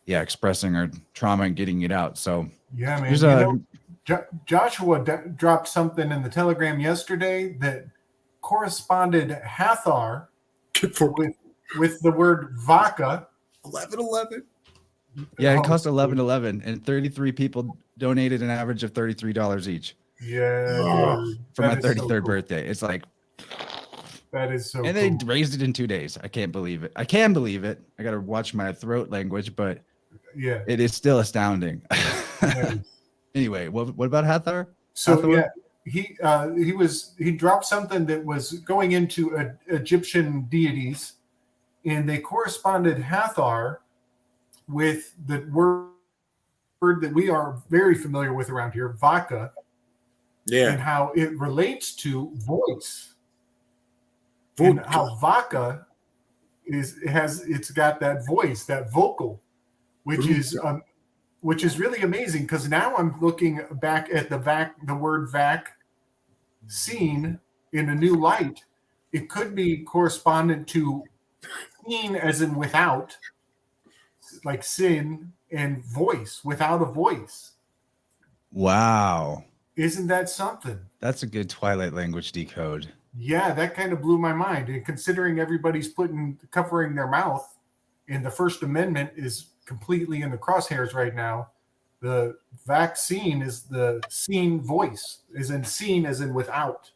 expressing our trauma and getting it out. So Yeah, man. there's Joshua dropped something in the Telegram yesterday that corresponded Hathor with the word vodka. 1111. it cost $11.11, and 33 people donated an average of $33 each. Yeah, for my 33rd birthday. It's like, that is so and cool. they raised it in 2 days. I can't believe it. I can believe it. I got to watch my throat language, but Yeah. it is still astounding. Nice. Anyway, what about Hathor? So Hathor? yeah, he dropped something that was going into Egyptian deities, and they corresponded Hathor with the word that we are very familiar with around here, vodka, Yeah. and how it relates to voice, and how vodka it's got that voice, that vocal, which is really amazing, because now I'm looking back at the word vac seen in a new light. It could be correspondent to seen as in without, like sin, and voice, without a voice. Wow. Isn't that something? That's a good Twilight language decode. Yeah, that kind of blew my mind. And considering everybody's covering their mouth, and the First Amendment is completely in the crosshairs right now, the vaccine is the seen voice, is in seen as in without.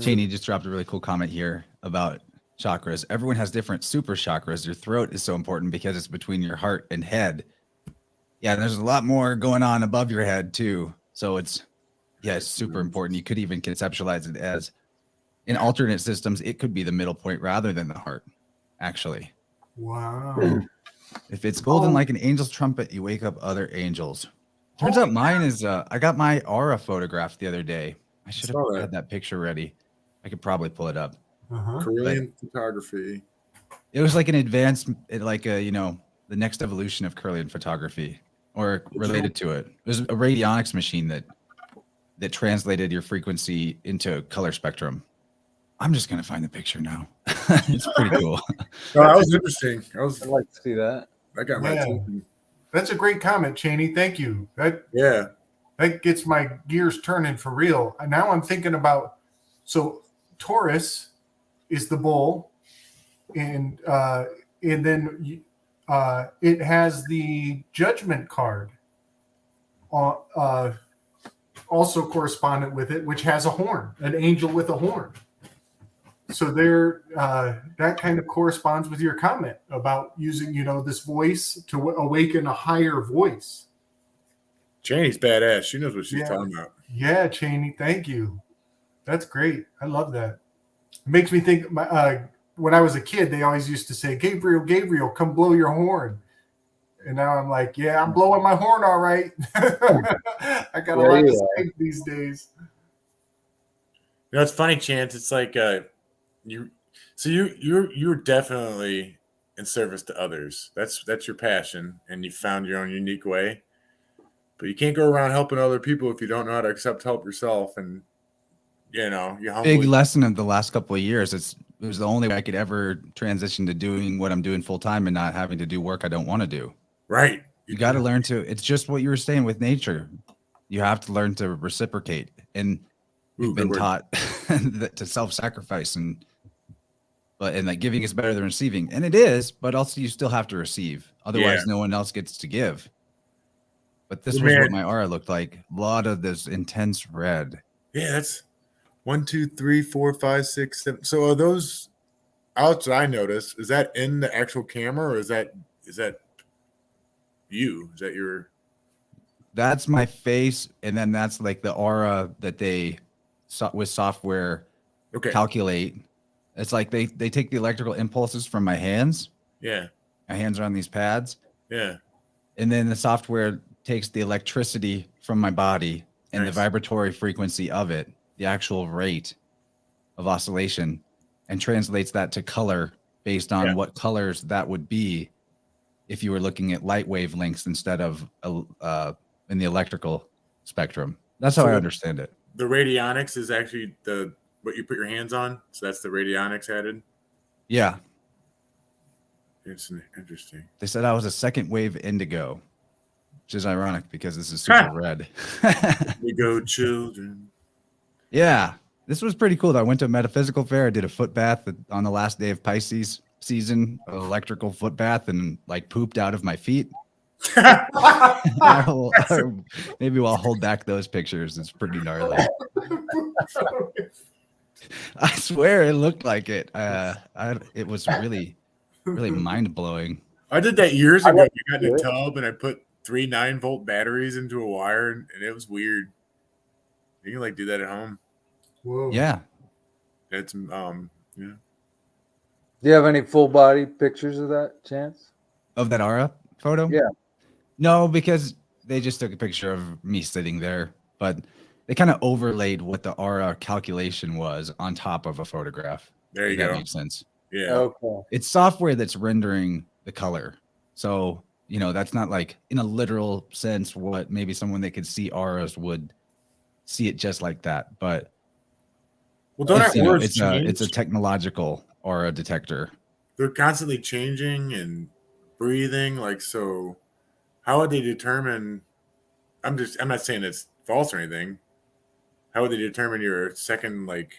Cheney just dropped a really cool comment here about chakras. Everyone has different super chakras. Your throat is so important because it's between your heart and head. Yeah, and there's a lot more going on above your head too. So it's super important. You could even conceptualize it as, in alternate systems, it could be the middle point rather than the heart, actually. Wow. If it's golden like an angel's trumpet, you wake up other angels. Turns out mine is, I got my aura photographed the other day. I should have had that picture ready. I could probably pull it up. Korean photography. It was like an advanced, like the next evolution of Korean photography. or related to it. It was a radionics machine that translated your frequency into color spectrum. I'm just gonna find the picture now. It's pretty cool. No, that was interesting. I'd like to see that. That got my Yeah. attention. That's a great comment, Cheney. Thank you. Yeah. That gets my gears turning for real. And now I'm thinking about, so Taurus is the bull, and then it has the Judgment card, also correspondent with it, which has a horn, an angel with a horn. So there, that kind of corresponds with your comment about using, this voice to awaken a higher voice. Janie's badass. She knows what she's Yeah. talking about. Yeah, Cheney, thank you. That's great. I love that. It makes me think. When I was a kid, they always used to say, "Gabriel, Gabriel, come blow your horn." And now I'm like, "Yeah, I'm blowing my horn, all right." I got a lot to say these days. It's funny, Chance. It's like you're definitely in service to others. That's your passion, and you found your own unique way. But you can't go around helping other people if you don't know how to accept help yourself. And you humbly. Big lesson of the last couple of years. It was the only way I could ever transition to doing what I'm doing full time and not having to do work I don't want to do. Right. You got to learn to. It's just what you were saying with nature. You have to learn to reciprocate, and you've been taught to self-sacrifice, and like giving is better than receiving, and it is. But also, you still have to receive. Otherwise, no one else gets to give. But this was what my aura looked like. A lot of this intense red. Yeah, that's 1, 2, 3, 4, 5, 6, 7. So are those outs that I noticed? Is that in the actual camera, or is that you? Is that your? That's my face, and then that's like the aura that they with software calculate. It's like they take the electrical impulses from my hands. Yeah. My hands are on these pads. Yeah. And then the software takes the electricity from my body and the vibratory frequency of it, the actual rate of oscillation, and translates that to color based on what colors that would be if you were looking at light wavelengths instead of in the electrical spectrum. That's how I understand it. The radionics is actually what you put your hands on. So that's the radionics added. Yeah. It's interesting. They said I was a second wave indigo, which is ironic because this is super red. We go, children. Yeah. This was pretty cool. I went to a metaphysical fair. I did a foot bath on the last day of Pisces season, an electrical foot bath, and like pooped out of my feet. Maybe I'll hold back those pictures. It's pretty gnarly. I swear it looked like it. It was really mind blowing. I did that years ago. I got in a tub and I put 3 9-volt batteries into a wire, and it was weird. You can like do that at home. Whoa. Yeah. It's yeah. Do you have any full body pictures of that, Chance? Of that aura photo? Yeah. No, because they just took a picture of me sitting there, but they kind of overlaid what the aura calculation was on top of a photograph. There you go. That makes sense. Yeah. Okay. It's software that's rendering the color. So, that's not like in a literal sense what maybe someone that could see auras would see it just like that. But well, don't our auras change? It's a technological aura detector. They're constantly changing and breathing. Like, so how would they determine? I'm not saying it's false or anything. How would they determine your second? Like,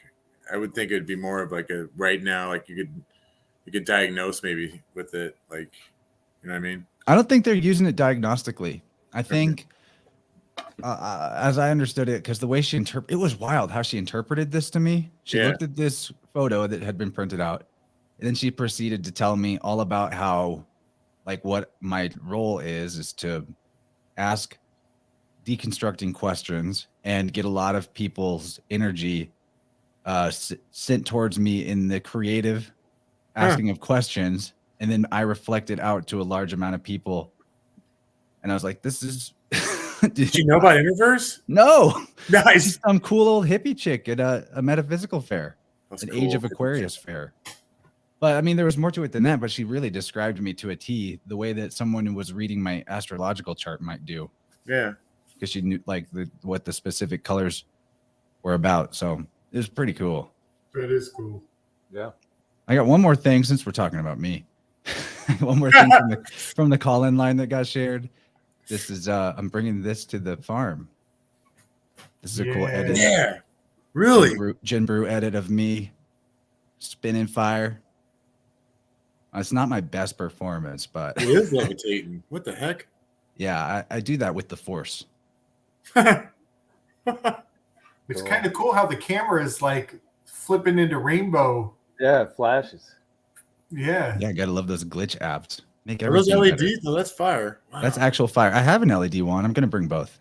I would think it'd be more of like a right now. Like you could diagnose maybe with it. Like, you know what I mean? I don't think they're using it diagnostically. I think, as I understood it, because the way she it was wild how she interpreted this to me. She looked at this photo that had been printed out, and then she proceeded to tell me all about how, like, what my role is to ask deconstructing questions and get a lot of people's energy sent towards me in the creative asking of questions, and then I reflect it out to a large amount of people. And I was like, this is did you know about InnerVerse? No. Nice. She's some cool old hippie chick at a metaphysical fair. That's an cool. Age of Aquarius fair. But I mean, there was more to it than that, but she really described me to a T the way that someone who was reading my astrological chart might do. Yeah. Because she knew like what the specific colors were about. So it was pretty cool. That is cool. Yeah. I got one more thing since we're talking about me. One more thing from the call-in line that got shared. This is I'm bringing this to the farm. This is a cool edit. Yeah. Really? Gin brew edit of me spinning fire. It's not my best performance, but It is levitating. What the heck? yeah, I do that with the force. It's Cool. kind of cool how the camera is like flipping into rainbow. Yeah, it flashes. Yeah. Yeah, gotta love those glitch apps. Make Are those everything better. LEDs? No, that's fire. Wow. That's actual fire. I have an LED one. I'm gonna bring both.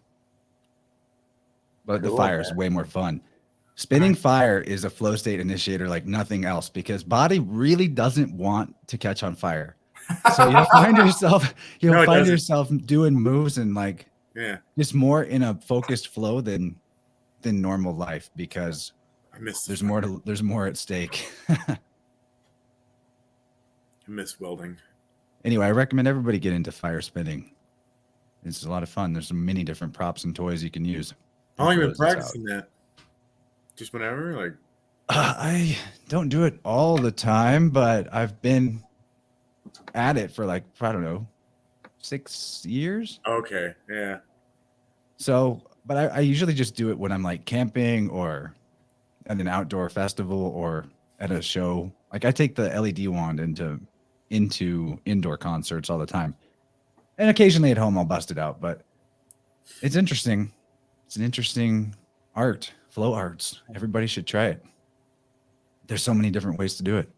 But the Cool, fire is man. way more fun. Spinning fire is a flow state initiator like nothing else because body really doesn't want to catch on fire. So you'll find yourself No, it doesn't. yourself doing moves and like Yeah. just more in a focused flow than normal life because I miss there's more at stake. I miss welding. Anyway, I recommend everybody get into fire spinning. It's a lot of fun. There's many different props and toys you can use. How long have you been Throws this out. practicing that? Just whenever? Like, I don't do it all the time, but I've been at it for like, I don't know, 6 years. okay. Yeah. So, but I usually just do it when I'm like camping or at an outdoor festival or at a show. Like I take the LED wand into indoor concerts all the time. And occasionally at home I'll bust it out, but it's interesting. It's an interesting art, flow arts. Everybody should try it. There's so many different ways to do it.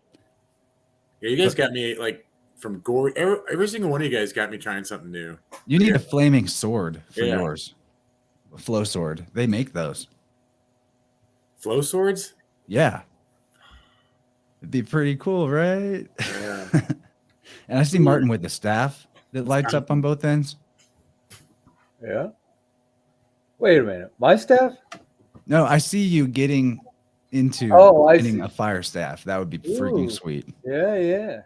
Yeah, you guys got me like from gore. Every single one of you guys got me trying something new. You need Yeah. a flaming sword for Yeah. yours. A flow sword. They make those. Flow swords? Yeah. It'd be pretty cool, right? Yeah. And I see Martin with the staff that lights up on both ends. Yeah. Wait a minute. My staff? No, I see you getting into Oh, I getting see. a fire staff. That would be freaking Ooh. sweet. Yeah, yeah.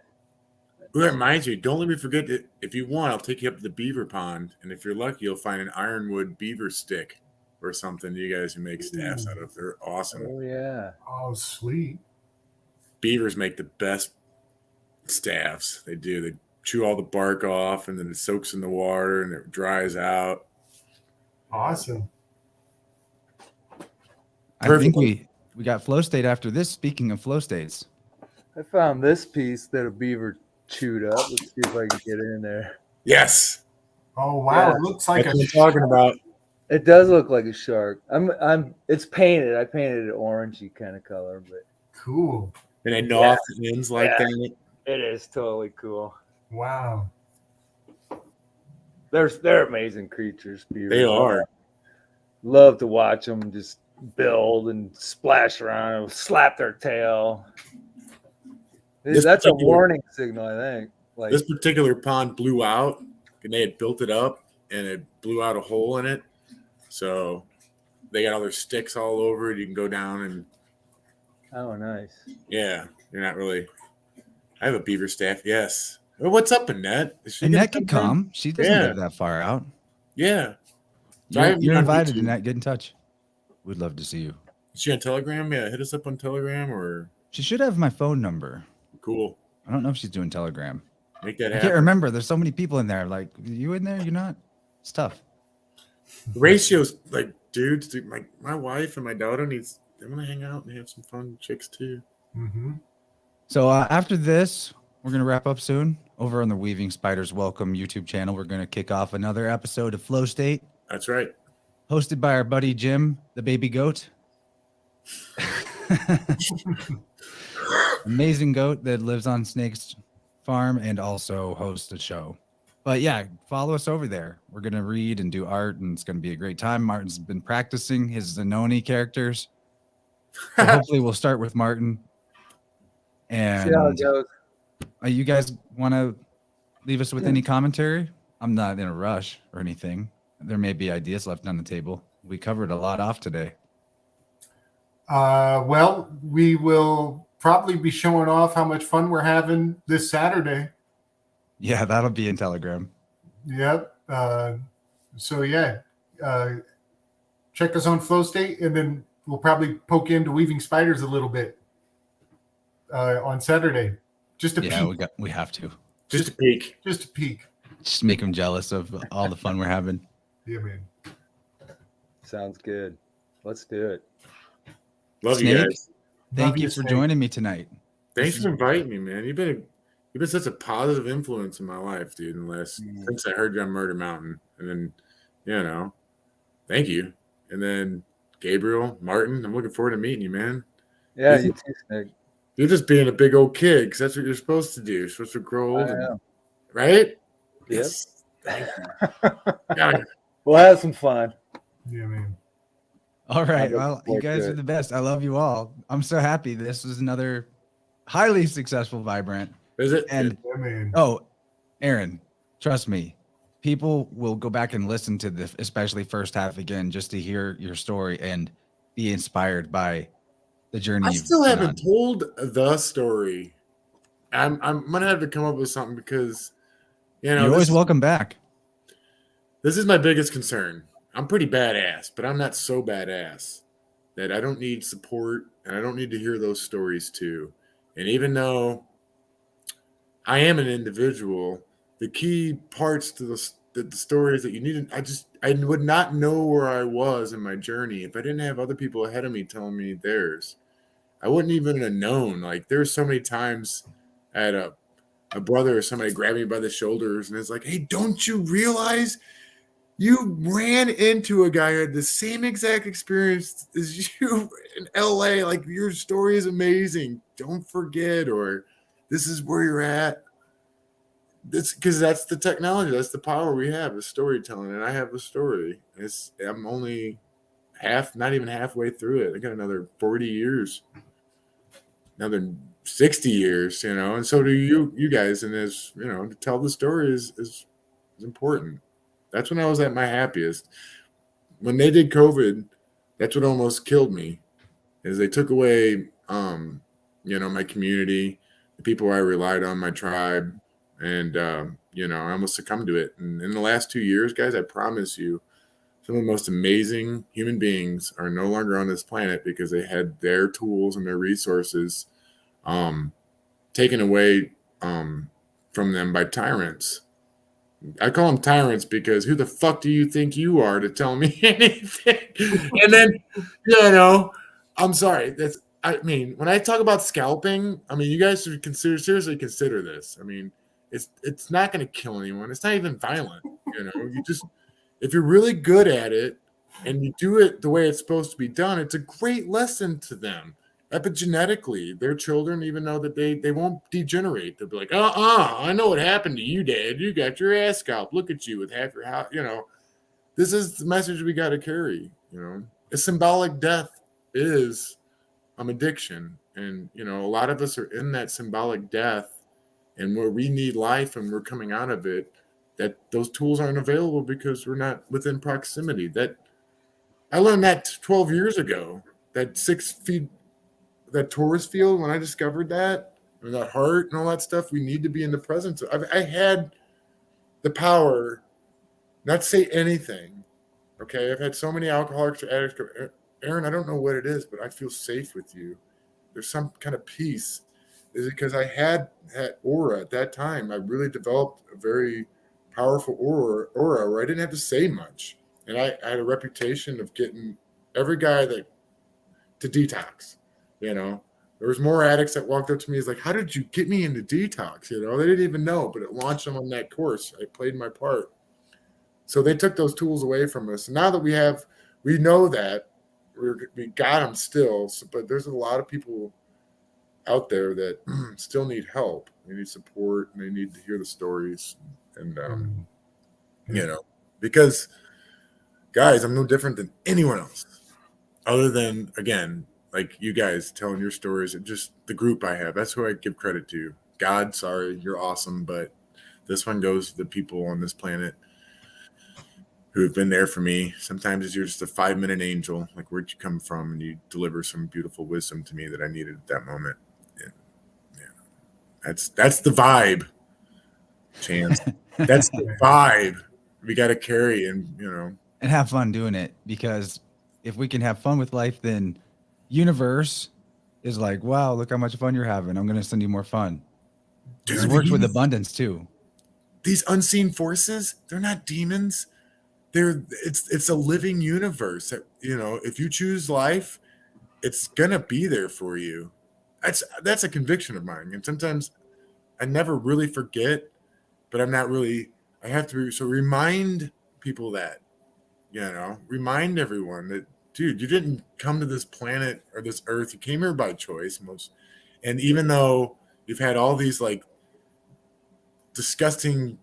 Well, that reminds you, don't let me forget that if you want, I'll take you up to the beaver pond. And if you're lucky, you'll find an ironwood beaver stick or something you guys can make staffs out of. They're awesome. Oh, yeah. Oh, sweet. Beavers make the best staffs. They do. They chew all the bark off and then it soaks in the water and it dries out. Awesome. I think Perfect. we got flow state after this. Speaking of flow states. I found this piece that a beaver chewed up. Let's see if I can get in there. Yes. Oh, wow. Yeah. It looks like That's a what I'm talking about. It does look like a shark. It's painted. I painted it orangey kind of color, but Cool. And they gnaw off the ends like Yeah. that. it is totally cool. Wow. They're amazing creatures. Beavers. They are. Love to watch them just build and splash around and slap their tail. This That's a particular- warning signal, I think. Like, This particular pond blew out and they had built it up and it blew out a hole in it. So they got all their sticks all over it. You can go down and oh, nice. yeah, you're not really. I have a beaver staff. Yes. Well, what's up, Annette? Is she Annette gonna can come. She doesn't Yeah. live that far out. Yeah. So I You're, have you're you on invited, YouTube. Annette. Get in touch. We'd love to see you. Is she on Telegram? Yeah, hit us up on Telegram or She should have my phone number. cool. I don't know if she's doing Telegram. Make that I can't happen. remember. There's so many people in there. Like, you in there? You're not? It's tough. The ratios, like, dudes, dude, my wife and my daughter needs. They want to hang out and have some fun chicks too. Mm-hmm. So after this, we're going to wrap up soon. Over on the Weaving Spiders Welcome YouTube channel, we're going to kick off another episode of Flow State, That's right. hosted by our buddy Jim, the baby goat. Amazing goat that lives on Snake's farm and also hosts a show. But yeah, follow us over there. We're going to read and do art, and it's going to be a great time. Martin's been practicing his Zanoni characters. So hopefully we'll start with Martin. And See how it goes. you guys want to leave us with any commentary? I'm not in a rush or anything. There may be ideas left on the table. We covered a lot off today. Well, we will probably be showing off how much fun we're having this Saturday. Yeah, that'll be in Telegram. Yep. So yeah, check us on Flow State, and then we'll probably poke into Weaving Spiders a little bit on Saturday. Just a Yeah, peek. we have to. Just a peek. Just a peek. Just make them jealous of all the fun we're having. Yeah, man. Sounds good. Let's do it. Love you Snake, guys. Thank Love you you, for Snake. joining me tonight. Thanks for inviting me, man. You've been such a positive influence in my life, dude. Since I heard you on Murder Mountain, and then, you know, thank you. And then Gabriel, Martin, I'm looking forward to meeting you, man. Yeah, you too, Snake. You're just being a big old kid, because that's what you're supposed to do. You're supposed to grow old, right? Yep. Yes. Thank you. Yeah. We'll have some fun. Yeah, man. All right. looking Well, you forward guys to are it. the best. I love you all. I'm so happy. This was another highly successful Vibe Rant. Is it? And Yeah, man. oh, Aaron, trust me, people will go back and listen to the especially first half again just to hear your story and be inspired by the journey. I you've still been haven't on. told the story. I'm gonna have to come up with something, because You're always welcome back. This is my biggest concern. I'm pretty badass, but I'm not so badass that I don't need support, and I don't need to hear those stories too. And even though I am an individual, the key parts to the stories that you needed, I would not know where I was in my journey if I didn't have other people ahead of me telling me theirs. I wouldn't even have known. Like, there's so many times I had a brother or somebody grab me by the shoulders and it's like, hey, don't you realize you ran into a guy who had the same exact experience as you in LA? Like, your story is amazing. Don't forget, or this is where you're at. That's because that's the technology. That's the power we have, is storytelling. And I have a story. I'm only not even halfway through it. I got another 40 years, another 60 years, and so do you guys. And to tell the story is important. That's when I was at my happiest. When they did COVID, that's what almost killed me, is they took away, my community, the people I relied on, my tribe, and, I almost succumbed to it. And in the last 2 years, guys, I promise you, some of the most amazing human beings are no longer on this planet because they had their tools and their resources taken away from them by tyrants. I call them tyrants because who the fuck do you think you are to tell me anything? And then, I'm sorry. When I talk about scalping, you guys should seriously consider this. It's not going to kill anyone. It's not even violent. If you're really good at it and you do it the way it's supposed to be done, it's a great lesson to them. Epigenetically, their children, even though that they won't degenerate, they'll be like, I know what happened to you, Dad. You got your ass scalped. Look at you with half your house. This is the message we got to carry. A symbolic death is addiction, and a lot of us are in that symbolic death, and where we need life and we're coming out of it, that those tools aren't available because we're not within proximity. That I learned that 12 years ago. That 6 feet. That Taurus field, when I discovered that, and that heart and all that stuff, we need to be in the presence. I had the power not to say anything. Okay, I've had so many alcoholics or addicts go, Aaron, I don't know what it is, but I feel safe with you. There's some kind of peace. Is it because I had that aura at that time? I really developed a very powerful aura where I didn't have to say much. And I had a reputation of getting every guy to detox. There was more addicts that walked up to me. It's like, how did you get me into detox? They didn't even know, but it launched them on that course. I played my part. So they took those tools away from us. And now that we know that we got them still, but there's a lot of people out there that still need help. They need support, and they need to hear the stories. And, because guys, I'm no different than anyone else other than, again, like you guys telling your stories, and just the group I have. That's who I give credit to. God, sorry, you're awesome, but this one goes to the people on this planet who have been there for me. Sometimes you're just a 5-minute angel, like, where'd you come from? And you deliver some beautiful wisdom to me that I needed at that moment. That's the vibe, Chance. That's the vibe we got to carry, and and have fun doing it, because if we can have fun with life, then universe is like, wow, look how much fun you're having. I'm going to send you more fun. This dude, works with abundance too. these unseen forces, they're not demons. It's a living universe that, if you choose life, it's gonna be there for you. That's a conviction of mine. And sometimes I never really forget, but I'm not really, I have to so remind people that, remind everyone that, dude, you didn't come to this planet or this earth, you came here by choice and even though you've had all these like disgusting,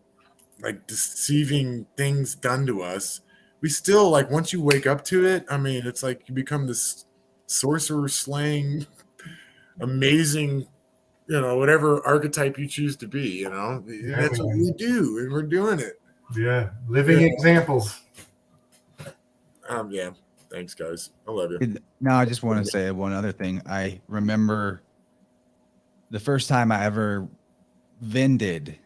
like deceiving things done to us, we still, like, once you wake up to it, I mean, it's like you become this sorcerer slaying amazing, whatever archetype you choose to be, and that's what we do, and we're doing it. Yeah, living examples. Yeah, thanks guys, I love you. Now I just want to say one other thing. I remember the first time I ever vended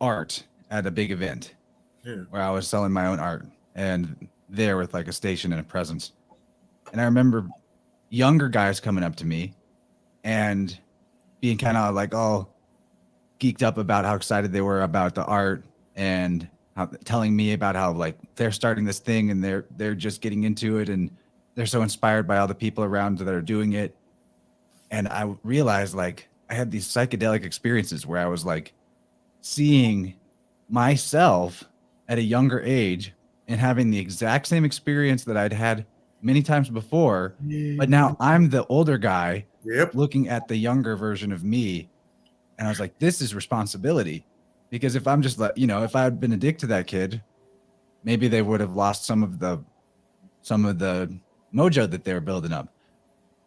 art at a big event, where I was selling my own art, and there with like a station and a presence. And I remember younger guys coming up to me and being kind of like all geeked up about how excited they were about the art, and telling me about how like they're starting this thing and they're just getting into it, and they're so inspired by all the people around that are doing it. And I realized, like, I had these psychedelic experiences where I was like seeing myself at a younger age and having the exact same experience that I'd had many times before, but now I'm the older guy looking at the younger version of me. And I was like, this is responsibility, because if I'm just like, if I had been a dick to that kid, maybe they would have lost some of the mojo that they were building up.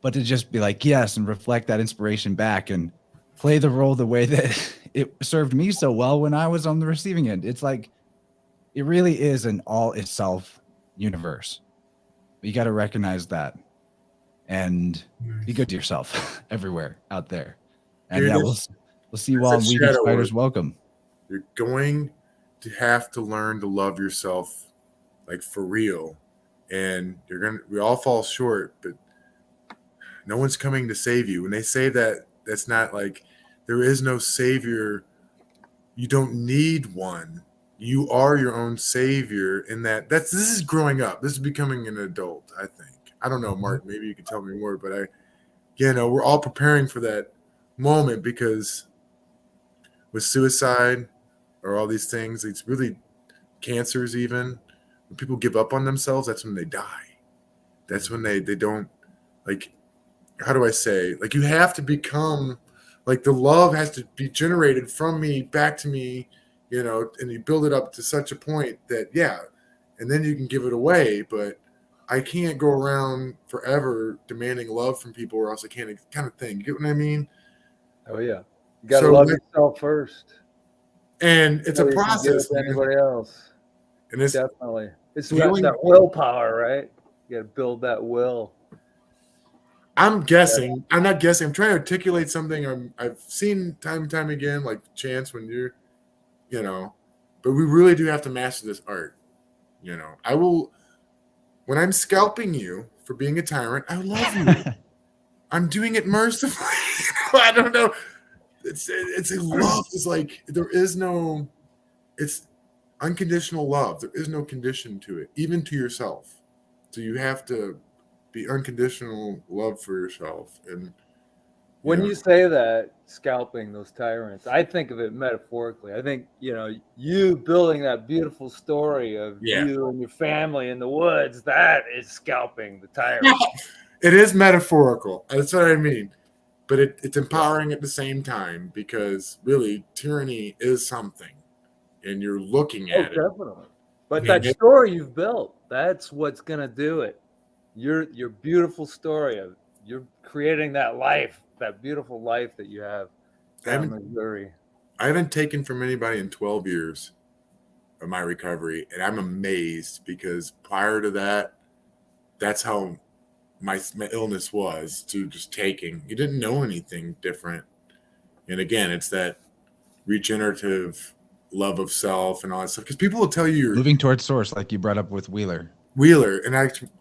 But to just be like, yes, and reflect that inspiration back and play the role the way that it served me so well when I was on the receiving end. It's like, it really is an all itself universe. But you got to recognize that and be good to yourself everywhere out there. And dude, yeah, we'll see you all. Weaving Spiders, welcome. You're going to have to learn to love yourself, like, for real. And we all fall short, but no one's coming to save you. When they say that, that's not like, there is no savior. You don't need one. You are your own savior. In this is growing up. This is becoming an adult, I think. I don't know, Mark, maybe you can tell me more, but we're all preparing for that moment, because with suicide or all these things, it's really cancers, even when people give up on themselves, that's when they die. That's when they don't, like, how do I say, like, you have to become, like, the love has to be generated from me back to me, and you build it up to such a point that, and then you can give it away. But I can't go around forever demanding love from people, or else I can't, kind of thing. You get what I mean? Oh yeah, you gotta love yourself first, and it's a process. Anybody else? And it's definitely, it's that willpower, right? You gotta build that will. I'm guessing. I'm not guessing. I'm trying to articulate something I've seen time and time again, like Chance, when you're, but we really do have to master this art. I will, when I'm scalping you for being a tyrant, I love you. I'm doing it mercifully. I don't know. It's a love. It's like, it's unconditional love. There is no condition to it, even to yourself. So you have to be unconditional love for yourself. And when you say that, scalping those tyrants, I think of it metaphorically. I think, you building that beautiful story of you and your family in the woods, that is scalping the tyrant. It is metaphorical. That's what I mean. But it's empowering at the same time, because really tyranny is something, and you're looking at it. Definitely. But that story you've built, that's what's going to do it. Your beautiful story of you're creating that life, that beautiful life that you have down in Missouri. I haven't taken from anybody in 12 years of my recovery, and I'm amazed, because prior to that, that's how my illness was, to just taking. You didn't know anything different. And again, it's that regenerative love of self and all that stuff. Because people will tell you you're Moving towards source, like you brought up with Wheeler. and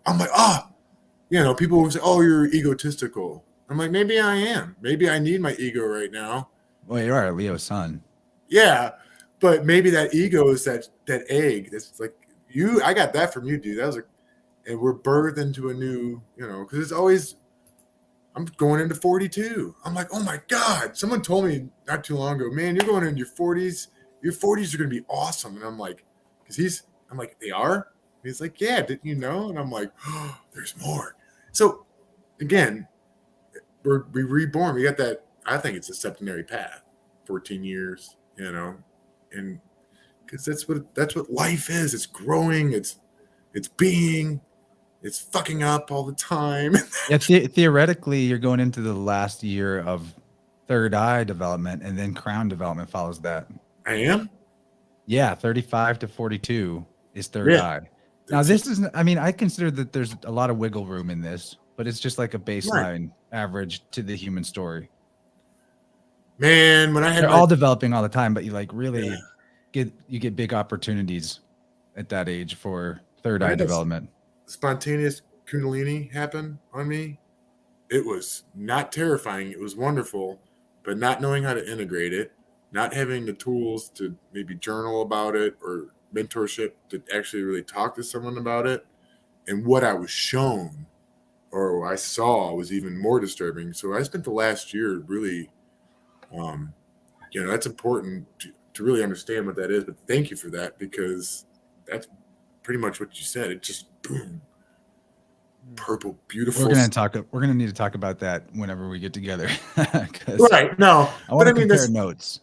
I'm like, you know, people will say, oh, you're egotistical. I'm like, maybe I am. Maybe I need my ego right now. Well, you are a Leo sun. Yeah, but maybe that ego is that egg. That's like you. I got that from you, dude. That was like, and we're birthed into a new, you know, because it's always. I'm going into 42. I'm like, oh my god! Someone told me not too long ago, man, you're going into your 40s. Your 40s are going to be awesome. And I'm like, I'm like, they are. And he's like, yeah, didn't you know? And I'm like, oh, there's more. So again, we reborn. We got that. I think it's a septenary path. 14 years, you know, and because that's what life is. It's growing, it's being, it's fucking up all the time. Yeah, theoretically, you're going into the last year of third eye development, and then crown development follows that. I am. Yeah, 35 to 42 is third Yeah. eye. Now, this is, I mean, I consider that there's a lot of wiggle room in this, but it's just like a baseline average to the human story. Man, when I had They're all developing all the time, but you like really get big opportunities at that age for third eye development. Spontaneous Kundalini happen on me. It was not terrifying. It was wonderful, but not knowing how to integrate it, not having the tools to maybe journal about it or mentorship to actually really talk to someone about it. And what I was shown or I saw was even more disturbing. So I spent the last year really, you know, that's important to really understand what that is. But thank you for that, because that's pretty much what you said. It just boom, purple, beautiful. We're gonna need to talk about that whenever we get together. Right? No, I mean, compare notes.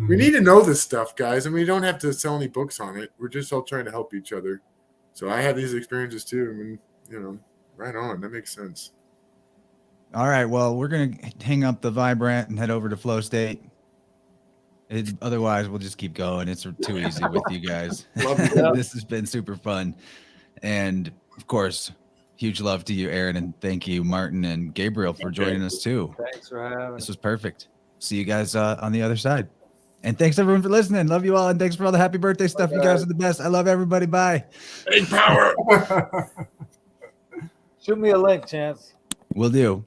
We need to know this stuff, guys, and we don't have to sell any books on it. We're just all trying to help each other. So I have these experiences too. I mean, you know, right on. That makes sense. All right. Well, we're gonna hang up the Vibe Rant and head over to Flow State. Otherwise, we'll just keep going. It's too easy with you guys. This has been super fun, and of course, huge love to you, Aaron, and thank you, Martin and Gabriel, for joining us too. Thanks for having us. This was perfect. See you guys on the other side. And thanks everyone for listening. Love you all, and thanks for all the happy birthday stuff. You guys are the best. I love everybody. Bye. Big power. Shoot me a link, Chance. Will do.